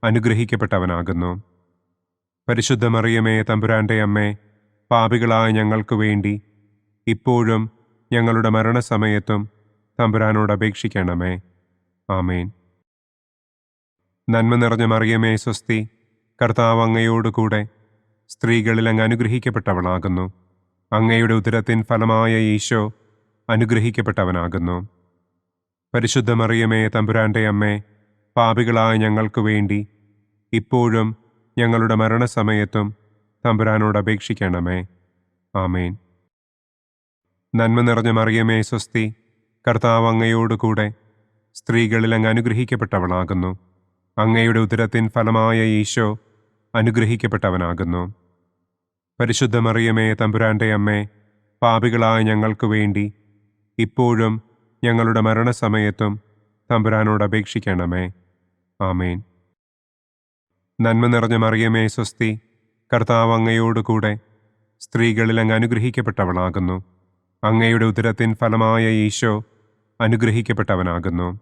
അനുഗ്രഹിക്കപ്പെട്ടവനാകുന്നു. പരിശുദ്ധ മറിയമേ, തമ്പുരാന്റെ അമ്മേ, പാപികളായ ഞങ്ങൾക്ക് വേണ്ടി ഇപ്പോഴും ഞങ്ങളുടെ മരണസമയത്തും തമ്പുരാനോട് അപേക്ഷിക്കണമേ. ആമേൻ. നന്മ നിറഞ്ഞ മറിയമേ, സ്വസ്തി, കർത്താവ് അങ്ങയോടുകൂടെ സ്ത്രീകളിൽ അങ്ങ് അനുഗ്രഹിക്കപ്പെട്ടവളാകുന്നു. അങ്ങയുടെ ഉദരത്തിൻ ഫലമായ ഈശോ അനുഗ്രഹിക്കപ്പെട്ടവനാകുന്നു. പരിശുദ്ധ മറിയമേ, തമ്പുരാന്റെ അമ്മേ, പാപികളായ ഞങ്ങൾക്ക് വേണ്ടി ഇപ്പോഴും ഞങ്ങളുടെ മരണസമയത്തും തമ്പുരാനോട് അപേക്ഷിക്കണമേ. ആമേൻ. നന്മ നിറഞ്ഞ മറിയമേ സ്വസ്തി, കർത്താവ് അങ്ങയോട് കൂടെ സ്ത്രീകളിൽ അങ്ങ് അനുഗ്രഹിക്കപ്പെട്ടവളാകുന്നു. അങ്ങയുടെ ഉദരത്തിൻ ഫലമായ ഈശോ അനുഗ്രഹിക്കപ്പെട്ടവനാകുന്നു. പരിശുദ്ധ മറിയമേ തമ്പുരാന്റെ അമ്മേ, പാപികളായ ഞങ്ങൾക്ക് വേണ്ടി ഇപ്പോഴും ഞങ്ങളുടെ മരണസമയത്തും തമ്പുരാനോട് അപേക്ഷിക്കണമേ. ആമേൻ. നന്മ നിറഞ്ഞ മറിയമേ സ്വസ്തി, കർത്താവ് അങ്ങയോട് കൂടെ സ്ത്രീകളിൽ അങ്ങ് അനുഗ്രഹിക്കപ്പെട്ടവളാകുന്നു. അങ്ങയുടെ ഉദരത്തിൻ ഫലമായ ഈശോ അനുഗ്രഹിക്കപ്പെട്ടവനാകുന്നു.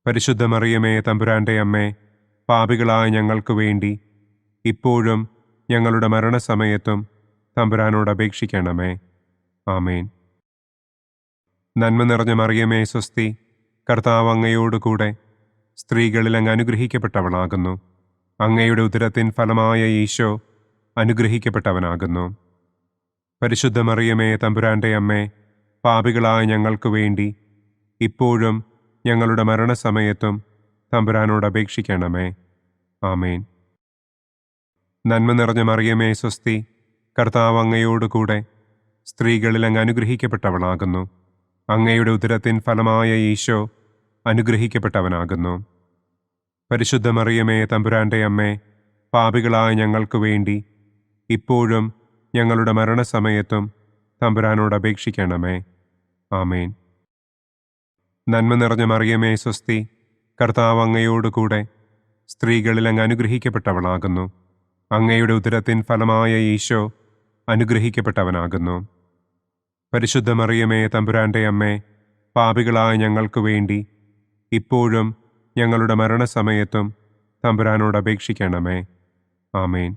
പരിശുദ്ധ മറിയമേ തമ്പുരാന്റെ അമ്മേ, പാപികളായ ഞങ്ങൾക്ക് വേണ്ടി ഇപ്പോഴും ഞങ്ങളുടെ മരണസമയത്തും തമ്പുരാനോട് അപേക്ഷിക്കണമേ. ആമേൻ. നന്മ നിറഞ്ഞ മറിയമേ സ്വസ്തി, കർത്താവ് അങ്ങയോട് കൂടെ സ്ത്രീകളിൽ അങ്ങ് അനുഗ്രഹിക്കപ്പെട്ടവളാകുന്നു. അങ്ങയുടെ ഉദരത്തിൻ ഫലമായ ഈശോ അനുഗ്രഹിക്കപ്പെട്ടവനാകുന്നു. പരിശുദ്ധ മറിയമേ തമ്പുരാന്റെ അമ്മേ, പാപികളായ ഞങ്ങൾക്ക് വേണ്ടി ഇപ്പോഴും ഞങ്ങളുടെ മരണസമയത്തും തമ്പുരാനോട് അപേക്ഷിക്കണമേ. ആമേൻ. നന്മ നിറഞ്ഞ മറിയമേ സ്വസ്തി, കർത്താവ് അങ്ങയോട് കൂടെ സ്ത്രീകളിൽ അങ്ങ് അനുഗ്രഹിക്കപ്പെട്ടവളാകുന്നു. അങ്ങയുടെ ഉദരത്തിൻ ഫലമായ ഈശോ അനുഗ്രഹിക്കപ്പെട്ടവനാകുന്നു. പരിശുദ്ധ മറിയമേ തമ്പുരാന്റെ അമ്മേ, പാപികളായ ഞങ്ങൾക്ക് വേണ്ടി ഇപ്പോഴും ഞങ്ങളുടെ മരണസമയത്തും തമ്പുരാനോട് അപേക്ഷിക്കണമേ. ആമേൻ. നന്മ നിറഞ്ഞ മറിയമേ സ്വസ്തി, കർത്താവ് അങ്ങയോട് കൂടെ സ്ത്രീകളിൽ അങ്ങ് അനുഗ്രഹിക്കപ്പെട്ടവളാകുന്നു. അങ്ങയുടെ ഉദരത്തിൻ ഫലമായ ഈശോ അനുഗ്രഹിക്കപ്പെട്ടവനാകുന്നു. പരിശുദ്ധ മറിയമേ തമ്പുരാന്റെ അമ്മേ, പാപികളായ ഞങ്ങൾക്ക് വേണ്ടി ഇപ്പോഴും ഞങ്ങളുടെ മരണസമയത്തും തമ്പുരാനോട് അപേക്ഷിക്കണമേ. ആമേൻ.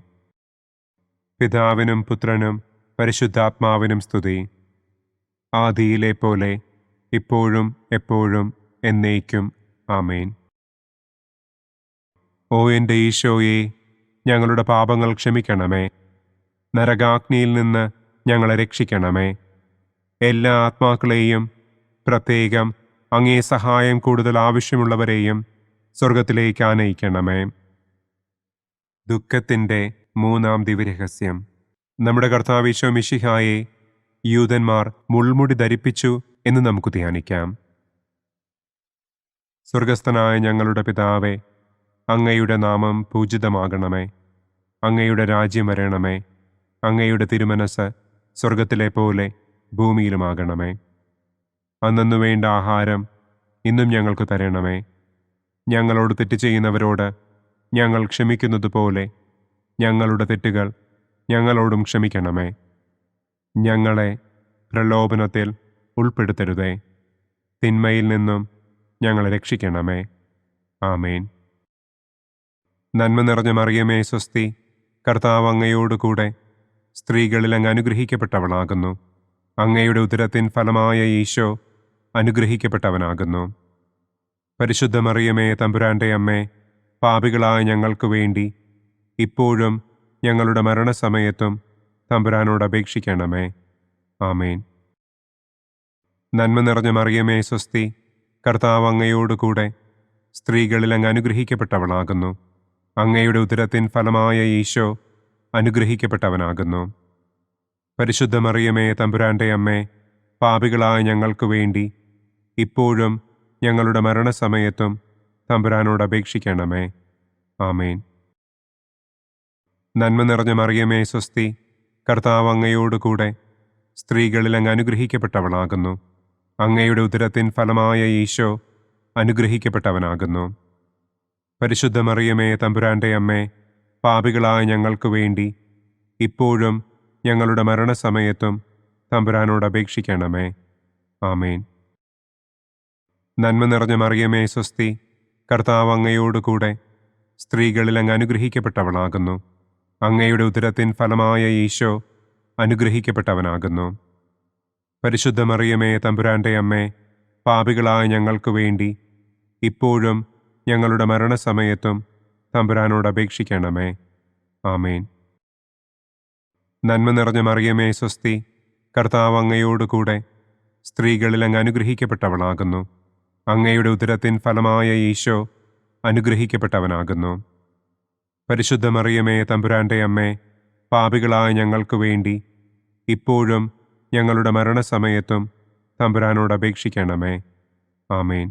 പിതാവിനും പുത്രനും പരിശുദ്ധാത്മാവിനും സ്തുതി. ആദിയിലെ പോലെ ഇപ്പോഴും എപ്പോഴും എന്നേക്കും. ആമേൻ. ഓ എൻ്റെ ഈശോയെ, ഞങ്ങളുടെ പാപങ്ങൾ ക്ഷമിക്കണമേ. നരകാഗ്നിയിൽ നിന്ന് ഞങ്ങളെ രക്ഷിക്കണമേ. എല്ലാ ആത്മാക്കളെയും, പ്രത്യേകം അങ്ങേ സഹായം കൂടുതൽ ആവശ്യമുള്ളവരെയും സ്വർഗത്തിലേക്ക് ആനയിക്കണമേ. ദുഃഖത്തിൻ്റെ മൂന്നാം ദിവ്യരഹസ്യം. നമ്മുടെ കർത്താവ് ഈശോ മിശിഹായെ യൂദന്മാർ മുൾമുടി ധരിപ്പിച്ചു എന്ന് നമുക്ക് ധ്യാനിക്കാം. സ്വർഗസ്ഥനായ ഞങ്ങളുടെ പിതാവേ, അങ്ങയുടെ നാമം പൂജിതമാകണമേ. അങ്ങയുടെ രാജ്യം വരണമേ. അങ്ങയുടെ തിരുമനസ് സ്വർഗത്തിലെ പോലെ ഭൂമിയിലുമാകണമേ. അന്നന്നു വേണ്ട ആഹാരം ഇന്നും ഞങ്ങൾക്ക് തരണമേ. ഞങ്ങളോട് തെറ്റ് ചെയ്യുന്നവരോട് ഞങ്ങൾ ക്ഷമിക്കുന്നത് പോലെ ഞങ്ങളുടെ തെറ്റുകൾ ഞങ്ങളോടും ക്ഷമിക്കണമേ. ഞങ്ങളെ പ്രലോഭനത്തിൽ ഉൾപ്പെടുത്തരുതേ. തിന്മയിൽ നിന്നും ഞങ്ങളെ രക്ഷിക്കണമേ. ആമേൻ. നന്മ നിറഞ്ഞ മറിയമേ സ്വസ്തി, കർത്താവ് അങ്ങയോട് കൂടെ സ്ത്രീകളിൽ അങ്ങ് അനുഗ്രഹിക്കപ്പെട്ടവളാകുന്നു. അങ്ങയുടെ ഉദരത്തിൻ ഫലമായ ഈശോ അനുഗ്രഹിക്കപ്പെട്ടവനാകുന്നു. പരിശുദ്ധ മറിയമേ തമ്പുരാന്റെ അമ്മേ, പാപികളായ ഞങ്ങൾക്ക് വേണ്ടി ഇപ്പോഴും ഞങ്ങളുടെ മരണസമയത്തും തമ്പുരാനോട് അപേക്ഷിക്കണമേ. ആമേൻ. നന്മ നിറഞ്ഞ മറിയമേ സ്വസ്തി, കർത്താവ് അങ്ങയോട് കൂടെ സ്ത്രീകളിൽ അങ്ങ് അനുഗ്രഹിക്കപ്പെട്ടവളാകുന്നു. അങ്ങയുടെ ഉദരത്തിൻ ഫലമായ ഈശോ അനുഗ്രഹിക്കപ്പെട്ടവനാകുന്നു. പരിശുദ്ധ മറിയമേ തമ്പുരാന്റെ അമ്മേ, പാപികളായ ഞങ്ങൾക്ക് വേണ്ടി ഇപ്പോഴും ഞങ്ങളുടെ മരണസമയത്തും തമ്പുരാനോട് അപേക്ഷിക്കണമേ. ആമേൻ. നന്മ നിറഞ്ഞ മറിയമേ സ്വസ്തി, കർത്താവ് അങ്ങയോട് കൂടെ സ്ത്രീകളിൽ അങ്ങ് അനുഗ്രഹിക്കപ്പെട്ടവളാകുന്നു. അങ്ങയുടെ ഉദരത്തിൻ ഫലമായ ഈശോ അനുഗ്രഹിക്കപ്പെട്ടവനാകുന്നു. പരിശുദ്ധ മറിയമേ തമ്പുരാന്റെ അമ്മേ, പാപികളായ ഞങ്ങൾക്ക് വേണ്ടി ഇപ്പോഴും ഞങ്ങളുടെ മരണസമയത്തും തമ്പുരാനോട് അപേക്ഷിക്കണമേ. ആമേൻ. നന്മ നിറഞ്ഞ മറിയമേ സ്വസ്തി, കർത്താവ് അങ്ങയോട് കൂടെ സ്ത്രീകളിൽ അങ്ങ് അനുഗ്രഹിക്കപ്പെട്ടവളാകുന്നു. അങ്ങയുടെ ഉദരത്തിൻ ഫലമായ ഈശോ അനുഗ്രഹിക്കപ്പെട്ടവനാകുന്നു. പരിശുദ്ധ മറിയമേ തമ്പുരാന്റെ അമ്മേ, പാപികളായ ഞങ്ങൾക്ക് വേണ്ടി ഇപ്പോഴും ഞങ്ങളുടെ മരണസമയത്തും തമ്പുരാനോട് അപേക്ഷിക്കണമേ. ആമേൻ. നന്മ നിറഞ്ഞ മറിയമേ സ്വസ്തി, കർത്താവ് അങ്ങയോട് കൂടെ സ്ത്രീകളിൽ അങ്ങ് അനുഗ്രഹിക്കപ്പെട്ടവളാകുന്നു. അങ്ങയുടെ ഉദരത്തിൻ ഫലമായ ഈശോ അനുഗ്രഹിക്കപ്പെട്ടവനാകുന്നു. പരിശുദ്ധ മറിയമേ തമ്പുരാന്റെ അമ്മേ, പാപികളായ ഞങ്ങൾക്ക് വേണ്ടി ഇപ്പോഴും ഞങ്ങളുടെ മരണസമയത്തും തമ്പുരാനോട് അപേക്ഷിക്കണമേ. ആമേൻ.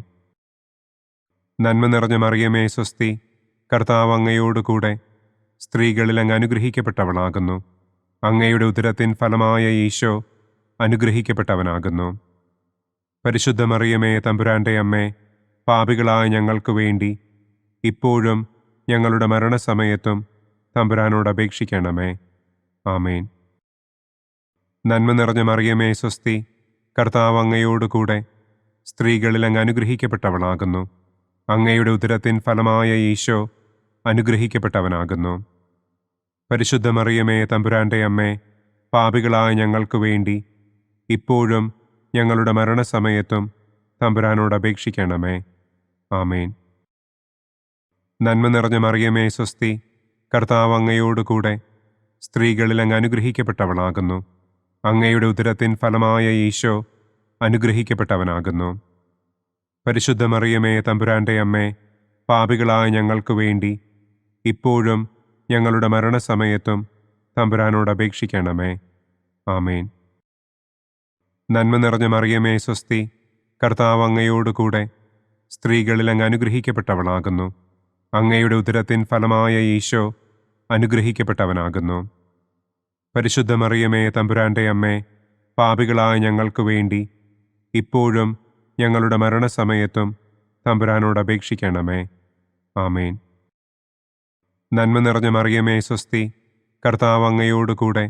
നന്മ നിറഞ്ഞ മറിയമേ സ്വസ്തി, കർത്താവ് അങ്ങയോട് കൂടെ സ്ത്രീകളിൽ അങ്ങ് അനുഗ്രഹിക്കപ്പെട്ടവളാകുന്നു. അങ്ങയുടെ ഉദരത്തിൻ ഫലമായ ഈശോ അനുഗ്രഹിക്കപ്പെട്ടവനാകുന്നു. പരിശുദ്ധ മറിയമേ തമ്പുരാന്റെ അമ്മേ, പാപികളായ ഞങ്ങൾക്ക് വേണ്ടി ഇപ്പോഴും ഞങ്ങളുടെ മരണസമയത്തും തമ്പുരാനോട് അപേക്ഷിക്കണമേ. ആമേൻ. നന്മ നിറഞ്ഞ മറിയമേ സ്വസ്തി, കർത്താവ് അങ്ങയോട് കൂടെ സ്ത്രീകളിൽ അങ്ങ് അനുഗ്രഹിക്കപ്പെട്ടവളാകുന്നു. അങ്ങയുടെ ഉദരത്തിൻ ഫലമായ ഈശോ അനുഗ്രഹിക്കപ്പെട്ടവനാകുന്നു. പരിശുദ്ധ മറിയമേ തമ്പുരാന്റെ അമ്മേ, പാപികളായ ഞങ്ങൾക്ക് വേണ്ടി ഇപ്പോഴും ഞങ്ങളുടെ മരണസമയത്തും തമ്പുരാനോട് അപേക്ഷിക്കണമേ. ആമേൻ. നന്മ നിറഞ്ഞ മറിയമേ സ്വസ്തി, കർത്താവ് അങ്ങയോട് കൂടെ സ്ത്രീകളിൽ അങ്ങ് അനുഗ്രഹിക്കപ്പെട്ടവളാകുന്നു. അങ്ങയുടെ ഉദരത്തിൻ ഫലമായ ഈശോ അനുഗ്രഹിക്കപ്പെട്ടവനാകുന്നു. പരിശുദ്ധ മറിയമേ തമ്പുരാന്റെ അമ്മേ, പാപികളായ ഞങ്ങൾക്ക് വേണ്ടി ഇപ്പോഴും ഞങ്ങളുടെ മരണസമയത്തും തമ്പുരാനോട് അപേക്ഷിക്കണമേ. ആമേൻ. നന്മ നിറഞ്ഞ മറിയമേ സ്വസ്തി, കർത്താവ് അങ്ങയോട് കൂടെ സ്ത്രീകളിൽ അങ്ങ് അനുഗ്രഹിക്കപ്പെട്ടവളാകുന്നു. അങ്ങയുടെ ഉദരത്തിൻ ഫലമായ ഈശോ അനുഗ്രഹിക്കപ്പെട്ടവനാകുന്നു. പരിശുദ്ധ മറിയമേ തമ്പുരാന്റെ അമ്മേ, പാപികളായ ഞങ്ങൾക്ക് വേണ്ടി ഇപ്പോഴും ഞങ്ങളുടെ മരണസമയത്തും തമ്പുരാനോട് അപേക്ഷിക്കണമേ. ആമേൻ. നന്മ നിറഞ്ഞ മറിയമേ സ്വസ്തി, കർത്താവ് അങ്ങയോട് കൂടെ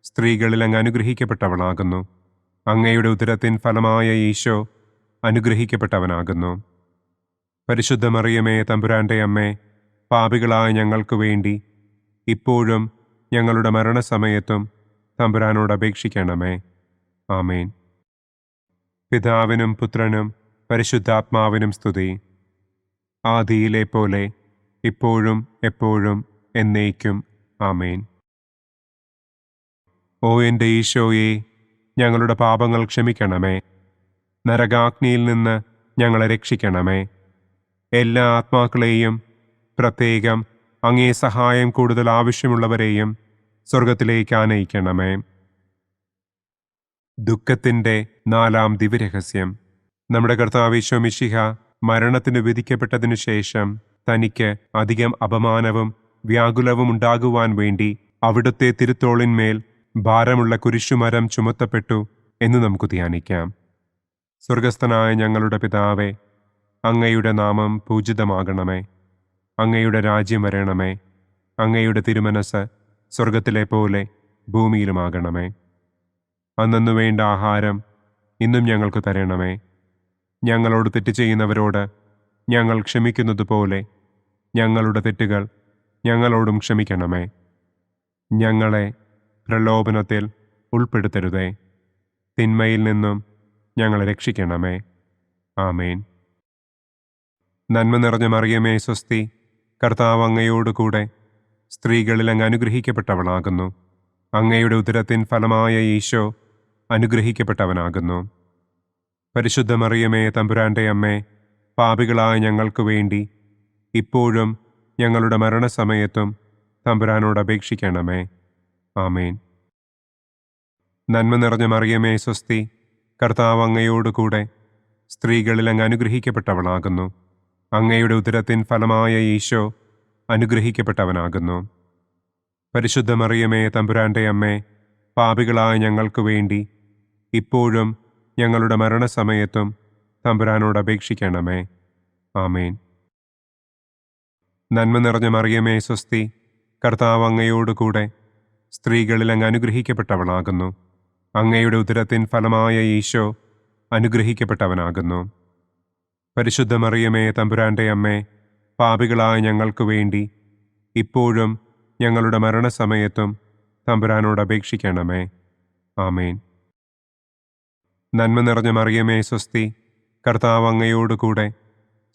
സ്ത്രീകളിൽ അങ്ങ് അനുഗ്രഹിക്കപ്പെട്ടവളാകുന്നു. അങ്ങയുടെ ഉദരത്തിൻ ഫലമായ ഈശോ അനുഗ്രഹിക്കപ്പെട്ടവനാകുന്നു. പരിശുദ്ധ മറിയമേ തമ്പുരാന്റെ അമ്മേ, പാപികളായ ഞങ്ങൾക്ക് വേണ്ടി ഇപ്പോഴും ഞങ്ങളുടെ മരണസമയത്തും തമ്പുരാനോട് അപേക്ഷിക്കണമേ. ആമേൻ. പിതാവിനും പുത്രനും പരിശുദ്ധാത്മാവിനും സ്തുതി. ആദിയിലെ പോലെ ഇപ്പോഴും എപ്പോഴും എന്നേക്കും. ആമേൻ. ഓ എൻ്റെ ഈശോയെ, ഞങ്ങളുടെ പാപങ്ങൾ ക്ഷമിക്കണമേ. നരകാഗ്നിയിൽ നിന്ന് ഞങ്ങളെ രക്ഷിക്കണമേ. എല്ലാ ആത്മാക്കളെയും, പ്രത്യേകം അങ്ങേ സഹായം കൂടുതൽ ആവശ്യമുള്ളവരെയും സ്വർഗത്തിലേക്ക് ആനയിക്കണമേ. ദുഃഖത്തിൻ്റെ 4-ാം ദിവ്യരഹസ്യം. നമ്മുടെ കർത്താവ് ഈശോ മിശിഹ മരണത്തിന് വിധിക്കപ്പെട്ടതിനു ശേഷം തനിക്ക് അധികം അപമാനവും വ്യാകുലവും ഉണ്ടാകുവാൻ വേണ്ടി അവിടുത്തെ തിരുത്തോളിന്മേൽ ഭാരമുള്ള കുരിശുമരം ചുമത്തപ്പെട്ടു എന്ന് നമുക്ക് ധ്യാനിക്കാം. സ്വർഗസ്ഥനായ ഞങ്ങളുടെ പിതാവേ, അങ്ങയുടെ നാമം പൂജിതമാകണമേ. അങ്ങയുടെ രാജ്യം വരണമേ. അങ്ങയുടെ തിരുമനസ് സ്വർഗത്തിലെ പോലെ ഭൂമിയിലുമാകണമേ. അന്നന്നു വേണ്ട ആഹാരം ഇന്നും ഞങ്ങൾക്ക് തരണമേ. ഞങ്ങളോട് തെറ്റ് ചെയ്യുന്നവരോട് ഞങ്ങൾ ക്ഷമിക്കുന്നത് പോലെ ഞങ്ങളുടെ തെറ്റുകൾ ഞങ്ങളോടും ക്ഷമിക്കണമേ. ഞങ്ങളെ പ്രലോഭനത്തിൽ ഉൾപ്പെടുത്തരുതേ. തിന്മയിൽ നിന്നും ഞങ്ങളെ രക്ഷിക്കണമേ. ആമേൻ. നന്മ നിറഞ്ഞ മറിയമേ സ്വസ്തി, കർത്താവ് അങ്ങയോട് കൂടെ സ്ത്രീകളിൽ അങ്ങ് അനുഗ്രഹിക്കപ്പെട്ടവളാകുന്നു. അങ്ങയുടെ ഉദരത്തിൻ ഫലമായ ഈശോ അനുഗ്രഹിക്കപ്പെട്ടവനാകുന്നു. പരിശുദ്ധ മറിയമേ തമ്പുരാന്റെ അമ്മേ, പാപികളായ ഞങ്ങൾക്ക് വേണ്ടി ഇപ്പോഴും ഞങ്ങളുടെ മരണസമയത്തും തമ്പുരാനോട് അപേക്ഷിക്കണമേ. ആമേൻ. നന്മ നിറഞ്ഞ മറിയമേ സ്വസ്തി, കർത്താവ് അങ്ങയോട് കൂടെ സ്ത്രീകളിൽ അങ്ങ് അനുഗ്രഹിക്കപ്പെട്ടവളാകുന്നു. അങ്ങയുടെ ഉദരത്തിൻ ഫലമായ ഈശോ അനുഗ്രഹിക്കപ്പെട്ടവനാകുന്നു. പരിശുദ്ധ മറിയമേ തമ്പുരാന്റെ അമ്മേ, പാപികളായ ഞങ്ങൾക്ക് വേണ്ടി ഇപ്പോഴും ഞങ്ങളുടെ മരണസമയത്തും തമ്പുരാനോട് അപേക്ഷിക്കണമേ. ആമേൻ. നന്മ നിറഞ്ഞ മറിയമേ സ്വസ്തി, കർത്താവ് അങ്ങയോട് കൂടെ സ്ത്രീകളിൽ അങ്ങ് അനുഗ്രഹിക്കപ്പെട്ടവളാകുന്നു. അങ്ങയുടെ ഉദരത്തിൻ ഫലമായ ഈശോ അനുഗ്രഹിക്കപ്പെട്ടവനാകുന്നു. പരിശുദ്ധ മറിയമേ തമ്പുരാന്റെ അമ്മേ, പാപികളായ ഞങ്ങൾക്ക് വേണ്ടി ഇപ്പോഴും ഞങ്ങളുടെ മരണസമയത്തും തമ്പുരാനോട് അപേക്ഷിക്കണമേ. ആമേൻ. നന്മ നിറഞ്ഞ മറിയമേ സ്വസ്തി, കർത്താവ് അങ്ങയോട് കൂടെ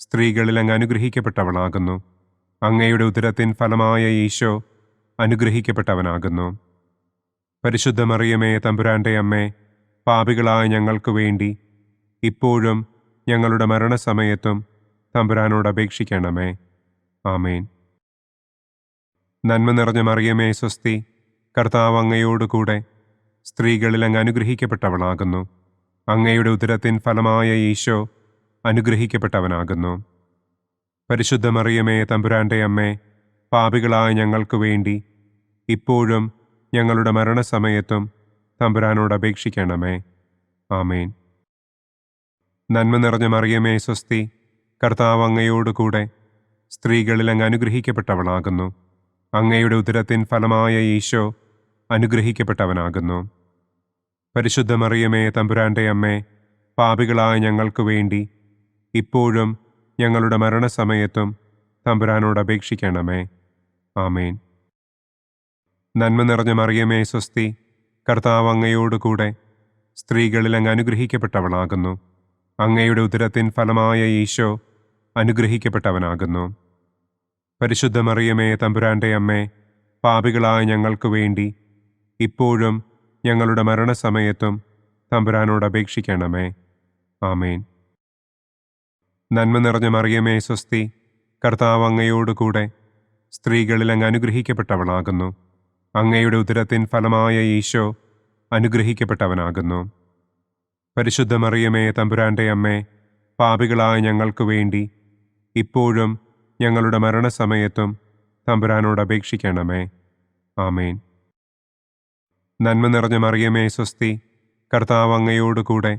സ്ത്രീകളിൽ അങ്ങ് അനുഗ്രഹിക്കപ്പെട്ടവളാകുന്നു. അങ്ങയുടെ ഉദരത്തിൻ ഫലമായ ഈശോ അനുഗ്രഹിക്കപ്പെട്ടവനാകുന്നു. പരിശുദ്ധ മറിയമേ തമ്പുരാന്റെ അമ്മേ, പാപികളായ ഞങ്ങൾക്ക് വേണ്ടി ഇപ്പോഴും ഞങ്ങളുടെ മരണസമയത്തും തമ്പുരാനോട് അപേക്ഷിക്കണമേ. ആമേൻ. നന്മ നിറഞ്ഞ മറിയമേ സ്വസ്തി, കർത്താവ് അങ്ങയോട് കൂടെ സ്ത്രീകളിൽ അങ്ങ് അനുഗ്രഹിക്കപ്പെട്ടവളാകുന്നു. അങ്ങയുടെ ഉദരത്തിൻ ഫലമായ ഈശോ അനുഗ്രഹിക്കപ്പെട്ടവനാകുന്നു. പരിശുദ്ധ മറിയമേ, തമ്പുരാന്റെ അമ്മേ, പാപികളായ ഞങ്ങൾക്ക് വേണ്ടി ഇപ്പോഴും ഞങ്ങളുടെ മരണസമയത്തും തമ്പുരാനോട് അപേക്ഷിക്കണമേ. ആമേൻ. നന്മ നിറഞ്ഞ മറിയമേ, സ്വസ്തി, കർത്താവ് അങ്ങയോടുകൂടെ സ്ത്രീകളിൽ അങ്ങ് അനുഗ്രഹിക്കപ്പെട്ടവളാകുന്നു. അങ്ങയുടെ ഉദരത്തിൻ ഫലമായ ഈശോ അനുഗ്രഹിക്കപ്പെട്ടവനാകുന്നു. പരിശുദ്ധ മറിയമേ, തമ്പുരാന്റെ അമ്മേ, പാപികളായ ഞങ്ങൾക്ക് വേണ്ടി ഇപ്പോഴും ഞങ്ങളുടെ മരണസമയത്തും തമ്പുരാനോട് അപേക്ഷിക്കണമേ. ആമേൻ. നന്മ നിറഞ്ഞ മറിയമേ, സ്വസ്തി, കർത്താവ് അങ്ങയോടുകൂടെ സ്ത്രീകളിൽ അങ്ങ് അനുഗ്രഹിക്കപ്പെട്ടവളാകുന്നു. അങ്ങയുടെ ഉദരത്തിൻ ഫലമായ ഈശോ അനുഗ്രഹിക്കപ്പെട്ടവനാകുന്നു. പരിശുദ്ധ മറിയമേ, തമ്പുരാന്റെ അമ്മേ, പാപികളായ ഞങ്ങൾക്ക് വേണ്ടി ഇപ്പോഴും ഞങ്ങളുടെ മരണസമയത്തും തമ്പുരാനോട് അപേക്ഷിക്കണമേ. ആമേൻ. നന്മ നിറഞ്ഞ മറിയമേ, സ്വസ്തി, കർത്താവ് അങ്ങയോടുകൂടെ സ്ത്രീകളിൽ അങ്ങ് അനുഗ്രഹിക്കപ്പെട്ടവളാകുന്നു. അങ്ങയുടെ ഉദരത്തിൻ ഫലമായ ഈശോ അനുഗ്രഹിക്കപ്പെട്ടവനാകുന്നു. പരിശുദ്ധ മറിയമേ, തമ്പുരാന്റെ അമ്മേ, പാപികളായ ഞങ്ങൾക്ക് വേണ്ടി ഇപ്പോഴും ഞങ്ങളുടെ മരണസമയത്തും തമ്പുരാനോട് അപേക്ഷിക്കണമേ. ആമേൻ. നന്മ നിറഞ്ഞ മറിയമേ, സ്വസ്തി, കർത്താവ് അങ്ങയോടുകൂടെ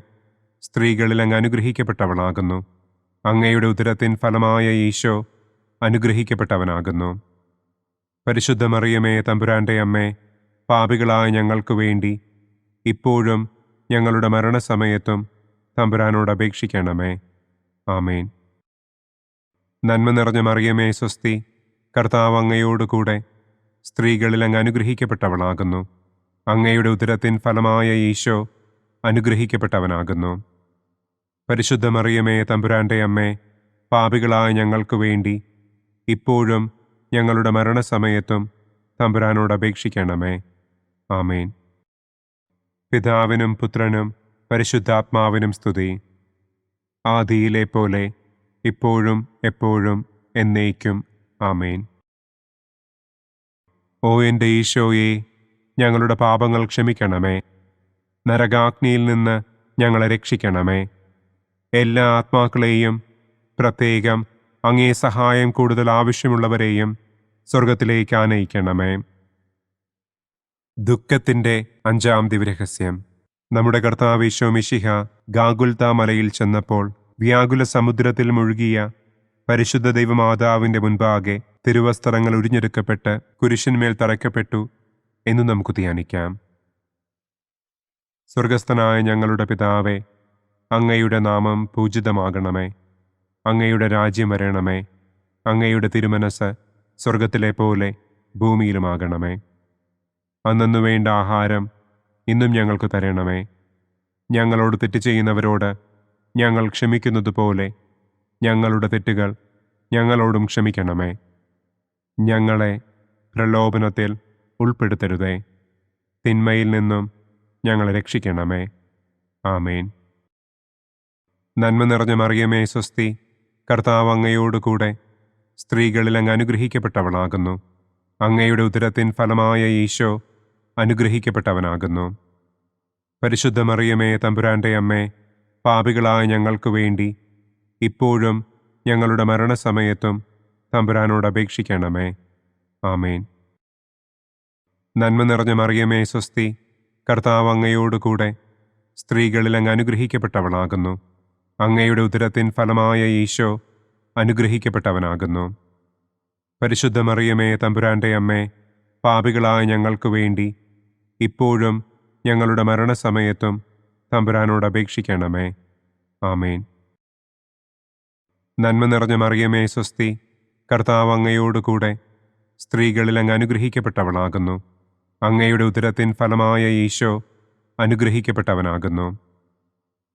സ്ത്രീകളിൽ അങ്ങ് അനുഗ്രഹിക്കപ്പെട്ടവളാകുന്നു. അങ്ങയുടെ ഉദരത്തിൻ ഫലമായ ഈശോ അനുഗ്രഹിക്കപ്പെട്ടവനാകുന്നു. പരിശുദ്ധ മറിയമേ, തമ്പുരാന്റെ അമ്മേ, പാപികളായ ഞങ്ങൾക്ക് വേണ്ടി ഇപ്പോഴും ഞങ്ങളുടെ മരണസമയത്തും തമ്പുരാനോട് അപേക്ഷിക്കണമേ. ആമേൻ. നന്മ നിറഞ്ഞ മറിയമേ, സ്വസ്തി, കർത്താവ് അങ്ങയോടുകൂടെ സ്ത്രീകളിൽ അങ്ങ് അനുഗ്രഹിക്കപ്പെട്ടവളാകുന്നു. അങ്ങയുടെ ഉദരത്തിൻ ഫലമായ ഈശോ അനുഗ്രഹിക്കപ്പെട്ടവനാകുന്നു. പരിശുദ്ധ മറിയമേ, തമ്പുരാന്റെ അമ്മേ, പാപികളായ ഞങ്ങൾക്ക് വേണ്ടി ഇപ്പോഴും ഞങ്ങളുടെ മരണസമയത്തും തമ്പുരാനോട് അപേക്ഷിക്കണമേ. ആമേൻ. പിതാവിനും പുത്രനും പരിശുദ്ധാത്മാവിനും സ്തുതി. ആദിയിലെ പോലെ ഇപ്പോഴും എപ്പോഴും എന്നേക്കും. ആമേൻ. ഓ എൻ്റെ ഈശോയെ, ഞങ്ങളുടെ പാപങ്ങൾ ക്ഷമിക്കണമേ. നരകാഗ്നിയിൽ നിന്ന് ഞങ്ങളെ രക്ഷിക്കണമേ. എല്ലാ ആത്മാക്കളെയും, പ്രത്യേകം അങ്ങേ സഹായം കൂടുതൽ ആവശ്യമുള്ളവരെയും സ്വർഗത്തിലേക്ക് ആനയിക്കണമേ. ദുഃഖത്തിൻ്റെ 5-ാം ദിവ്യരഹസ്യം. നമ്മുടെ കർത്താവ് ഈശോ മിശിഹ ഗാഗുൽത്ത മലയിൽ ചെന്നപ്പോൾ വ്യാകുല സമുദ്രത്തിൽ മുഴുകിയ പരിശുദ്ധ ദൈവമാതാവിൻ്റെ മുൻപാകെ തിരുവസ്ത്രങ്ങൾ ഉരിഞ്ഞെടുക്കപ്പെട്ട് കുരിശിന്മേൽ തറയ്ക്കപ്പെട്ടു എന്ന് നമുക്ക് ധ്യാനിക്കാം. സ്വർഗസ്ഥനായ ഞങ്ങളുടെ പിതാവേ, അങ്ങയുടെ നാമം പൂജിതമാകണമേ. അങ്ങയുടെ രാജ്യം വരണമേ. അങ്ങയുടെ തിരുമനസ് സ്വർഗത്തിലെ പോലെ ഭൂമിയിലുമാകണമേ. അന്നന്നു വേണ്ട ആഹാരം ഇന്നും ഞങ്ങൾക്ക് തരണമേ. ഞങ്ങളോട് തെറ്റ് ചെയ്യുന്നവരോട് ഞങ്ങൾ ക്ഷമിക്കുന്നത് പോലെ ഞങ്ങളുടെ തെറ്റുകൾ ഞങ്ങളോടും ക്ഷമിക്കണമേ. ഞങ്ങളെ പ്രലോഭനത്തിൽ ഉൾപ്പെടുത്തരുതേ. തിന്മയിൽ നിന്നും ഞങ്ങളെ രക്ഷിക്കണമേ. ആമേൻ. നന്മ നിറഞ്ഞ മറിയമേ, സ്വസ്തി, കർത്താവ് അങ്ങയോടുകൂടെ സ്ത്രീകളിൽ അങ്ങ് അനുഗ്രഹിക്കപ്പെട്ടവളാകുന്നു. അങ്ങയുടെ ഉദരത്തിൻ ഫലമായ ഈശോ അനുഗ്രഹിക്കപ്പെട്ടവനാകുന്നു. പരിശുദ്ധ മറിയമേ, തമ്പുരാന്റെ അമ്മേ, പാപികളായ ഞങ്ങൾക്ക് വേണ്ടി ഇപ്പോഴും ഞങ്ങളുടെ മരണസമയത്തും തമ്പുരാനോട് അപേക്ഷിക്കണമേ. ആമേൻ. നന്മ നിറഞ്ഞ മറിയമേ, സ്വസ്തി, കർത്താവ് അങ്ങയോടുകൂടെ സ്ത്രീകളിൽ അങ്ങ് അനുഗ്രഹിക്കപ്പെട്ടവളാകുന്നു. അങ്ങയുടെ ഉദരത്തിൻ ഫലമായ ഈശോ അനുഗ്രഹിക്കപ്പെട്ടവനാകുന്നു. പരിശുദ്ധ മറിയമേ, തമ്പുരാന്റെ അമ്മേ, പാപികളായ ഞങ്ങൾക്ക് വേണ്ടി ഇപ്പോഴും ഞങ്ങളുടെ മരണസമയത്തും തമ്പുരാനോട് അപേക്ഷിക്കണമേ. ആമേൻ. നന്മ നിറഞ്ഞ മറിയമേ, സ്വസ്തി, കർത്താവ് അങ്ങയോടുകൂടെ സ്ത്രീകളിൽ അങ്ങ് അനുഗ്രഹിക്കപ്പെട്ടവളാകുന്നു. അങ്ങയുടെ ഉദരത്തിൻ ഫലമായ ഈശോ അനുഗ്രഹിക്കപ്പെട്ടവനാകുന്നു.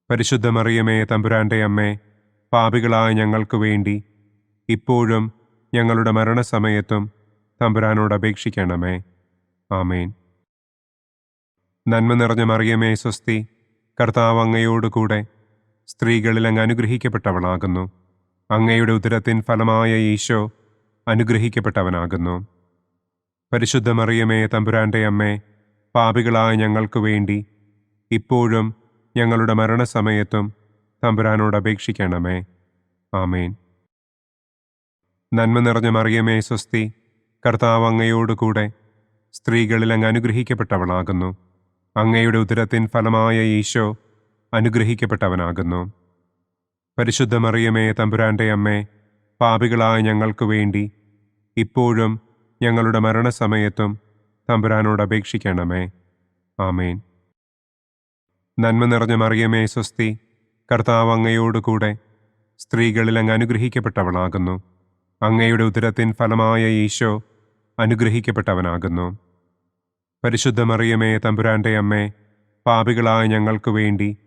പരിശുദ്ധ മറിയമേ, തമ്പുരാന്റെ അമ്മേ, പാപികളായ ഞങ്ങൾക്ക് വേണ്ടി ഇപ്പോഴും ഞങ്ങളുടെ മരണസമയത്തും തമ്പുരാനോട് അപേക്ഷിക്കണമേ. ആമേൻ. നന്മ നിറഞ്ഞ മറിയമേ, സ്വസ്തി, കർത്താവ് അങ്ങയോടുകൂടെ സ്ത്രീകളിൽ അങ്ങ് അനുഗ്രഹിക്കപ്പെട്ടവളാകുന്നു. അങ്ങയുടെ ഉദരത്തിൻ ഫലമായ ഈശോ അനുഗ്രഹിക്കപ്പെട്ടവനാകുന്നു. പരിശുദ്ധ മറിയമേ, തമ്പുരാന്റെ അമ്മേ, പാപികളായ ഞങ്ങൾക്ക് വേണ്ടി ഇപ്പോഴും ഞങ്ങളുടെ മരണസമയത്തും തമ്പുരാനോട് അപേക്ഷിക്കണമേ. ആമേൻ. നന്മ നിറഞ്ഞ മറിയമേ സ്വസ്തി, കർത്താവ് അങ്ങയോടുകൂടെ സ്ത്രീകളിൽ അങ്ങ് അനുഗ്രഹിക്കപ്പെട്ടവളാകുന്നു. അങ്ങയുടെ ഉദരത്തിൻ ഫലമായ ഈശോ അനുഗ്രഹിക്കപ്പെട്ടവനാകുന്നു. പരിശുദ്ധ മറിയമേ തമ്പുരാന്റെ അമ്മേ, പാപികളായ ഞങ്ങൾക്ക് വേണ്ടി ഇപ്പോഴും ഞങ്ങളുടെ മരണസമയത്തും തമ്പുരാനോട് അപേക്ഷിക്കണമേ. ആമേൻ. നന്മ നിറഞ്ഞ മറിയമേ സ്വസ്തി, കർത്താവ് അങ്ങയോടുകൂടെ സ്ത്രീകളിൽ അങ്ങ് അനുഗ്രഹിക്കപ്പെട്ടവളാകുന്നു. അങ്ങയുടെ ഉദരത്തിൻ ഫലമായ ഈശോ അനുഗ്രഹിക്കപ്പെട്ടവനാകുന്നു. പരിശുദ്ധ മറിയമേ തമ്പുരാന്റെ അമ്മേ, പാപികളായ ഞങ്ങൾക്ക് വേണ്ടി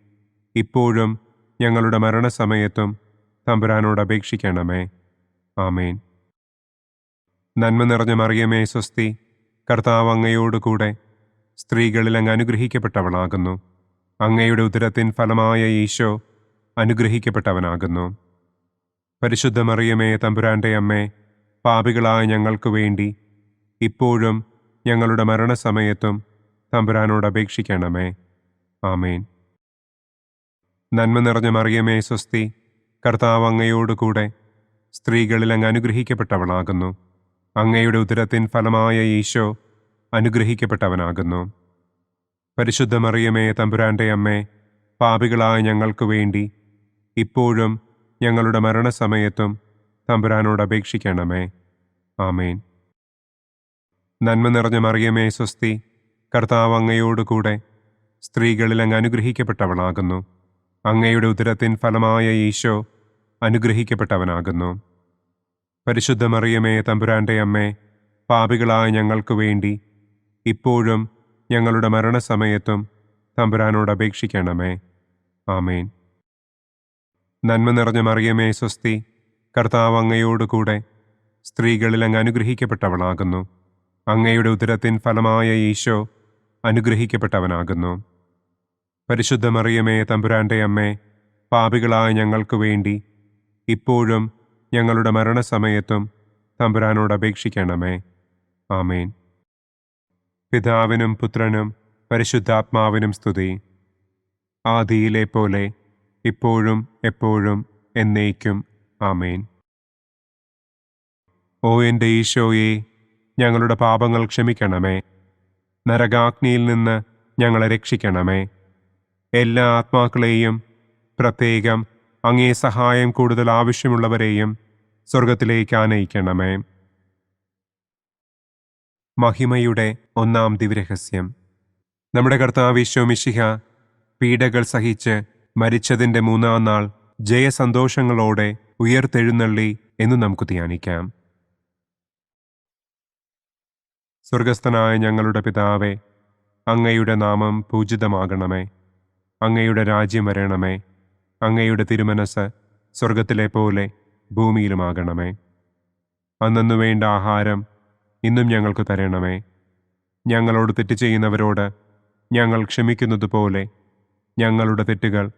ഇപ്പോഴും ഞങ്ങളുടെ മരണസമയത്തും തമ്പുരാനോട് അപേക്ഷിക്കണമേ. ആമേൻ. നന്മ നിറഞ്ഞ മറിയമേ സ്വസ്തി, കർത്താവ് അങ്ങയോടുകൂടെ സ്ത്രീകളിൽ അങ്ങ് അനുഗ്രഹിക്കപ്പെട്ടവളാകുന്നു. അങ്ങയുടെ ഉദരത്തിൻ ഫലമായ ഈശോ അനുഗ്രഹിക്കപ്പെട്ടവനാകുന്നു. പരിശുദ്ധ മറിയമേ തമ്പുരാന്റെ അമ്മേ, പാപികളായ ഞങ്ങൾക്ക് വേണ്ടി ഇപ്പോഴും ഞങ്ങളുടെ മരണസമയത്തും തമ്പുരാനോട് അപേക്ഷിക്കണമേ. ആമേൻ. നന്മ നിറഞ്ഞ മറിയമേ സ്വസ്തി, കർത്താവ് അങ്ങയോടുകൂടെ സ്ത്രീകളിൽ അങ്ങ് അനുഗ്രഹിക്കപ്പെട്ടവളാകുന്നു. അങ്ങയുടെ ഉദരത്തിൻ ഫലമായ ഈശോ അനുഗ്രഹിക്കപ്പെട്ടവനാകുന്നു. പരിശുദ്ധ മറിയമേ തമ്പുരാന്റെ അമ്മേ, പാപികളായ ഞങ്ങൾക്ക് വേണ്ടി ഇപ്പോഴും ഞങ്ങളുടെ മരണസമയത്തും തമ്പുരാനോട് അപേക്ഷിക്കണമേ. ആമേൻ. നന്മ നിറഞ്ഞ മറിയമേ സ്വസ്തി, കർത്താവ് അങ്ങയോടുകൂടെ സ്ത്രീകളിൽ അങ്ങ് അനുഗ്രഹിക്കപ്പെട്ടവളാകുന്നു. അങ്ങയുടെ ഉദരത്തിൻ ഫലമായ ഈശോ അനുഗ്രഹിക്കപ്പെട്ടവനാകുന്നു. പരിശുദ്ധ മറിയമേ തമ്പുരാന്റെ അമ്മേ, പാപികളായ ഞങ്ങൾക്ക് വേണ്ടി ഇപ്പോഴും ഞങ്ങളുടെ മരണസമയത്തും തമ്പുരാനോട് അപേക്ഷിക്കണമേ. ആമേൻ. നന്മ നിറഞ്ഞ മറിയമേ സ്വസ്തി, കർത്താവ് അങ്ങയോടുകൂടെ സ്ത്രീകളിൽ അങ്ങ് അനുഗ്രഹിക്കപ്പെട്ടവളാകുന്നു. അങ്ങയുടെ ഉദരത്തിൻ ഫലമായ ഈശോ അനുഗ്രഹിക്കപ്പെട്ടവനാകുന്നു. പരിശുദ്ധ മറിയമേ തമ്പുരാന്റെ അമ്മേ, പാപികളായ ഞങ്ങൾക്ക് വേണ്ടി ഇപ്പോഴും ഞങ്ങളുടെ മരണസമയത്തും തമ്പുരാനോട് അപേക്ഷിക്കണമേ. ആമേൻ. പിതാവിനും പുത്രനും പരിശുദ്ധാത്മാവിനും സ്തുതി. ആദിയിലെ പോലെ ഇപ്പോഴും എപ്പോഴും എന്നേക്കും. ആമേൻ. ഓ എൻ്റെ ഈശോയെ, ഞങ്ങളുടെ പാപങ്ങൾ ക്ഷമിക്കണമേ. നരകാഗ്നിയിൽ നിന്ന് ഞങ്ങളെ രക്ഷിക്കണമേ. എല്ലാ ആത്മാക്കളെയും, പ്രത്യേകം അങ്ങേ സഹായം കൂടുതൽ ആവശ്യമുള്ളവരെയും സ്വർഗത്തിലേക്ക് ആനയിക്കണമേ. മഹിമയുടെ ഒന്നാം ദിവ്യരഹസ്യം. നമ്മുടെ കർത്താവ് ഈശോ മിശിഹ പീഡകൾ സഹിച്ച് മരിച്ചതിൻ്റെ മൂന്നാം നാൾ ജയസന്തോഷങ്ങളോടെ ഉയർത്തെഴുന്നള്ളി എന്ന് നമുക്ക് ധ്യാനിക്കാം. സ്വർഗസ്ഥനായ ഞങ്ങളുടെ പിതാവേ, അങ്ങയുടെ നാമം പൂജിതമാകണമേ. അങ്ങയുടെ രാജ്യം വരണമേ. അങ്ങയുടെ തിരുമനസ് സ്വർഗത്തിലെ പോലെ ഭൂമിയിലുമാകണമേ. അന്നന്നു വേണ്ട ആഹാരം ഇന്നും ഞങ്ങൾക്ക് തരണമേ. ഞങ്ങളോട് തെറ്റ് ചെയ്യുന്നവരോട് ഞങ്ങൾ ക്ഷമിക്കുന്നത് പോലെ ഞങ്ങളുടെ തെറ്റുകൾ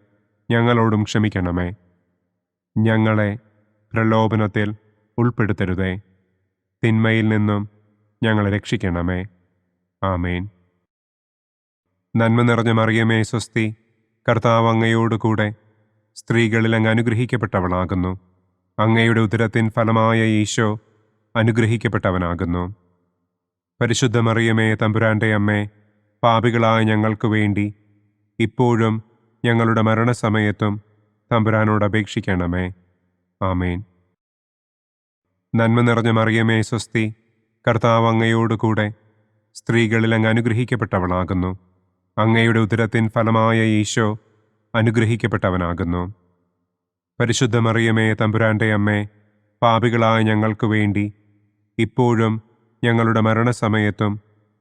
ഞങ്ങളോടും ക്ഷമിക്കണമേ. ഞങ്ങളെ പ്രലോഭനത്തിൽ ഉൾപ്പെടുത്തരുതേ. തിന്മയിൽ നിന്നും ഞങ്ങളെ രക്ഷിക്കണമേ. ആമേൻ. നന്മ നിറഞ്ഞ മറിയമേ സ്വസ്തി, കർത്താവ് അങ്ങയോടുകൂടെ സ്ത്രീകളിൽ അങ്ങ് അനുഗ്രഹിക്കപ്പെട്ടവളാകുന്നു. അങ്ങയുടെ ഉദരത്തിൻ ഫലമായ ഈശോ അനുഗ്രഹിക്കപ്പെട്ടവനാകുന്നു. പരിശുദ്ധ മറിയമേ തമ്പുരാന്റെ അമ്മേ, പാപികളായ ഞങ്ങൾക്ക് വേണ്ടി ഇപ്പോഴും ഞങ്ങളുടെ മരണസമയത്തും തമ്പുരാനോട് അപേക്ഷിക്കണമേ. ആമേൻ. നന്മ നിറഞ്ഞ മറിയമേ സ്വസ്തി, കർത്താവ് അങ്ങയോടുകൂടെ സ്ത്രീകളിൽ അങ്ങ് അനുഗ്രഹിക്കപ്പെട്ടവളാകുന്നു. അങ്ങയുടെ ഉദരത്തിൻ ഫലമായ ഈശോ അനുഗ്രഹിക്കപ്പെട്ടവനാകുന്നു. പരിശുദ്ധ മറിയമേ തമ്പുരാന്റെ അമ്മേ, പാപികളായ ഞങ്ങൾക്ക് വേണ്ടി ഇപ്പോഴും ഞങ്ങളുടെ മരണസമയത്തും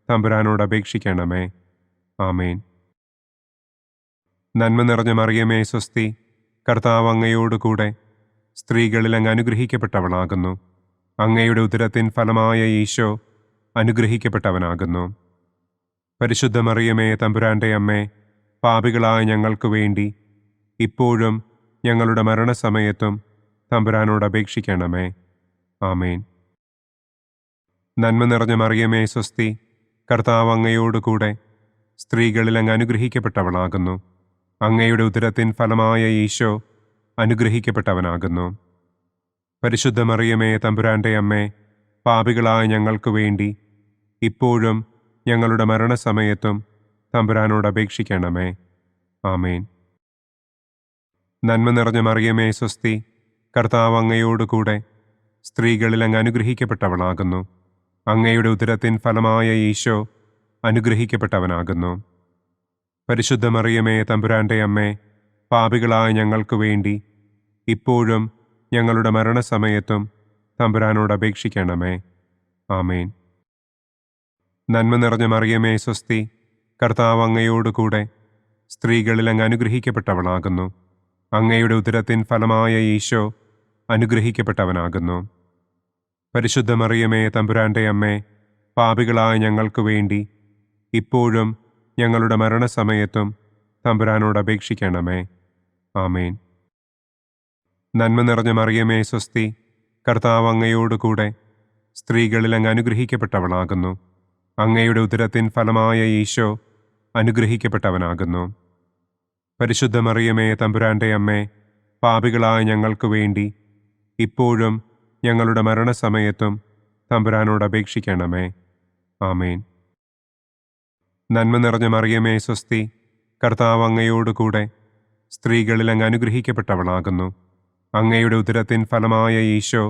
തമ്പുരാനോട് അപേക്ഷിക്കണമേ. ആമേൻ. നന്മ നിറഞ്ഞ മറിയമേ സ്വസ്തി, കർത്താവ് അങ്ങയോടുകൂടെ സ്ത്രീകളിൽ അങ്ങ് അനുഗ്രഹിക്കപ്പെട്ടവളാകുന്നു. അങ്ങയുടെ ഉദരത്തിൻ ഫലമായ ഈശോ അനുഗ്രഹിക്കപ്പെട്ടവനാകുന്നു. പരിശുദ്ധ മറിയമേ തമ്പുരാന്റെ അമ്മേ, പാപികളായ ഞങ്ങൾക്ക് വേണ്ടി ഇപ്പോഴും ഞങ്ങളുടെ മരണസമയത്തും തമ്പുരാനോട് അപേക്ഷിക്കണമേ. ആമേൻ. നന്മ നിറഞ്ഞ മറിയമേ സ്വസ്തി, കർത്താവ് അങ്ങയോടുകൂടെ സ്ത്രീകളിൽ അങ്ങ് അനുഗ്രഹിക്കപ്പെട്ടവളാകുന്നു. അങ്ങയുടെ ഉദരത്തിൻ ഫലമായ ഈശോ അനുഗ്രഹിക്കപ്പെട്ടവനാകുന്നു. പരിശുദ്ധ മറിയമേ, തമ്പുരാന്റെ അമ്മേ, പാപികളായ ഞങ്ങൾക്ക് വേണ്ടി ഇപ്പോഴും ഞങ്ങളുടെ മരണസമയത്തും തമ്പുരാനോട് അപേക്ഷിക്കണമേ. ആമേൻ. നന്മ നിറഞ്ഞ മറിയമേ, സ്വസ്തി, കർത്താവ് അങ്ങയോടുകൂടെ സ്ത്രീകളിൽ അങ്ങ് അനുഗ്രഹിക്കപ്പെട്ടവളാകുന്നു. അങ്ങയുടെ ഉദരത്തിൻ ഫലമായ ഈശോ അനുഗ്രഹിക്കപ്പെട്ടവനാകുന്നു. പരിശുദ്ധ മറിയമേ, തമ്പുരാന്റെ അമ്മേ, പാപികളായ ഞങ്ങൾക്ക് വേണ്ടി ഇപ്പോഴും ഞങ്ങളുടെ മരണസമയത്തും തമ്പുരാനോട് അപേക്ഷിക്കണമേ. ആമേൻ. നന്മ നിറഞ്ഞ മറിയമേ, സ്വസ്തി, കർത്താവ് അങ്ങയോടുകൂടെ സ്ത്രീകളിൽ അങ്ങ് അനുഗ്രഹിക്കപ്പെട്ടവളാകുന്നു. അങ്ങയുടെ ഉദരത്തിൻ ഫലമായ ഈശോ അനുഗ്രഹിക്കപ്പെട്ടവനാകുന്നു. പരിശുദ്ധ മറിയമേ, തമ്പുരാന്റെ അമ്മേ, പാപികളായ ഞങ്ങൾക്ക് വേണ്ടി ഇപ്പോഴും ഞങ്ങളുടെ മരണസമയത്തും തമ്പുരാനോട് അപേക്ഷിക്കണമേ. ആമേൻ. നന്മ നിറഞ്ഞ മറിയമേ, സ്വസ്തി, കർത്താവ് അങ്ങയോടുകൂടെ സ്ത്രീകളിൽ അങ്ങ് അനുഗ്രഹിക്കപ്പെട്ടവളാകുന്നു. അങ്ങയുടെ ഉദരത്തിൻ ഫലമായ ഈശോ അനുഗ്രഹിക്കപ്പെട്ടവനാകുന്നു. പരിശുദ്ധ മറിയമേ, തമ്പുരാന്റെ അമ്മേ, പാപികളായ ഞങ്ങൾക്ക് വേണ്ടി ഇപ്പോഴും ഞങ്ങളുടെ മരണസമയത്തും തമ്പുരാനോട് അപേക്ഷിക്കണമേ. ആമേൻ. നന്മ നിറഞ്ഞ മറിയമേ, സ്വസ്തി, കർത്താവ് അങ്ങയോടുകൂടെ സ്ത്രീകളിൽ അങ്ങ് അനുഗ്രഹിക്കപ്പെട്ടവളാകുന്നു. അങ്ങയുടെ ഉദരത്തിൻ ഫലമായ ഈശോ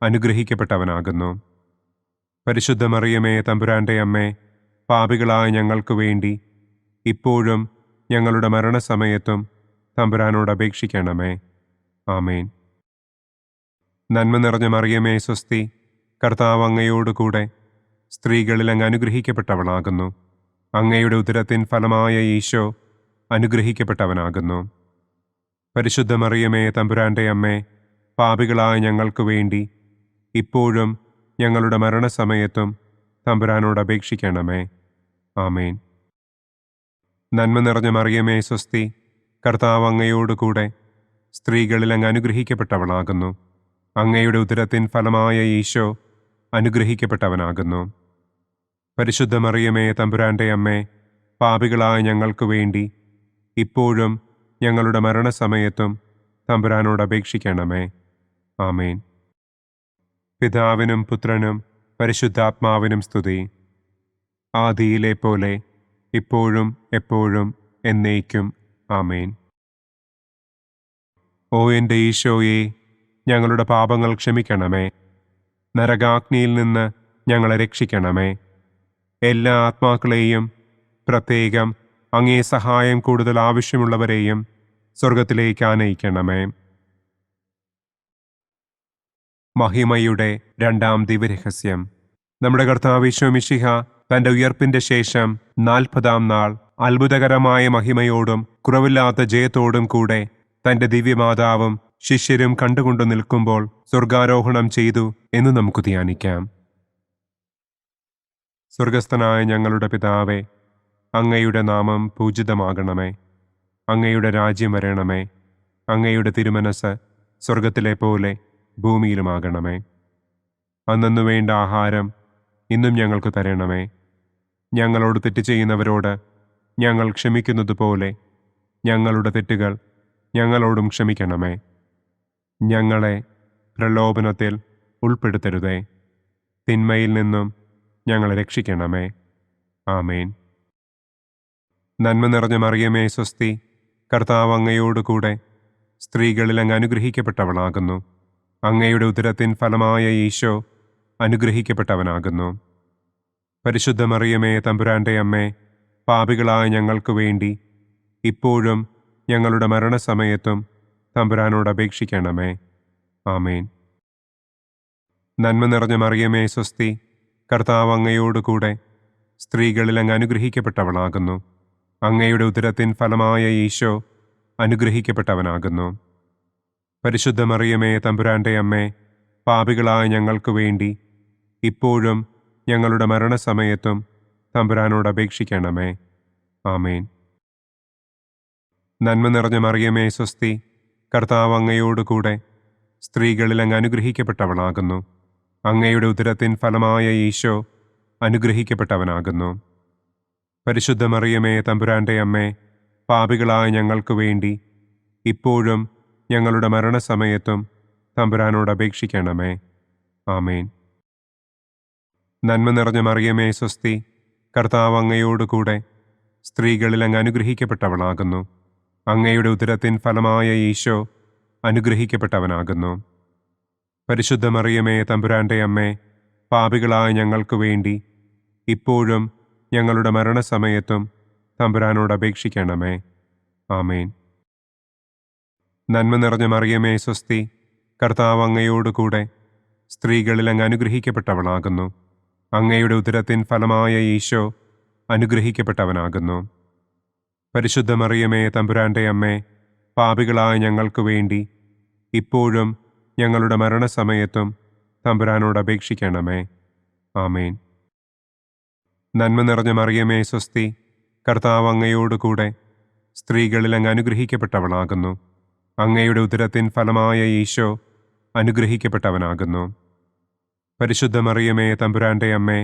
അനുഗ്രഹിക്കപ്പെട്ടവനാകുന്നു. പരിശുദ്ധ മറിയമേ, തമ്പുരാന്റെ അമ്മേ, പാപികളായ ഞങ്ങൾക്ക് വേണ്ടി ഇപ്പോഴും ഞങ്ങളുടെ മരണസമയത്തും തമ്പുരാനോട് അപേക്ഷിക്കണമേ. ആമേൻ. നന്മ നിറഞ്ഞ മറിയമേ, സ്വസ്തി, കർത്താവ് അങ്ങയോടുകൂടെ സ്ത്രീകളിൽ അങ്ങ് അനുഗ്രഹിക്കപ്പെട്ടവളാകുന്നു. അങ്ങയുടെ ഉദരത്തിൻ ഫലമായ ഈശോ അനുഗ്രഹിക്കപ്പെട്ടവനാകുന്നു. പരിശുദ്ധ മറിയമേ, തമ്പുരാന്റെ അമ്മേ, പാപികളായ ഞങ്ങൾക്ക് വേണ്ടി ഇപ്പോഴും ഞങ്ങളുടെ മരണസമയത്തും തമ്പുരാനോട് അപേക്ഷിക്കണമേ. ആമേൻ. നന്മ നിറഞ്ഞ മറിയമേ, സ്വസ്തി, കർത്താവ് അങ്ങയോടുകൂടെ സ്ത്രീകളിൽ അങ്ങ് അനുഗ്രഹിക്കപ്പെട്ടവളാകുന്നു. അങ്ങയുടെ ഉദരത്തിൻ ഫലമായ ഈശോ അനുഗ്രഹിക്കപ്പെട്ടവനാകുന്നു. പരിശുദ്ധ മറിയമേ, തമ്പുരാന്റെ അമ്മേ, പാപികളായ ഞങ്ങൾക്ക് വേണ്ടി ഇപ്പോഴും ഞങ്ങളുടെ മരണസമയത്തും തമ്പുരാനോട് അപേക്ഷിക്കണമേ. ആമേൻ. പിതാവിനും പുത്രനും പരിശുദ്ധാത്മാവിനും സ്തുതി. ആദിയിലെ പോലെ ഇപ്പോഴും എപ്പോഴും എന്നേക്കും. ആമേൻ. ഓ എൻ്റെ ഈശോയെ, ഞങ്ങളുടെ പാപങ്ങൾ ക്ഷമിക്കണമേ. നരകാഗ്നിയിൽ നിന്ന് ഞങ്ങളെ രക്ഷിക്കണമേ. എല്ലാ ആത്മാക്കളെയും, പ്രത്യേകം അങ്ങേ സഹായം കൂടുതൽ ആവശ്യമുള്ളവരെയും സ്വർഗത്തിലേക്ക് ആനയിക്കണമേ. മഹിമയുടെ രണ്ടാം ദിവ്യരഹസ്യം. നമ്മുടെ കർത്താവ് ഈശോ മിശിഹ തന്റെ ഉയർപ്പിന്റെ ശേഷം 40-ാം നാൾ അത്ഭുതകരമായ മഹിമയോടും കുറവില്ലാത്ത ജയത്തോടും കൂടെ തന്റെ ദിവ്യമാതാവും ശിഷ്യരും കണ്ടുകൊണ്ടു നിൽക്കുമ്പോൾ സ്വർഗാരോഹണം ചെയ്തു എന്ന് നമുക്ക് ധ്യാനിക്കാം. സ്വർഗസ്ഥനായ ഞങ്ങളുടെ പിതാവേ, അങ്ങയുടെ നാമം പൂജിതമാകണമേ. അങ്ങയുടെ രാജ്യം വരണമേ. അങ്ങയുടെ തിരുമനസ് സ്വർഗത്തിലെ പോലെ ഭൂമിയിലുമാകണമേ. അന്നു വേണ്ട ആഹാരം ഇന്നും ഞങ്ങൾക്ക് തരണമേ. ഞങ്ങളോട് തെറ്റ് ചെയ്യുന്നവരോട് ഞങ്ങൾ ക്ഷമിക്കുന്നതുപോലെ ഞങ്ങളുടെ തെറ്റുകൾ ഞങ്ങളോടും ക്ഷമിക്കണമേ. ഞങ്ങളെ പ്രലോഭനത്തിൽ ഉൾപ്പെടുത്തരുതേ. തിന്മയിൽ നിന്നും ഞങ്ങളെ രക്ഷിക്കണമേ. ആമേൻ. നന്മ നിറഞ്ഞ മറിയമേ, സ്വസ്തി, കർത്താവ് അങ്ങയോടുകൂടെ സ്ത്രീകളിൽ അങ്ങ് അനുഗ്രഹിക്കപ്പെട്ടവളാകുന്നു. അങ്ങയുടെ ഉദരത്തിൻ ഫലമായ ഈശോ അനുഗ്രഹിക്കപ്പെട്ടവനാകുന്നു. പരിശുദ്ധ മറിയമേ, തമ്പുരാന്റെ അമ്മേ, പാപികളായ ഞങ്ങൾക്ക് വേണ്ടി ഇപ്പോഴും ഞങ്ങളുടെ മരണസമയത്തും തമ്പുരാനോട് അപേക്ഷിക്കണമേ. ആമേൻ. നന്മ നിറഞ്ഞ മറിയമേ, സ്വസ്തി, കർത്താവ് അങ്ങയോടുകൂടെ സ്ത്രീകളിൽ അങ്ങ് അനുഗ്രഹിക്കപ്പെട്ടവളാകുന്നു. അങ്ങയുടെ ഉദരത്തിൻ ഫലമായ ഈശോ അനുഗ്രഹിക്കപ്പെട്ടവനാകുന്നു. പരിശുദ്ധ മറിയമേ, തമ്പുരാന്റെ അമ്മേ, പാപികളായ ഞങ്ങൾക്ക് വേണ്ടി ഇപ്പോഴും ഞങ്ങളുടെ മരണസമയത്തും തമ്പുരാനോട് അപേക്ഷിക്കണമേ. ആമേൻ. നന്മ നിറഞ്ഞ മറിയമേ, സ്വസ്തി, കർത്താവ് അങ്ങയോടുകൂടെ സ്ത്രീകളിൽ അങ്ങ് അനുഗ്രഹിക്കപ്പെട്ടവളാകുന്നു. അങ്ങയുടെ ഉദരത്തിൻ ഫലമായ ഈശോ അനുഗ്രഹിക്കപ്പെട്ടവനാകുന്നു. പരിശുദ്ധ മറിയമേ തമ്പുരാന്റെ അമ്മേ, പാപികളായ ഞങ്ങൾക്ക് വേണ്ടി ഇപ്പോഴും ഞങ്ങളുടെ മരണസമയത്തും തമ്പുരാനോട് അപേക്ഷിക്കണമേ. ആമേൻ. നന്മ നിറഞ്ഞ മറിയമേ സ്വസ്തി, കർത്താവ് അങ്ങയോടുകൂടെ സ്ത്രീകളിൽ അങ്ങ് അനുഗ്രഹിക്കപ്പെട്ടവളാകുന്നു. അങ്ങയുടെ ഉദരത്തിൻ ഫലമായ ഈശോ അനുഗ്രഹിക്കപ്പെട്ടവനാകുന്നു. പരിശുദ്ധ മറിയമേ തമ്പുരാന്റെ അമ്മേ, പാപികളായ ഞങ്ങൾക്ക് വേണ്ടി ഇപ്പോഴും ഞങ്ങളുടെ മരണസമയത്തും തമ്പുരാനോട് അപേക്ഷിക്കണമേ. ആമേൻ. നന്മ നിറഞ്ഞ മറിയമേ സ്വസ്തി, കർത്താവ് അങ്ങയോടുകൂടെ സ്ത്രീകളിൽ അങ്ങ് അനുഗ്രഹിക്കപ്പെട്ടവളാകുന്നു. അങ്ങയുടെ ഉദരത്തിൻ ഫലമായ ഈശോ അനുഗ്രഹിക്കപ്പെട്ടവനാകുന്നു. പരിശുദ്ധ മറിയമേ തമ്പുരാന്റെ അമ്മേ, പാപികളായ ഞങ്ങൾക്ക് വേണ്ടി ഇപ്പോഴും ഞങ്ങളുടെ മരണസമയത്തും തമ്പുരാനോട് അപേക്ഷിക്കണമേ. ആമേൻ. നന്മ നിറഞ്ഞ മറിയമേ സ്വസ്തി, കർത്താവ് അങ്ങയോടുകൂടെ സ്ത്രീകളിൽ അങ്ങ് അനുഗ്രഹിക്കപ്പെട്ടവളാകുന്നു. അങ്ങയുടെ ഉദരത്തിൻ ഫലമായ ഈശോ അനുഗ്രഹിക്കപ്പെട്ടവനാകുന്നു. പരിശുദ്ധ മറിയമേ തമ്പുരാന്റെ അമ്മേ,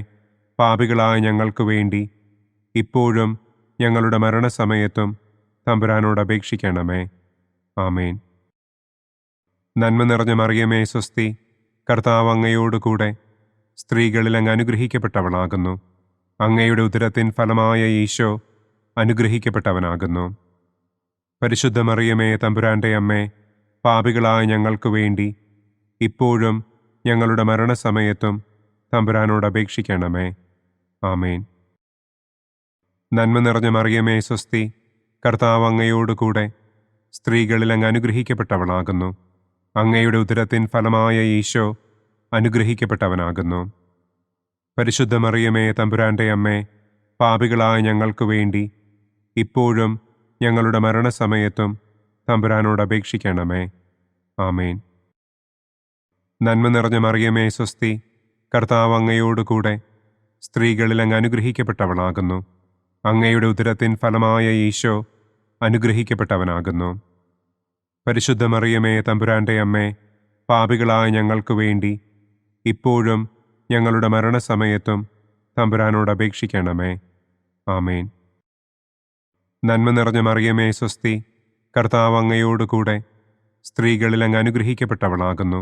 പാപികളായ ഞങ്ങൾക്ക് വേണ്ടി ഇപ്പോഴും ഞങ്ങളുടെ മരണസമയത്തും തമ്പുരാനോട് അപേക്ഷിക്കണമേ. ആമേൻ. നന്മ നിറഞ്ഞ മറിയമേ സ്വസ്തി, കർത്താവ് അങ്ങയോടുകൂടെ സ്ത്രീകളിൽ അങ്ങ് അനുഗ്രഹിക്കപ്പെട്ടവളാകുന്നു. അങ്ങയുടെ ഉദരത്തിൻ ഫലമായ ഈശോ അനുഗ്രഹിക്കപ്പെട്ടവനാകുന്നു. പരിശുദ്ധ മറിയമേ തമ്പുരാന്റെ അമ്മേ, പാപികളായ ഞങ്ങൾക്ക് വേണ്ടി ഇപ്പോഴും ഞങ്ങളുടെ മരണസമയത്തും തമ്പുരാനോട് അപേക്ഷിക്കണമേ. ആമേൻ. നന്മ നിറഞ്ഞ മറിയമേ സ്വസ്തി, കർത്താവ് അങ്ങയോടുകൂടെ സ്ത്രീകളിൽ അങ്ങ് അനുഗ്രഹിക്കപ്പെട്ടവളാകുന്നു. അങ്ങയുടെ ഉദരത്തിൻ ഫലമായ ഈശോ അനുഗ്രഹിക്കപ്പെട്ടവനാകുന്നു. പരിശുദ്ധ മറിയമേ തമ്പുരാന്റെ അമ്മേ, പാപികളായ ഞങ്ങൾക്ക് വേണ്ടി ഇപ്പോഴും ഞങ്ങളുടെ മരണസമയത്തും തമ്പുരാനോട് അപേക്ഷിക്കണമേ. ആമേൻ. നന്മ നിറഞ്ഞ മറിയമേ സ്വസ്തി, കർത്താവ് അങ്ങയോടുകൂടെ സ്ത്രീകളിൽ അങ്ങ് അനുഗ്രഹിക്കപ്പെട്ടവളാകുന്നു. അങ്ങയുടെ ഉദരത്തിൻ ഫലമായ ഈശോ അനുഗ്രഹിക്കപ്പെട്ടവനാകുന്നു. പരിശുദ്ധ മറിയമേ തമ്പുരാന്റെ അമ്മേ, പാപികളായ ഞങ്ങൾക്ക് വേണ്ടി ഇപ്പോഴും ഞങ്ങളുടെ മരണസമയത്തും തമ്പുരാനോട് അപേക്ഷിക്കണമേ. ആമേൻ. നന്മ നിറഞ്ഞ മറിയമേ സ്വസ്തി, കർത്താവ് അങ്ങയോടുകൂടെ സ്ത്രീകളിൽ അങ്ങ് അനുഗ്രഹിക്കപ്പെട്ടവളാകുന്നു.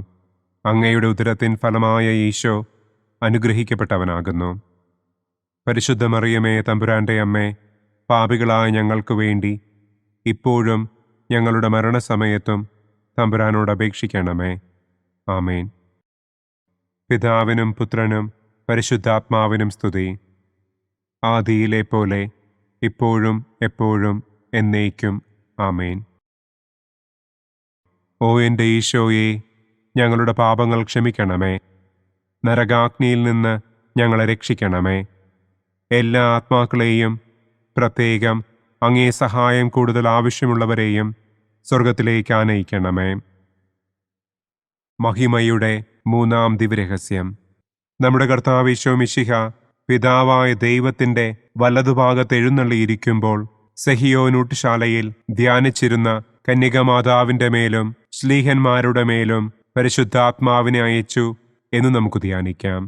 അങ്ങയുടെ ഉദരത്തിൻ ഫലമായ ഈശോ അനുഗ്രഹിക്കപ്പെട്ടവനാകുന്നു. പരിശുദ്ധ മറിയമേ തമ്പുരാന്റെ അമ്മേ, പാപികളായ ഞങ്ങൾക്ക് വേണ്ടി ഇപ്പോഴും ഞങ്ങളുടെ മരണസമയത്തും തമ്പുരാനോട് അപേക്ഷിക്കണമേ. ആമേൻ. പിതാവിനും പുത്രനും പരിശുദ്ധാത്മാവിനും സ്തുതി. ആദിയിലെ പോലെ ഇപ്പോഴും എപ്പോഴും എന്നേക്കും. ആമേൻ. ഓ എൻ്റെ ഈശോയെ, ഞങ്ങളുടെ പാപങ്ങൾ ക്ഷമിക്കണമേ. നരകാഗ്നിയിൽ നിന്ന് ഞങ്ങളെ രക്ഷിക്കണമേ. എല്ലാ ആത്മാക്കളെയും, പ്രത്യേകം അങ്ങേ സഹായം കൂടുതൽ ആവശ്യമുള്ളവരെയും സ്വർഗത്തിലേക്ക് ആനയിക്കണമേ. മഹിമയുടെ മൂന്നാം ദിവ്യരഹസ്യം. നമ്മുടെ കർത്താവ് ഈശോ മിശിഹ പിതാവായ ദൈവത്തിൻ്റെ വലതുഭാഗത്ത് എഴുന്നള്ളിയിരിക്കുമ്പോൾ സെഹിയോനൂട്ടുശാലയിൽ ധ്യാനിച്ചിരുന്ന കന്യകമാതാവിൻ്റെ മേലും ശ്ലീഹന്മാരുടെ മേലും പരിശുദ്ധാത്മാവിനെ അയച്ചു എന്ന് നമുക്ക് ധ്യാനിക്കാം.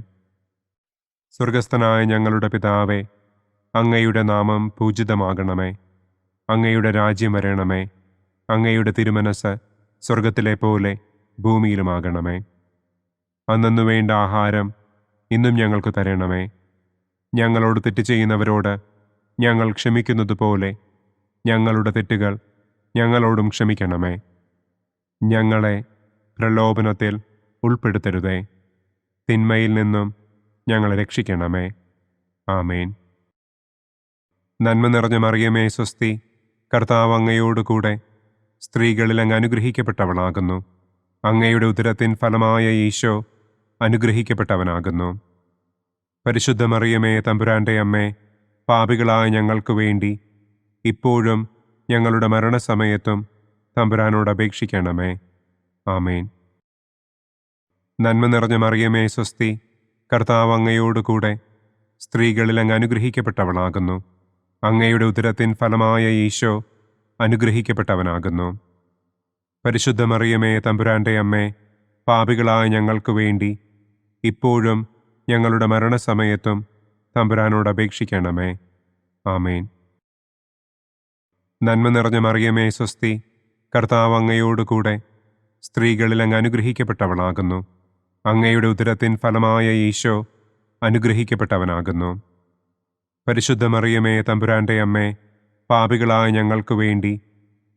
സ്വർഗസ്ഥനായ ഞങ്ങളുടെ പിതാവേ, അങ്ങയുടെ നാമം പൂജിതമാകണമേ. അങ്ങയുടെ രാജ്യം വരണമേ. അങ്ങയുടെ തിരുമനസ് സ്വർഗത്തിലെ പോലെ ഭൂമിയിലുമാകണമേ. അന്നു വേണ്ട ആഹാരം ഇന്നും ഞങ്ങൾക്ക് തരണമേ. ഞങ്ങളോട് തെറ്റ് ചെയ്യുന്നവരോട് ഞങ്ങൾ ക്ഷമിക്കുന്നത് പോലെ ഞങ്ങളുടെ തെറ്റുകൾ ഞങ്ങളോടും ക്ഷമിക്കണമേ. ഞങ്ങളെ പ്രലോഭനത്തിൽ ഉൾപ്പെടുത്തരുതേ. തിന്മയിൽ നിന്നും ഞങ്ങളെ രക്ഷിക്കണമേ. ആമേൻ. നന്മ നിറഞ്ഞ മറിയമേ സ്വസ്തി, കർത്താവ് അങ്ങയോടുകൂടെ സ്ത്രീകളിൽ അങ്ങ് അനുഗ്രഹിക്കപ്പെട്ടവളാകുന്നു. അങ്ങയുടെ ഉദരത്തിൻ ഫലമായ ഈശോ അനുഗ്രഹിക്കപ്പെട്ടവനാകുന്നു. പരിശുദ്ധ മറിയമേ തമ്പുരാന്റെ അമ്മേ, പാപികളായ ഞങ്ങൾക്ക് വേണ്ടി ഇപ്പോഴും ഞങ്ങളുടെ മരണസമയത്തും തമ്പുരാനോട് അപേക്ഷിക്കണമേ. ആമേൻ. നന്മ നിറഞ്ഞ മറിയമേ സ്വസ്തി, കർത്താവ് അങ്ങയോടുകൂടെ സ്ത്രീകളിൽ അങ്ങ് അനുഗ്രഹിക്കപ്പെട്ടവളാകുന്നു. അങ്ങയുടെ ഉദരത്തിൻ ഫലമായ ഈശോ അനുഗ്രഹിക്കപ്പെട്ടവനാകുന്നു. പരിശുദ്ധ മറിയമേ തമ്പുരാന്റെ അമ്മേ, പാപികളായ ഞങ്ങൾക്ക് വേണ്ടി ഇപ്പോഴും ഞങ്ങളുടെ മരണസമയത്തും തമ്പുരാനോട് അപേക്ഷിക്കണമേ. ആമേൻ. നന്മ നിറഞ്ഞ മറിയമേ സ്വസ്തി, കർത്താവ് അങ്ങയോടുകൂടെ സ്ത്രീകളിൽ അങ്ങ് അനുഗ്രഹിക്കപ്പെട്ടവളാകുന്നു. അങ്ങയുടെ ഉദരത്തിൻ ഫലമായ ഈശോ അനുഗ്രഹിക്കപ്പെട്ടവനാകുന്നു. പരിശുദ്ധ മറിയമേ തമ്പുരാന്റെ അമ്മേ, പാപികളായ ഞങ്ങൾക്ക് വേണ്ടി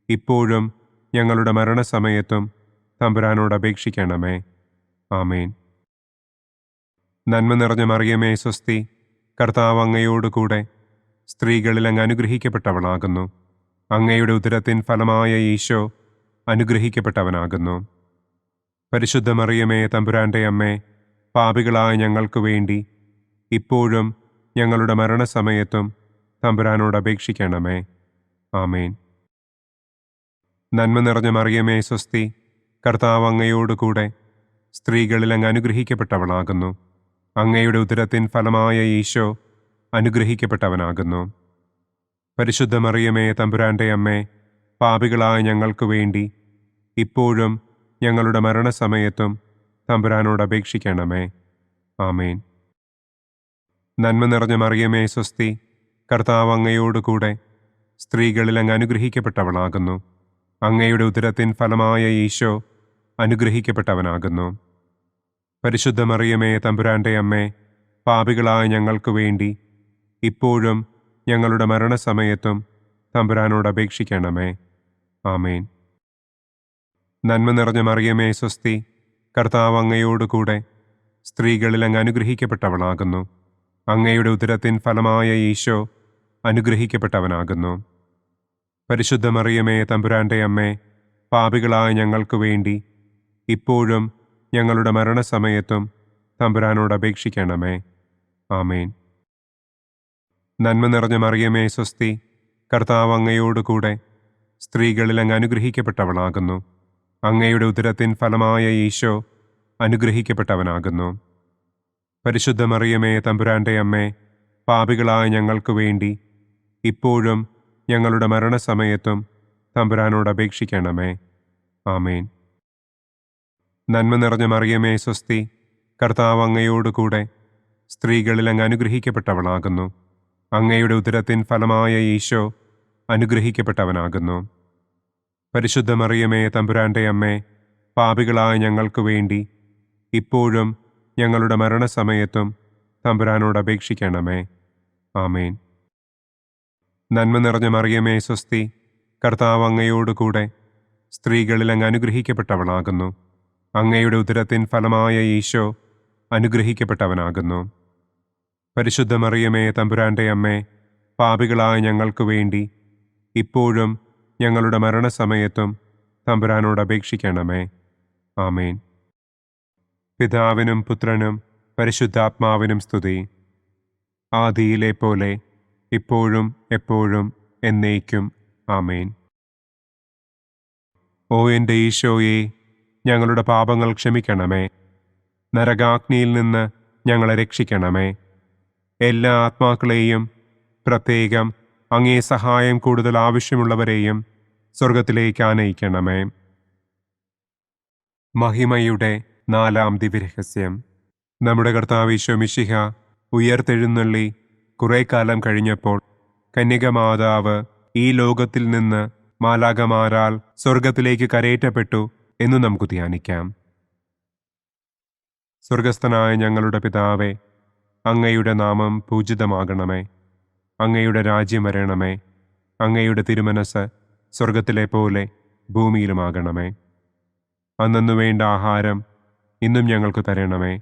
ഇപ്പോഴും ഞങ്ങളുടെ മരണസമയത്തും തമ്പുരാനോട് അപേക്ഷിക്കണമേ. ആമേൻ. നന്മ നിറഞ്ഞ മറിയമേ സ്വസ്തി, കർത്താവ് അങ്ങയോടുകൂടെ സ്ത്രീകളിൽ അങ്ങ് അനുഗ്രഹിക്കപ്പെട്ടവളാകുന്നു. അങ്ങയുടെ ഉദരത്തിൻ ഫലമായ ഈശോ അനുഗ്രഹിക്കപ്പെട്ടവനാകുന്നു. പരിശുദ്ധ മറിയമേ തമ്പുരാന്റെ അമ്മേ, പാപികളായ ഞങ്ങൾക്ക് വേണ്ടി ഇപ്പോഴും ഞങ്ങളുടെ മരണസമയത്തും തമ്പുരാനോട് അപേക്ഷിക്കണമേ. ആമേൻ. നന്മ നിറഞ്ഞ മറിയമേ സ്വസ്തി, കർത്താവ് അങ്ങയോടുകൂടെ സ്ത്രീകളിൽ അങ്ങ് അനുഗ്രഹിക്കപ്പെട്ടവളാകുന്നു. അങ്ങയുടെ ഉദരത്തിൻ ഫലമായ ഈശോ അനുഗ്രഹിക്കപ്പെട്ടവനാകുന്നു. പരിശുദ്ധ മറിയമേ തമ്പുരാന്റെ അമ്മേ, പാപികളായ ഞങ്ങൾക്ക് വേണ്ടി ഇപ്പോഴും ഞങ്ങളുടെ മരണസമയത്തും തമ്പുരാനോട് അപേക്ഷിക്കണമേ. ആമേൻ. നന്മ നിറഞ്ഞ മറിയമേ സ്വസ്തി, കർത്താവ് അങ്ങയോടുകൂടെ സ്ത്രീകളിൽ അങ്ങ് അനുഗ്രഹിക്കപ്പെട്ടവളാകുന്നു. അങ്ങയുടെ ഉദരത്തിൻ ഫലമായ ഈശോ അനുഗ്രഹിക്കപ്പെട്ടവനാകുന്നു. പരിശുദ്ധ മറിയമേ തമ്പുരാന്റെ അമ്മേ, പാപികളായ ഞങ്ങൾക്ക് വേണ്ടി ഇപ്പോഴും ഞങ്ങളുടെ മരണസമയത്തും തമ്പുരാനോട് അപേക്ഷിക്കണമേ. ആമേൻ. നന്മ നിറഞ്ഞ മറിയമേ സ്വസ്തി, കർത്താവ് അങ്ങയോടുകൂടെ സ്ത്രീകളിൽ അങ്ങ് അനുഗ്രഹിക്കപ്പെട്ടവളാകുന്നു. അങ്ങയുടെ ഉദരത്തിൻ ഫലമായ ഈശോ അനുഗ്രഹിക്കപ്പെട്ടവനാകുന്നു. പരിശുദ്ധ മറിയമേ തമ്പുരാന്റെ അമ്മേ, പാപികളായ ഞങ്ങൾക്ക് വേണ്ടി ഇപ്പോഴും ഞങ്ങളുടെ മരണസമയത്തും തമ്പുരാനോട് അപേക്ഷിക്കണമേ. ആമേൻ. നന്മ നിറഞ്ഞ മറിയമേ സ്വസ്തി, കർത്താവ് അങ്ങയോടുകൂടെ സ്ത്രീകളിൽ അങ്ങ് അനുഗ്രഹിക്കപ്പെട്ടവളാകുന്നു. അങ്ങയുടെ ഉദരത്തിൻ ഫലമായ ഈശോ അനുഗ്രഹിക്കപ്പെട്ടവനാകുന്നു. പരിശുദ്ധ മറിയമേ തമ്പുരാന്റെ അമ്മേ, പാപികളായ ഞങ്ങൾക്ക് വേണ്ടി ഇപ്പോഴും ഞങ്ങളുടെ മരണസമയത്തും തമ്പുരാനോട് അപേക്ഷിക്കണമേ. ആമേൻ. നന്മ നിറഞ്ഞ മറിയമേ സ്വസ്തി, കർത്താവ് അങ്ങയോടുകൂടെ സ്ത്രീകളിൽ അങ്ങ് അനുഗ്രഹിക്കപ്പെട്ടവളാകുന്നു. അങ്ങയുടെ ഉദരത്തിൻ ഫലമായ ഈശോ അനുഗ്രഹിക്കപ്പെട്ടവനാകുന്നു. പരിശുദ്ധ മറിയമേ തമ്പുരാന്റെ അമ്മേ, പാപികളായ ഞങ്ങൾക്ക് വേണ്ടി ഇപ്പോഴും ഞങ്ങളുടെ മരണസമയത്തും തമ്പുരാനോട് അപേക്ഷിക്കണമേ. ആമേൻ. നന്മ നിറഞ്ഞ മറിയമേ സ്വസ്തി, കർത്താവ് അങ്ങയോടുകൂടെ സ്ത്രീകളിൽ അങ്ങ് അനുഗ്രഹിക്കപ്പെട്ടവളാകുന്നു. അങ്ങയുടെ ഉദരത്തിൻ ഫലമായ ഈശോ അനുഗ്രഹിക്കപ്പെട്ടവനാകുന്നു. പരിശുദ്ധ മറിയമേ തമ്പുരാന്റെ അമ്മേ, പാപികളായ ഞങ്ങൾക്ക് വേണ്ടി ഇപ്പോഴും ഞങ്ങളുടെ മരണസമയത്തും തമ്പുരാനോട് അപേക്ഷിക്കണമേ. ആമേൻ. പിതാവിനും പുത്രനും പരിശുദ്ധാത്മാവിനും സ്തുതി. ആദിയിലെ പോലെ ഇപ്പോഴും എപ്പോഴും എന്നേക്കും. ആമേൻ. ഓ എൻ്റെ ഈശോയെ, ഞങ്ങളുടെ പാപങ്ങൾ ക്ഷമിക്കണമേ. നരകാഗ്നിയിൽ നിന്ന് ഞങ്ങളെ രക്ഷിക്കണമേ. എല്ലാ ആത്മാക്കളെയും, പ്രത്യേകം അങ്ങേ സഹായം കൂടുതൽ ആവശ്യമുള്ളവരെയും സ്വർഗത്തിലേക്ക് ആനയിക്കണമേ. മഹിമയുടെ 4-ാം ദിവ്യരഹസ്യം. നമ്മുടെ കർത്താവ് ഈശോ മിശിഹ ഉയർത്തെഴുന്നള്ളി കുറെ കാലം കഴിഞ്ഞപ്പോൾ കന്യകമാതാവ് ഈ ലോകത്തിൽ നിന്ന് മാലാഖമാരാൽ സ്വർഗത്തിലേക്ക് കരയേറ്റപ്പെട്ടു എന്നു നമുക്ക് ധ്യാനിക്കാം. സ്വർഗസ്ഥനായ ഞങ്ങളുടെ പിതാവേ, അങ്ങയുടെ നാമം പൂജിതമാകണമേ. അങ്ങയുടെ രാജ്യം വരണമേ. അങ്ങയുടെ തിരുമനസ് സ്വർഗത്തിലെ പോലെ ഭൂമിയിലുമാകണമേ. അന്നന്നു വേണ്ട ആഹാരം ഇന്നും ഞങ്ങൾക്ക് തരണമേ.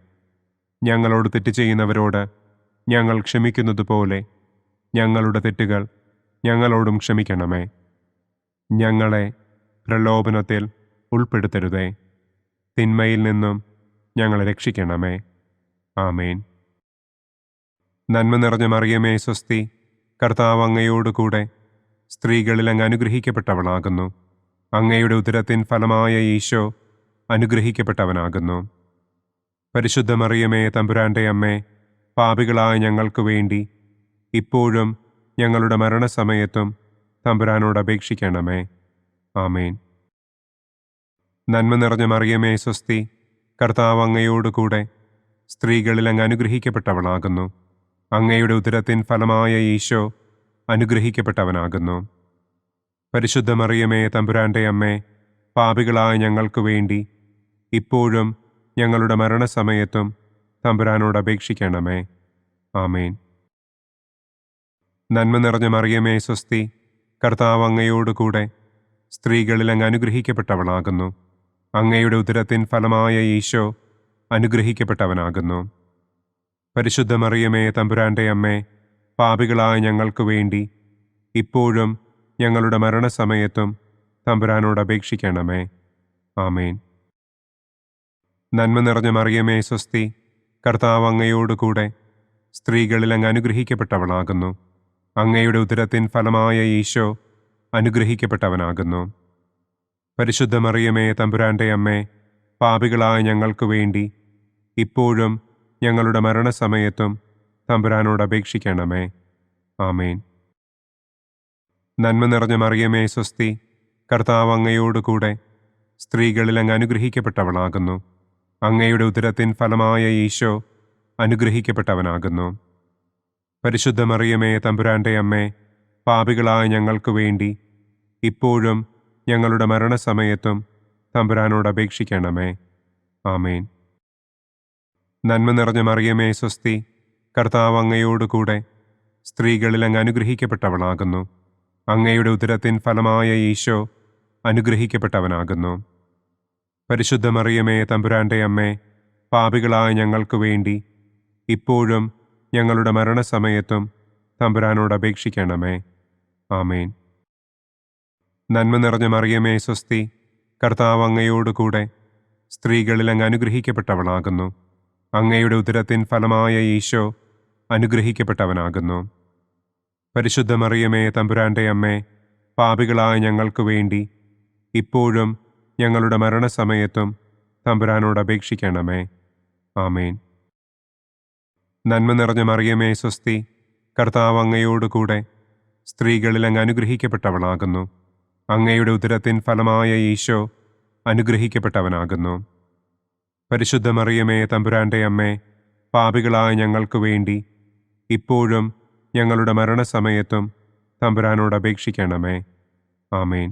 ഞങ്ങളോട് തെറ്റ് ചെയ്യുന്നവരോട് ഞങ്ങൾ ക്ഷമിക്കുന്നത് പോലെ ഞങ്ങളുടെ തെറ്റുകൾ ഞങ്ങളോടും ക്ഷമിക്കണമേ. ഞങ്ങളെ പ്രലോഭനത്തിൽ ഉൾപ്പെടുത്തരുതേ. തിന്മയിൽ നിന്നും ഞങ്ങളെ രക്ഷിക്കണമേ. ആമേൻ. നന്മ നിറഞ്ഞ മറിയമേ സ്വസ്തി, കർത്താവ് അങ്ങയോടുകൂടെ സ്ത്രീകളിൽ അങ്ങ് അനുഗ്രഹിക്കപ്പെട്ടവളാകുന്നു. അങ്ങയുടെ ഉദരത്തിൻ ഫലമായ ഈശോ അനുഗ്രഹിക്കപ്പെട്ടവനാകുന്നു. പരിശുദ്ധ മറിയമേ തമ്പുരാന്റെ അമ്മേ, പാപികളായ ഞങ്ങൾക്ക് വേണ്ടി ഇപ്പോഴും ഞങ്ങളുടെ മരണസമയത്തും തമ്പുരാനോട് അപേക്ഷിക്കണമേ. ആമേൻ. നന്മ നിറഞ്ഞ മറിയമേ സ്വസ്തി, കർത്താവ് അങ്ങയോടുകൂടെ സ്ത്രീകളിൽ അങ്ങ് അനുഗ്രഹിക്കപ്പെട്ടവളാകുന്നു. അങ്ങയുടെ ഉദരത്തിൻ ഫലമായ ഈശോ അനുഗ്രഹിക്കപ്പെട്ടവനാകുന്നു. പരിശുദ്ധ മറിയമേ, തമ്പുരാന്റെ അമ്മേ, പാപികളായ ഞങ്ങൾക്ക് വേണ്ടി ഇപ്പോഴും ഞങ്ങളുടെ മരണസമയത്തും തമ്പുരാനോട് അപേക്ഷിക്കണമേ. ആമേൻ. നന്മ നിറഞ്ഞ മറിയമേ, സ്വസ്തി, കർത്താവ് അങ്ങയോടുകൂടെ സ്ത്രീകളിൽ അങ്ങ് അനുഗ്രഹിക്കപ്പെട്ടവളാകുന്നു. അങ്ങയുടെ ഉദരത്തിൻ ഫലമായ ഈശോ അനുഗ്രഹിക്കപ്പെട്ടവനാകുന്നു. പരിശുദ്ധ മറിയമേ, തമ്പുരാന്റെ അമ്മേ, പാപികളായ ഞങ്ങൾക്ക് വേണ്ടി ഇപ്പോഴും ഞങ്ങളുടെ മരണസമയത്തും തമ്പുരാനോട് അപേക്ഷിക്കണമേ. ആമേൻ. നന്മ നിറഞ്ഞ മറിയമേ, സ്വസ്തി, കർത്താവ് അങ്ങയോടുകൂടെ സ്ത്രീകളിൽ അങ്ങ് അനുഗ്രഹിക്കപ്പെട്ടവളാകുന്നു. അങ്ങയുടെ ഉദരത്തിൻ ഫലമായ ഈശോ അനുഗ്രഹിക്കപ്പെട്ടവനാകുന്നു. പരിശുദ്ധ മറിയമേ, തമ്പുരാന്റെ അമ്മേ, പാപികളായ ഞങ്ങൾക്ക് വേണ്ടി ഇപ്പോഴും ഞങ്ങളുടെ മരണസമയത്തും തമ്പുരാനോട് അപേക്ഷിക്കണമേ. ആമേൻ. നന്മ നിറഞ്ഞ മറിയമേ, സ്വസ്തി, കർത്താവ് അങ്ങയോടുകൂടെ സ്ത്രീകളിൽ അങ്ങ് അനുഗ്രഹിക്കപ്പെട്ടവളാകുന്നു. അങ്ങയുടെ ഉദരത്തിൻ ഫലമായ ഈശോ അനുഗ്രഹിക്കപ്പെട്ടവനാകുന്നു. പരിശുദ്ധ മറിയമേ, തമ്പുരാന്റെ അമ്മേ, പാപികളായ ഞങ്ങൾക്ക് വേണ്ടി ഇപ്പോഴും ഞങ്ങളുടെ മരണസമയത്തും തമ്പുരാനോട് അപേക്ഷിക്കണമേ. ആമേൻ. നന്മ നിറഞ്ഞ മറിയമേ, സ്വസ്തി, കർത്താവ് അങ്ങയോടുകൂടെ സ്ത്രീകളിൽ അങ്ങ് അനുഗ്രഹിക്കപ്പെട്ടവളാകുന്നു. അങ്ങയുടെ ഉദരത്തിൻ ഫലമായ ഈശോ അനുഗ്രഹിക്കപ്പെട്ടവനാകുന്നു. പരിശുദ്ധ മറിയമേ, തമ്പുരാന്റെ അമ്മേ, പാപികളായ ഞങ്ങൾക്ക് വേണ്ടി ഇപ്പോഴും ഞങ്ങളുടെ മരണസമയത്തും തമ്പുരാനോട് അപേക്ഷിക്കണമേ. ആമേൻ. നന്മ നിറഞ്ഞ മറിയമേ, സ്വസ്തി, കർത്താവ് അങ്ങയോടുകൂടെ സ്ത്രീകളിൽ അങ്ങ് അനുഗ്രഹിക്കപ്പെട്ടവളാകുന്നു. അങ്ങയുടെ ഉദരത്തിൻ ഫലമായ ഈശോ അനുഗ്രഹിക്കപ്പെട്ടവനാകുന്നു. പരിശുദ്ധ മറിയമേ, തമ്പുരാന്റെ അമ്മേ, പാപികളായ ഞങ്ങൾക്ക് വേണ്ടി ഇപ്പോഴും ഞങ്ങളുടെ മരണസമയത്തും തമ്പുരാനോട് അപേക്ഷിക്കണമേ. ആമേൻ. നന്മ നിറഞ്ഞ മറിയമേ, സ്വസ്തി, കർത്താവ് അങ്ങയോടുകൂടെ സ്ത്രീകളിൽ അങ്ങ് അനുഗ്രഹിക്കപ്പെട്ടവളാകുന്നു. അങ്ങയുടെ ഉദരത്തിൻ ഫലമായ ഈശോ അനുഗ്രഹിക്കപ്പെട്ടവനാകുന്നു. പരിശുദ്ധ മറിയമേ, തമ്പുരാന്റെ അമ്മേ, പാപികളായ ഞങ്ങൾക്ക് വേണ്ടി ഇപ്പോഴും ഞങ്ങളുടെ മരണസമയത്തും തമ്പുരാനോട് അപേക്ഷിക്കണമേ. ആമേൻ.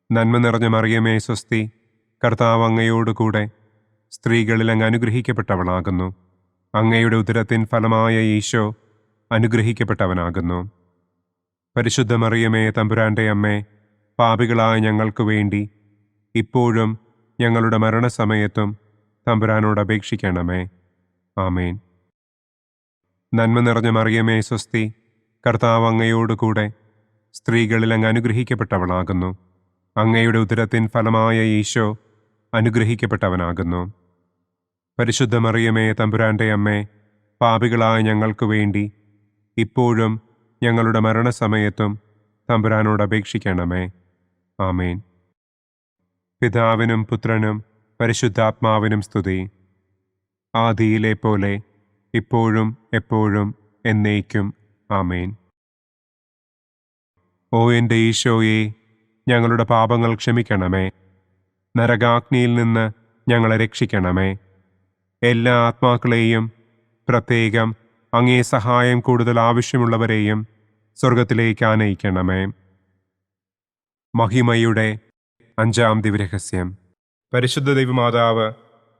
നന്മ നിറഞ്ഞ മറിയമേ, സ്വസ്തി, കർത്താവ് അങ്ങയോടുകൂടെ സ്ത്രീകളിൽ അങ്ങ് അനുഗ്രഹിക്കപ്പെട്ടവളാകുന്നു. അങ്ങയുടെ ഉദരത്തിൻ ഫലമായ ഈശോ അനുഗ്രഹിക്കപ്പെട്ടവനാകുന്നു. പരിശുദ്ധ മറിയമേ, തമ്പുരാന്റെ അമ്മേ, പാപികളായ ഞങ്ങൾക്ക് വേണ്ടി ഇപ്പോഴും ഞങ്ങളുടെ മരണസമയത്തും തമ്പുരാനോട് അപേക്ഷിക്കണമേ. ആമേൻ. നന്മ നിറഞ്ഞ മറിയമേ, സ്വസ്തി, കർത്താവ് അങ്ങയോടുകൂടെ സ്ത്രീകളിൽ അങ്ങ് അനുഗ്രഹിക്കപ്പെട്ടവളാകുന്നു. അങ്ങയുടെ ഉദരത്തിൻ ഫലമായ ഈശോ അനുഗ്രഹിക്കപ്പെട്ടവനാകുന്നു. പരിശുദ്ധ മറിയമേ, തമ്പുരാന്റെ അമ്മേ, പാപികളായ ഞങ്ങൾക്ക് വേണ്ടി ഇപ്പോഴും ഞങ്ങളുടെ മരണസമയത്തും തമ്പുരാനോട് അപേക്ഷിക്കണമേ. ആമേൻ. പിതാവിനും പുത്രനും പരിശുദ്ധാത്മാവിനും സ്തുതി. ആദിയിലെ പോലെ ഇപ്പോഴും എപ്പോഴും എന്നേക്കും. ആമേൻ. ഓ എൻ്റെ ഈശോയെ, ഞങ്ങളുടെ പാപങ്ങൾ ക്ഷമിക്കണമേ. നരകാഗ്നിയിൽ നിന്ന് ഞങ്ങളെ രക്ഷിക്കണമേ. എല്ലാ ആത്മാക്കളെയും, പ്രത്യേകം അങ്ങേ സഹായം കൂടുതൽ ആവശ്യമുള്ളവരെയും സ്വർഗത്തിലേക്ക് ആനയിക്കണമേ. മഹിമയുടെ 5-ാം ദിവ്യരഹസ്യം. പരിശുദ്ധ ദൈവമാതാവ്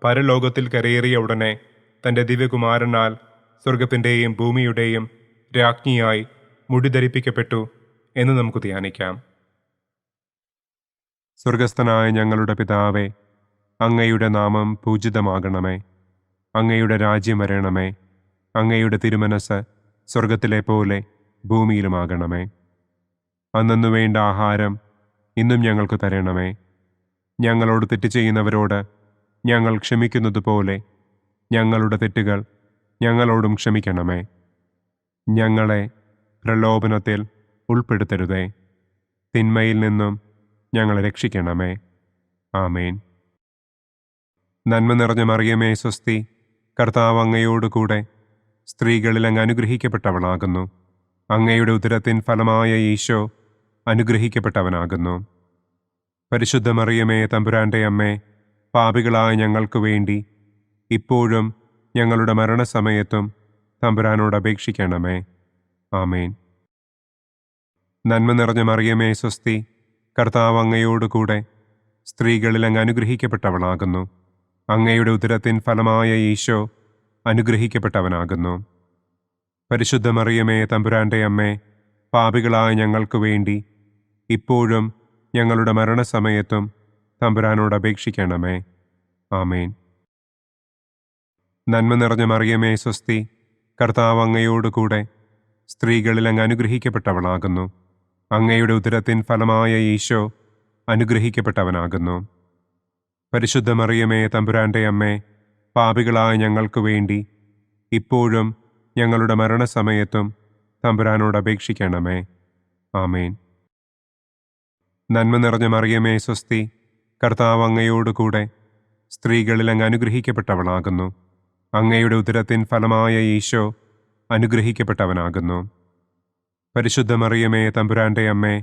പരലോകത്തിൽ കരയേറിയ ഉടനെ തൻ്റെ ദിവ്യകുമാരനാൽ സ്വർഗത്തിൻ്റെയും ഭൂമിയുടെയും രാജ്ഞിയായി മുടിധരിപ്പിക്കപ്പെട്ടു എന്ന് നമുക്ക് ധ്യാനിക്കാം. സ്വർഗസ്ഥനായ ഞങ്ങളുടെ പിതാവേ, അങ്ങയുടെ നാമം പൂജിതമാകണമേ. അങ്ങയുടെ രാജ്യം വരണമേ. അങ്ങയുടെ തിരുമനസ് സ്വർഗത്തിലെ പോലെ ഭൂമിയിലുമാകണമേ. അന്നു വേണ്ട ആഹാരം ഇന്നും ഞങ്ങൾക്ക് തരണമേ. ഞങ്ങളോട് തെറ്റ് ചെയ്യുന്നവരോട് ഞങ്ങൾ ക്ഷമിക്കുന്നത് പോലെ ഞങ്ങളുടെ തെറ്റുകൾ ഞങ്ങളോടും ക്ഷമിക്കണമേ. ഞങ്ങളെ പ്രലോഭനത്തിൽ ഉൾപ്പെടുത്തരുതേ. തിന്മയിൽ നിന്നും ഞങ്ങളെ രക്ഷിക്കണമേ. ആമേൻ. നന്മ നിറഞ്ഞ മറിയമേ, സ്വസ്തി, കർത്താവ് അങ്ങയോടുകൂടെ സ്ത്രീകളിൽ അങ്ങ് അനുഗ്രഹിക്കപ്പെട്ടവളാകുന്നു. അങ്ങയുടെ ഉദരത്തിൻ ഫലമായ ഈശോ അനുഗ്രഹിക്കപ്പെട്ടവനാകുന്നു. പരിശുദ്ധ മറിയമേ, തമ്പുരാന്റെ അമ്മേ, പാപികളായ ഞങ്ങൾക്ക് വേണ്ടി ഇപ്പോഴും ഞങ്ങളുടെ മരണസമയത്തും തമ്പുരാനോട് അപേക്ഷിക്കണമേ. ആമേൻ. നന്മ നിറഞ്ഞ മറിയമേ സ്വസ്തി, കർത്താവ് അങ്ങയോടുകൂടെ സ്ത്രീകളിൽ അങ്ങ് അനുഗ്രഹിക്കപ്പെട്ടവളാകുന്നു. അങ്ങയുടെ ഉദരത്തിൻ ഫലമായ ഈശോ അനുഗ്രഹിക്കപ്പെട്ടവനാകുന്നു. പരിശുദ്ധ മറിയമേ തമ്പുരാന്റെ അമ്മേ, പാപികളായ ഞങ്ങൾക്ക് വേണ്ടി ഇപ്പോഴും ഞങ്ങളുടെ മരണസമയത്തും തമ്പുരാനോട് അപേക്ഷിക്കണമേ. ആമേൻ. നന്മ നിറഞ്ഞ മറിയമേ സ്വസ്തി, കർത്താവ് അങ്ങയോടുകൂടെ സ്ത്രീകളിൽ അങ്ങ് അനുഗ്രഹിക്കപ്പെട്ടവളാകുന്നു. അങ്ങയുടെ ഉദരത്തിൻ ഫലമായ ഈശോ അനുഗ്രഹിക്കപ്പെട്ടവനാകുന്നു. പരിശുദ്ധ മറിയമേ തമ്പുരാന്റെ അമ്മേ, പാപികളായ ഞങ്ങൾക്ക് വേണ്ടി ഇപ്പോഴും ഞങ്ങളുടെ മരണസമയത്തും തമ്പുരാനോട് അപേക്ഷിക്കണമേ. ആമേൻ. നന്മ നിറഞ്ഞ മറിയമേ സ്വസ്തി, കർത്താവ് അങ്ങയോടുകൂടെ സ്ത്രീകളിൽ അങ്ങ് അനുഗ്രഹിക്കപ്പെട്ടവളാകുന്നു. അങ്ങയുടെ ഉദരത്തിൻ ഫലമായ ഈശോ അനുഗ്രഹിക്കപ്പെട്ടവനാകുന്നു. പരിശുദ്ധ മറിയമേ തമ്പുരാന്റെ അമ്മേ,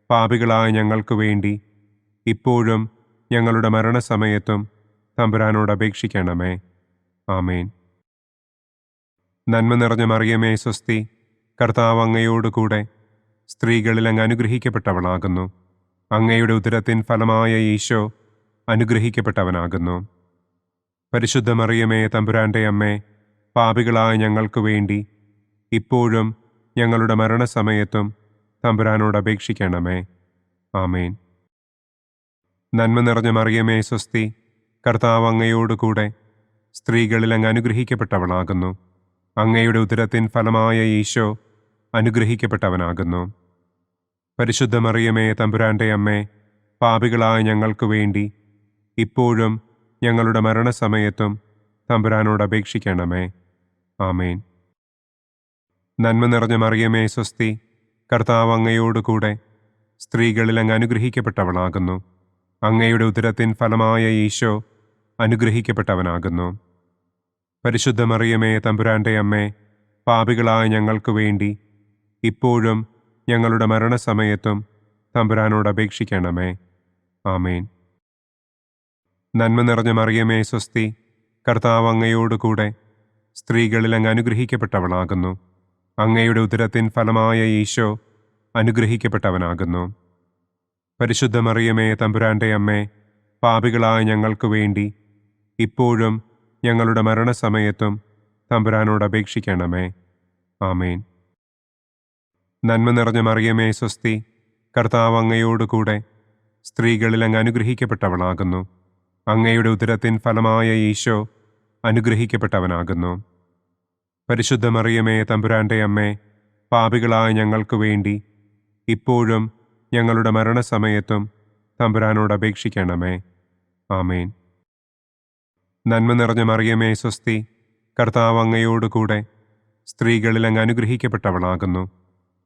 പാപികളായ ഞങ്ങൾക്ക് വേണ്ടി ഇപ്പോഴും ഞങ്ങളുടെ മരണസമയത്തും തമ്പുരാനോട് അപേക്ഷിക്കണമേ. ആമേൻ. നന്മ നിറഞ്ഞ മറിയമേ സ്വസ്തി, കർത്താവ് അങ്ങയോടുകൂടെ സ്ത്രീകളിൽ അങ്ങ് അനുഗ്രഹിക്കപ്പെട്ടവളാകുന്നു. അങ്ങയുടെ ഉദരത്തിൻ ഫലമായ ഈശോ അനുഗ്രഹിക്കപ്പെട്ടവനാകുന്നു. പരിശുദ്ധ മറിയമേ തമ്പുരാന്റെ അമ്മേ, പാപികളായ ഞങ്ങൾക്ക് വേണ്ടി ഇപ്പോഴും ഞങ്ങളുടെ മരണസമയത്തും തമ്പുരാനോട് അപേക്ഷിക്കണമേ. ആമേൻ. നന്മ നിറഞ്ഞ മറിയമേ സ്വസ്തി, കർത്താവ് അങ്ങയോടുകൂടെ സ്ത്രീകളിൽ അങ്ങ് അനുഗ്രഹിക്കപ്പെട്ടവളാകുന്നു. അങ്ങയുടെ ഉദരത്തിൻ ഫലമായ ഈശോ അനുഗ്രഹിക്കപ്പെട്ടവനാകുന്നു. പരിശുദ്ധ മറിയമേ തമ്പുരാന്റെ അമ്മേ, പാപികളായ ഞങ്ങൾക്ക് വേണ്ടി ഇപ്പോഴും ഞങ്ങളുടെ മരണസമയത്തും തമ്പുരാനോട് അപേക്ഷിക്കണമേ. ആമേൻ. നന്മ നിറഞ്ഞ മറിയമേ സ്വസ്തി, കർത്താവ് അങ്ങയോടുകൂടെ സ്ത്രീകളിൽ അങ്ങ് അനുഗ്രഹിക്കപ്പെട്ടവളാകുന്നു. അങ്ങയുടെ ഉദരത്തിൻ ഫലമായ ഈശോ അനുഗ്രഹിക്കപ്പെട്ടവനാകുന്നു. പരിശുദ്ധ മറിയമേ തമ്പുരാന്റെ അമ്മേ, പാപികളായ ഞങ്ങൾക്ക് വേണ്ടി ഇപ്പോഴും ഞങ്ങളുടെ മരണസമയത്തും തമ്പുരാനോട് അപേക്ഷിക്കണമേ. ആമേൻ. നന്മ നിറഞ്ഞ മറിയമേ സ്വസ്തി, കർത്താവ് അങ്ങയോടുകൂടെ സ്ത്രീകളിൽ അങ്ങ് അനുഗ്രഹിക്കപ്പെട്ടവളാകുന്നു. അങ്ങയുടെ ഉദരത്തിൻ ഫലമായ ഈശോ അനുഗ്രഹിക്കപ്പെട്ടവനാകുന്നു. പരിശുദ്ധ മറിയമേ തമ്പുരാന്റെ അമ്മേ, പാപികളായ ഞങ്ങൾക്ക് വേണ്ടി ഇപ്പോഴും ഞങ്ങളുടെ മരണസമയത്തും തമ്പുരാനോട് അപേക്ഷിക്കണമേ. ആമേൻ. നന്മ നിറഞ്ഞ മറിയമേ സ്വസ്തി, കർത്താവ് അങ്ങയോടുകൂടെ സ്ത്രീകളിൽ അങ്ങ് അനുഗ്രഹിക്കപ്പെട്ടവളാകുന്നു. അങ്ങയുടെ ഉദരത്തിൻ ഫലമായ ഈശോ അനുഗ്രഹിക്കപ്പെട്ടവനാകുന്നു. പരിശുദ്ധ മറിയമേ തമ്പുരാന്റെ അമ്മേ, പാപികളായ ഞങ്ങൾക്ക് വേണ്ടി ഇപ്പോഴും ഞങ്ങളുടെ മരണസമയത്തും തമ്പുരാനോട് അപേക്ഷിക്കണമേ. ആമേൻ. നന്മ നിറഞ്ഞ മറിയമേ സ്വസ്തി, കർത്താവ് അങ്ങയോടുകൂടെ സ്ത്രീകളിൽ അങ്ങ് അനുഗ്രഹിക്കപ്പെട്ടവളാകുന്നു.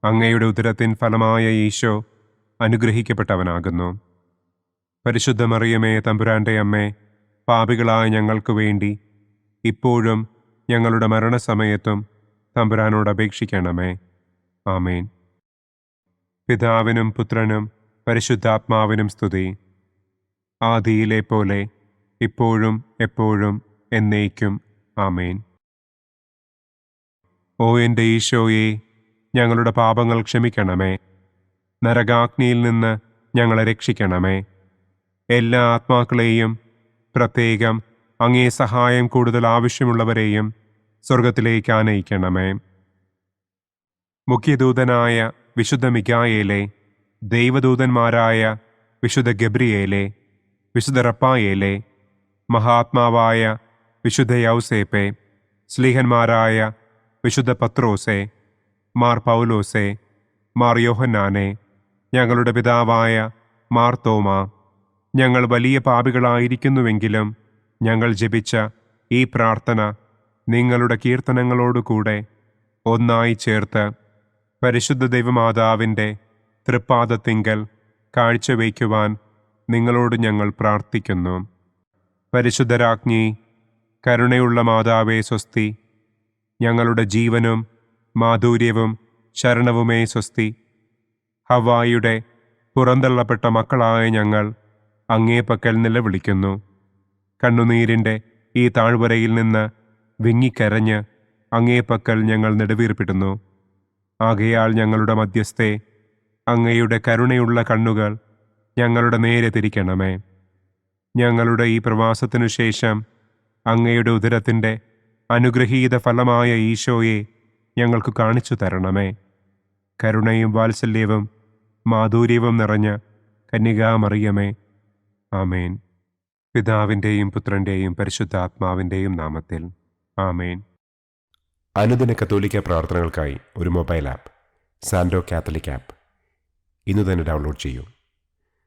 അങ്ങയുടെ ഉദരത്തിൻ ഫലമായ ഈശോ അനുഗ്രഹിക്കപ്പെട്ടവനാകുന്നു. പരിശുദ്ധ മറിയമേ തമ്പുരാന്റെ അമ്മേ, പാപികളായ ഞങ്ങൾക്ക് വേണ്ടി ഇപ്പോഴും ഞങ്ങളുടെ മരണസമയത്തും തമ്പുരാനോട് അപേക്ഷിക്കണമേ. ആമേൻ. പിതാവിനും പുത്രനും പരിശുദ്ധാത്മാവിനും സ്തുതി. ആദിയിലെ പോലെ ഇപ്പോഴും എപ്പോഴും എന്നേക്കും. ആമേൻ. ഓ എൻ്റെ ഈശോയെ, ഞങ്ങളുടെ പാപങ്ങൾ ക്ഷമിക്കണമേ. നരകാഗ്നിയിൽ നിന്ന് ഞങ്ങളെ രക്ഷിക്കണമേ. എല്ലാ ആത്മാക്കളെയും, പ്രത്യേകം അങ്ങേ സഹായം കൂടുതൽ ആവശ്യമുള്ളവരെയും സ്വർഗത്തിലേക്ക് ആനയിക്കണമേ. മുഖ്യദൂതനായ വിശുദ്ധ മിഖായേലേ, ദൈവദൂതന്മാരായ വിശുദ്ധ ഗബ്രിയേലേ, വിശുദ്ധ റപ്പായേലേ, മഹാത്മാവായ വിശുദ്ധ യൗസേപ്പേ, സ്ലീഹന്മാരായ വിശുദ്ധ പത്രോസേ, മാർ പൗലോസേ, മാർ യോഹന്നാനെ, ഞങ്ങളുടെ പിതാവായ മാർ തോമാ, ഞങ്ങൾ വലിയ പാപികളായിരിക്കുന്നുവെങ്കിലും ഞങ്ങൾ ജപിച്ച ഈ പ്രാർത്ഥന നിങ്ങളുടെ കീർത്തനങ്ങളോടുകൂടെ ഒന്നായി ചേർത്ത് പരിശുദ്ധ ദൈവമാതാവിൻ്റെ തൃപ്പാദത്തിങ്കൽ കാഴ്ചവയ്ക്കുവാൻ നിങ്ങളോട് ഞങ്ങൾ പ്രാർത്ഥിക്കുന്നു. പരിശുദ്ധരാജ്ഞി, കരുണയുള്ള മാതാവേ സ്വസ്തി. ഞങ്ങളുടെ ജീവനും മാധുര്യവും ശരണവുമേ സ്വസ്തി. ഹവ്വായുടെ പുറന്തള്ളപ്പെട്ട മക്കളായ ഞങ്ങൾ അങ്ങേ പക്കൽ നിലവിളിക്കുന്നു. കണ്ണുനീരിൻ്റെ ഈ താഴ്വരയിൽ നിന്ന് വിങ്ങിക്കരഞ്ഞ് അങ്ങേ പക്കൽ ഞങ്ങൾ നെടുവീർപ്പിടുന്നു. ആകയാൽ ഞങ്ങളുടെ മധ്യസ്ഥെ, അങ്ങയുടെ കരുണയുള്ള കണ്ണുകൾ ഞങ്ങളുടെ നേരെ തിരിക്കണമേ. ഞങ്ങളുടെ ഈ പ്രവാസത്തിനു ശേഷം അങ്ങയുടെ ഉദരത്തിൻ്റെ അനുഗ്രഹീത ഫലമായ ഈശോയെ ഞങ്ങൾക്ക് കാണിച്ചു തരണമേ. കരുണയും വാത്സല്യവും മാധുര്യവും നിറഞ്ഞ കന്യകാമറിയമേ, ആമേൻ. പിതാവിൻ്റെയും പുത്രൻ്റെയും പരിശുദ്ധാത്മാവിൻ്റെയും നാമത്തിൽ, ആമേൻ. അനുദിന കത്തോലിക്ക പ്രാർത്ഥനകൾക്കായി ഒരു മൊബൈൽ ആപ്പ്, സാൻഡോ കാത്തലിക് ആപ്പ്, ഇന്ന് തന്നെ ഡൗൺലോഡ് ചെയ്യൂ.